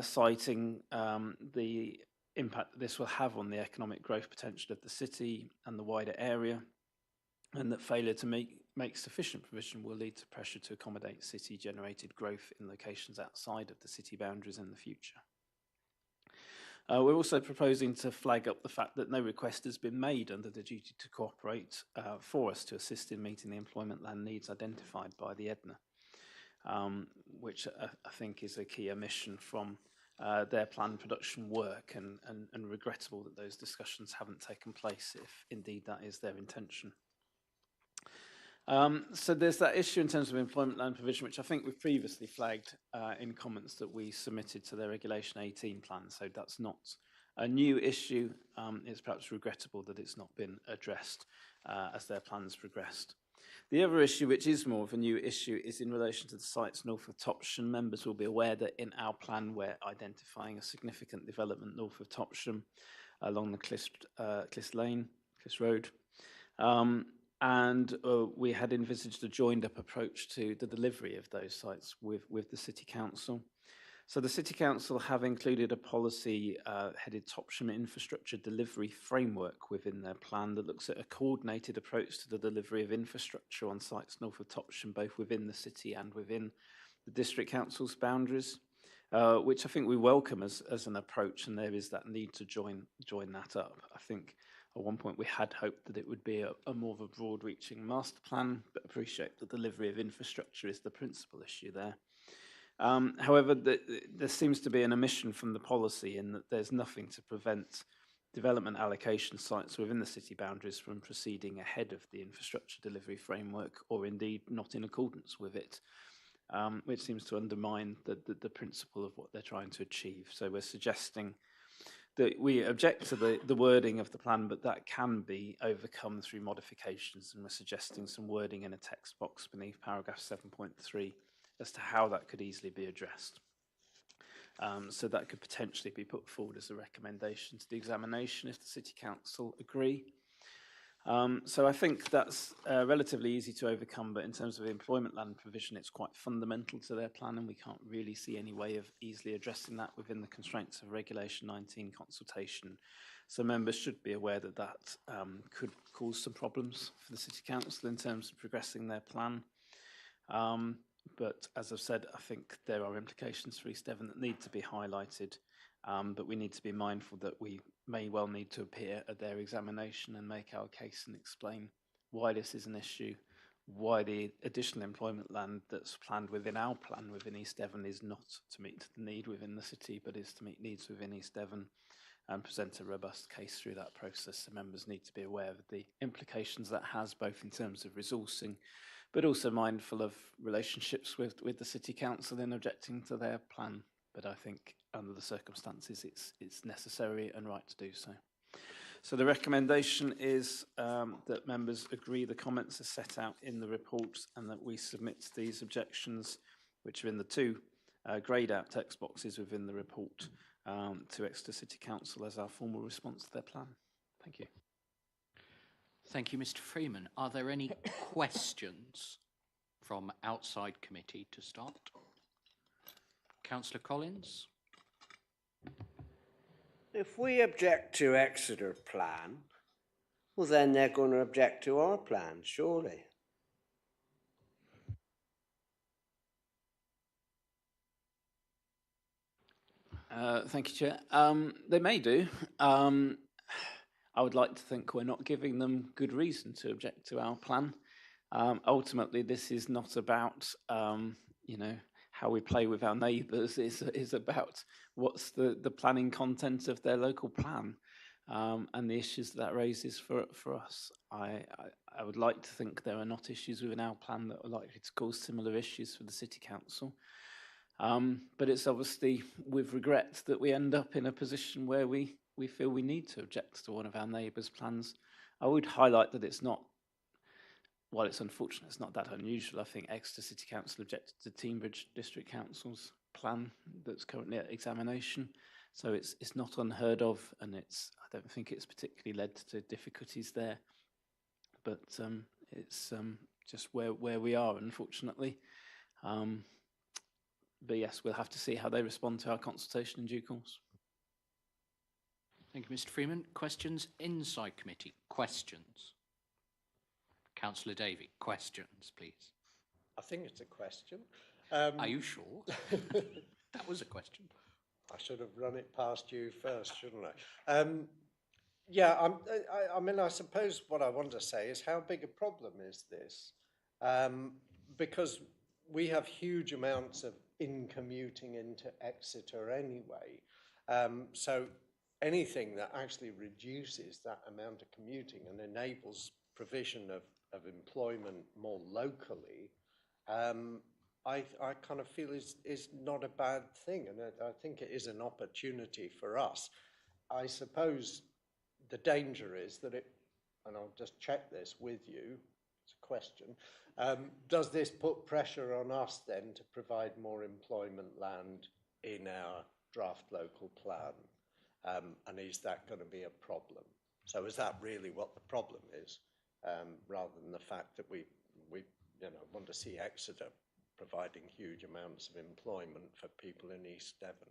citing the impact that this will have on the economic growth potential of the city and the wider area, and that failure to make sufficient provision will lead to pressure to accommodate city-generated growth in locations outside of the city boundaries in the future. We're also proposing to flag up the fact that no request has been made under the duty to cooperate for us to assist in meeting the employment land needs identified by the EDNA, which I think is a key omission from their plan production work, and regrettable that those discussions haven't taken place if indeed that is their intention. So there's that issue in terms of employment land provision, which I think we've previously flagged in comments that we submitted to their Regulation 18 plan. So that's not a new issue. It's perhaps regrettable that it's not been addressed as their plans progressed. The other issue, which is more of a new issue, is in relation to the sites north of Topsham. Members will be aware that in our plan we're identifying a significant development north of Topsham along the Cliss Road. And we had envisaged a joined-up approach to the delivery of those sites with the City Council. So the City Council have included a policy headed Topsham Infrastructure Delivery Framework within their plan that looks at a coordinated approach to the delivery of infrastructure on sites north of Topsham, both within the city and within the District Council's boundaries, which I think we welcome as an approach, and there is that need to join that up. I think at one point we had hoped that it would be a more of a broad-reaching master plan, but appreciate the delivery of infrastructure is the principal issue there. However, there seems to be an omission from the policy in that there's nothing to prevent development allocation sites within the city boundaries from proceeding ahead of the infrastructure delivery framework, or indeed not in accordance with it, which seems to undermine the principle of what they're trying to achieve. So we're suggesting that we object to the wording of the plan, but that can be overcome through modifications, and we're suggesting some wording in a text box beneath paragraph 7.3 as to how that could easily be addressed. So that could potentially be put forward as a recommendation to the examination if the City Council agree. So I think that's relatively easy to overcome, but in terms of employment land provision, it's quite fundamental to their plan, and we can't really see any way of easily addressing that within the constraints of Regulation 19 consultation. So members should be aware that that could cause some problems for the City Council in terms of progressing their plan. But as I've said, I think there are implications for East Devon that need to be highlighted, but we need to be mindful that we may well need to appear at their examination and make our case and explain why this is an issue, why the additional employment land that's planned within our plan within East Devon is not to meet the need within the city, but is to meet needs within East Devon, and present a robust case through that process. So members need to be aware of the implications that has, both in terms of resourcing, but also mindful of relationships with the City Council in objecting to their plan. But I think under the circumstances it's necessary and right to do so. So the recommendation is that members agree the comments are set out in the report, and that we submit these objections, which are in the two greyed out text boxes within the report, to Exeter City Council as our formal response to their plan. Thank you. Thank you, Mr. Freeman. Are there any questions from outside committee to start? Councillor Collins? If we object to Exeter plan, well then they're going to object to our plan, surely. Thank you, Chair. They may do. I would like to think we're not giving them good reason to object to our plan. Ultimately, this is not about, how we play with our neighbours. It's about what's the planning content of their local plan, and the issues that raises for us. I would like to think there are not issues within our plan that are likely to cause similar issues for the City Council. But it's obviously with regret that we end up in a position where we feel we need to object to one of our neighbours' plans. I would highlight that it's not, while it's unfortunate, it's not that unusual. I think Exeter City Council objected to Teignbridge District Council's plan that's currently at examination. So it's not unheard of, and I don't think it's particularly led to difficulties there. But it's just where we are, unfortunately. But yes, we'll have to see how they respond to our consultation in due course. Thank you, Mr. Freeman. Questions inside committee? Questions? Councillor Davey, questions, please. I think it's a question. Are you sure? That was a question. I should have run it past you first, shouldn't I? Yeah, I mean, I suppose what I want to say is how big a problem is this? Because we have huge amounts of in-commuting into Exeter anyway. So anything that actually reduces that amount of commuting and enables provision of employment more locally, I kind of feel is not a bad thing, and I think it is an opportunity for us. I suppose the danger is that it, and I'll just check this with you, it's a question, does this put pressure on us then to provide more employment land in our draft local plan? And is that going to be a problem? So is that really what the problem is? rather than the fact that we want to see Exeter providing huge amounts of employment for people in East Devon.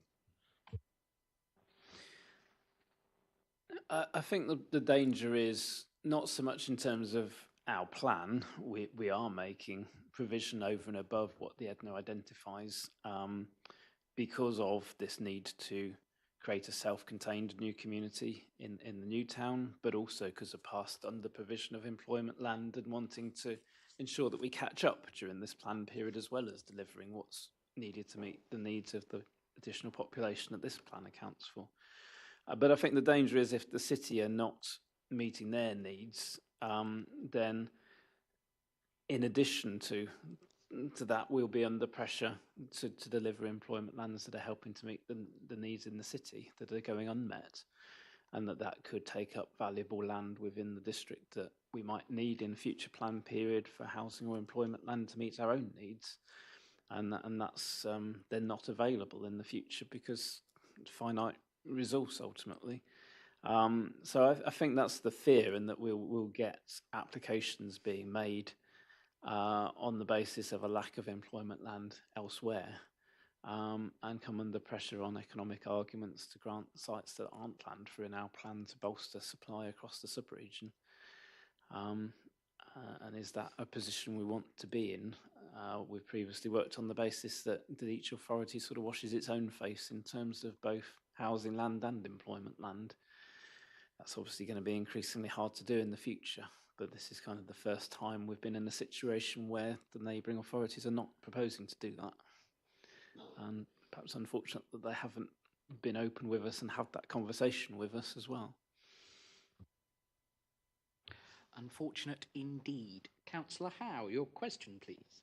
I think the danger is not so much in terms of our plan. We are making provision over and above what the EDNO identifies because of this need to create a self-contained new community in the new town, but also because of past under provision of employment land and wanting to ensure that we catch up during this plan period as well as delivering what's needed to meet the needs of the additional population that this plan accounts for. But I think the danger is if the city are not meeting their needs, then in addition to that, we'll be under pressure to deliver employment lands that are helping to meet the needs in the city that are going unmet, and that could take up valuable land within the district that we might need in a future plan period for housing or employment land to meet our own needs. And that's then not available in the future because finite resource ultimately. So I think that's the fear, and that we'll get applications being made on the basis of a lack of employment land elsewhere, and come under pressure on economic arguments to grant sites that aren't planned for in our plan to bolster supply across the sub-region. And is that a position we want to be in? We've previously worked on the basis that each authority sort of washes its own face in terms of both housing land and employment land. That's obviously going to be increasingly hard to do in the future, but this is kind of the first time we've been in a situation where the neighbouring authorities are not proposing to do that. And perhaps unfortunate that they haven't been open with us and had that conversation with us as well. Unfortunate indeed. Councillor Howe, your question, please.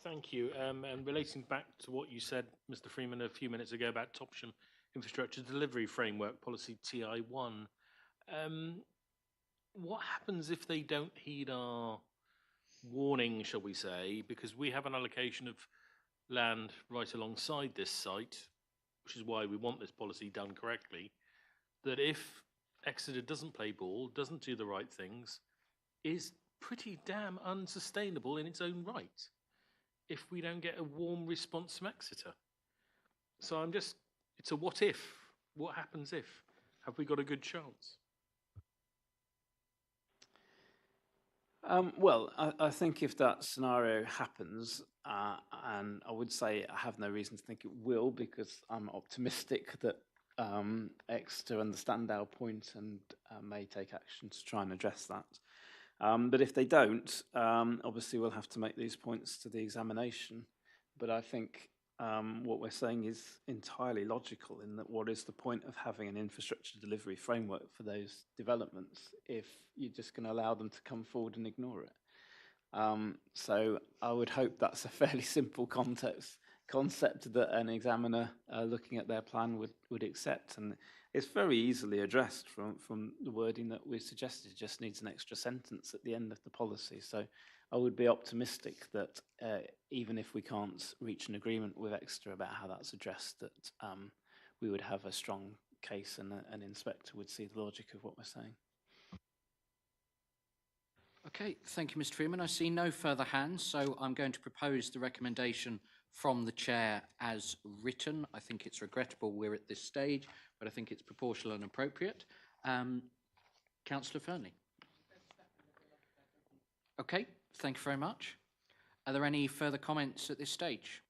Thank you. And relating back to what you said, Mr. Freeman, a few minutes ago about Topsham Infrastructure Delivery Framework Policy TI1, what happens if they don't heed our warning, shall we say, because we have an allocation of land right alongside this site, which is why we want this policy done correctly, that if Exeter doesn't play ball, doesn't do the right things, is pretty damn unsustainable in its own right if we don't get a warm response from Exeter. So it's a what if. What happens if? Have we got a good chance? Well, I think if that scenario happens, and I would say I have no reason to think it will, because I'm optimistic that Exeter understand our point and may take action to try and address that. But if they don't, obviously we'll have to make these points to the examination. But I think what we're saying is entirely logical, in that what is the point of having an infrastructure delivery framework for those developments if you're just going to allow them to come forward and ignore it? So I would hope that's a fairly simple concept that an examiner looking at their plan would accept, and it's very easily addressed from the wording that we suggested. It just needs an extra sentence at the end of the policy. So I would be optimistic that even if we can't reach an agreement with Exeter about how that's addressed, that we would have a strong case and an inspector would see the logic of what we're saying. Okay, thank you, Mr. Freeman. I see no further hands, so I'm going to propose the recommendation from the chair as written. I think it's regrettable we're at this stage, but I think it's proportional and appropriate. Councillor Fernley. Okay, thank you very much. Are there any further comments at this stage?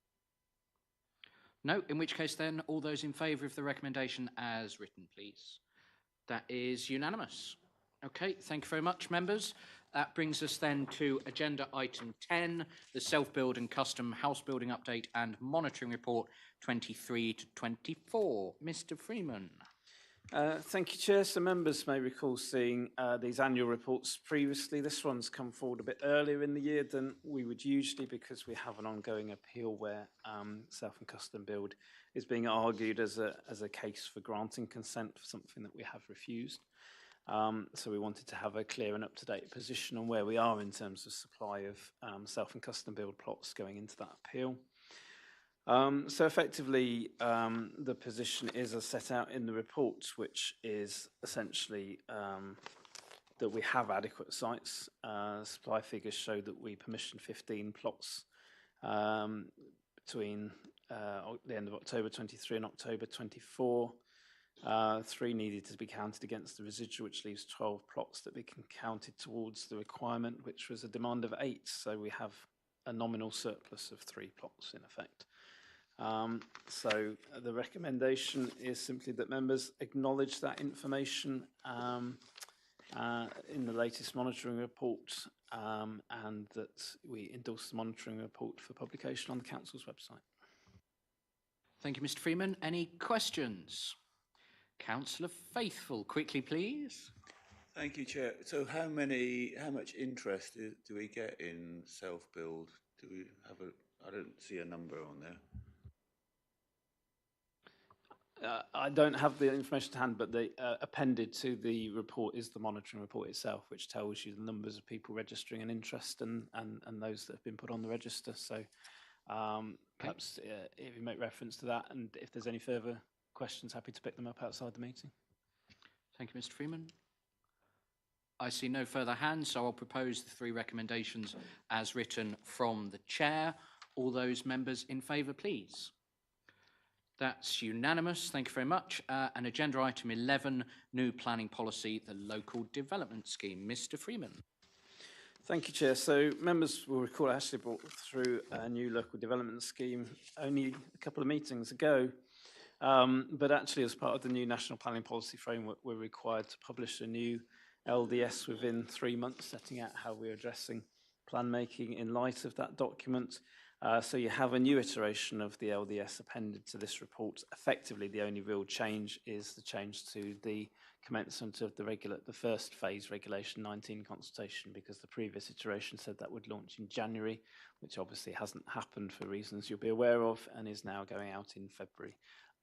No, in which case then, all those in favour of the recommendation as written, please. That is unanimous. Okay, thank you very much, members. That brings us then to agenda item 10, the Self-Build and Custom House Building Update and Monitoring Report 23 to 24. Mr. Freeman. Thank you, Chair. So members may recall seeing these annual reports previously. This one's come forward a bit earlier in the year than we would usually, because we have an ongoing appeal where self and custom build is being argued as a case for granting consent for something that we have refused. So we wanted to have a clear and up-to-date position on where we are in terms of supply of self and custom build plots going into that appeal. So effectively, the position is as set out in the report, which is essentially that we have adequate sites. Supply figures show that we permissioned 15 plots between the end of October 23 and October 24. 3 needed to be counted against the residual, which leaves 12 plots that we can counted towards the requirement, which was a demand of 8. So we have a nominal surplus of 3 plots in effect. So the recommendation is simply that members acknowledge that information in the latest monitoring report, and that we endorse the monitoring report for publication on the Council's website. Thank you, Mr. Freeman. Any questions? Councillor Faithful, quickly, please. Thank you, Chair. So how much interest do we get in self-build? Do we have I don't see a number on there. I don't have the information to hand, but the appended to the report is the monitoring report itself, which tells you the numbers of people registering an interest and those that have been put on the register. So perhaps if you make reference to that, and if there's any further questions, happy to pick them up outside the meeting. Thank you, Mr. Freeman. I see no further hands, so I'll propose the 3 recommendations as written from the chair. All those members in favour, please. That's unanimous. Thank you very much. And agenda item 11, new planning policy, the local development scheme. Mr. Freeman. Thank you, Chair. So members will recall I actually brought through a new local development scheme only a couple of meetings ago. But actually, as part of the new National Planning Policy Framework, we're required to publish a new LDS within 3 months, setting out how we're addressing plan making in light of that document. So you have a new iteration of the LDS appended to this report. Effectively, the only real change is the change to the commencement of the first phase Regulation 19 consultation, because the previous iteration said that would launch in January, which obviously hasn't happened for reasons you'll be aware of, and is now going out in February.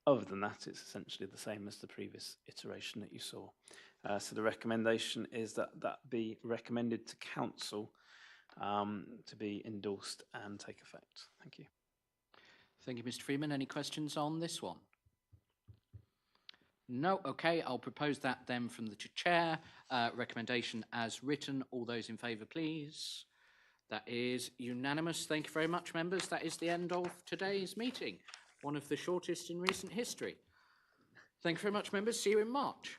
Other than that, it's essentially the same as the previous iteration that you saw. So the recommendation is that that be recommended to Council to be endorsed and take effect. Thank you. Thank you, Mr. Freeman. Any questions on this one? No. Okay, I'll propose that then from the chair. Recommendation as written. All those in favour, please. That is unanimous. Thank you very much, members. That is the end of today's meeting. One of the shortest in recent history. Thank you very much, members. See you in March.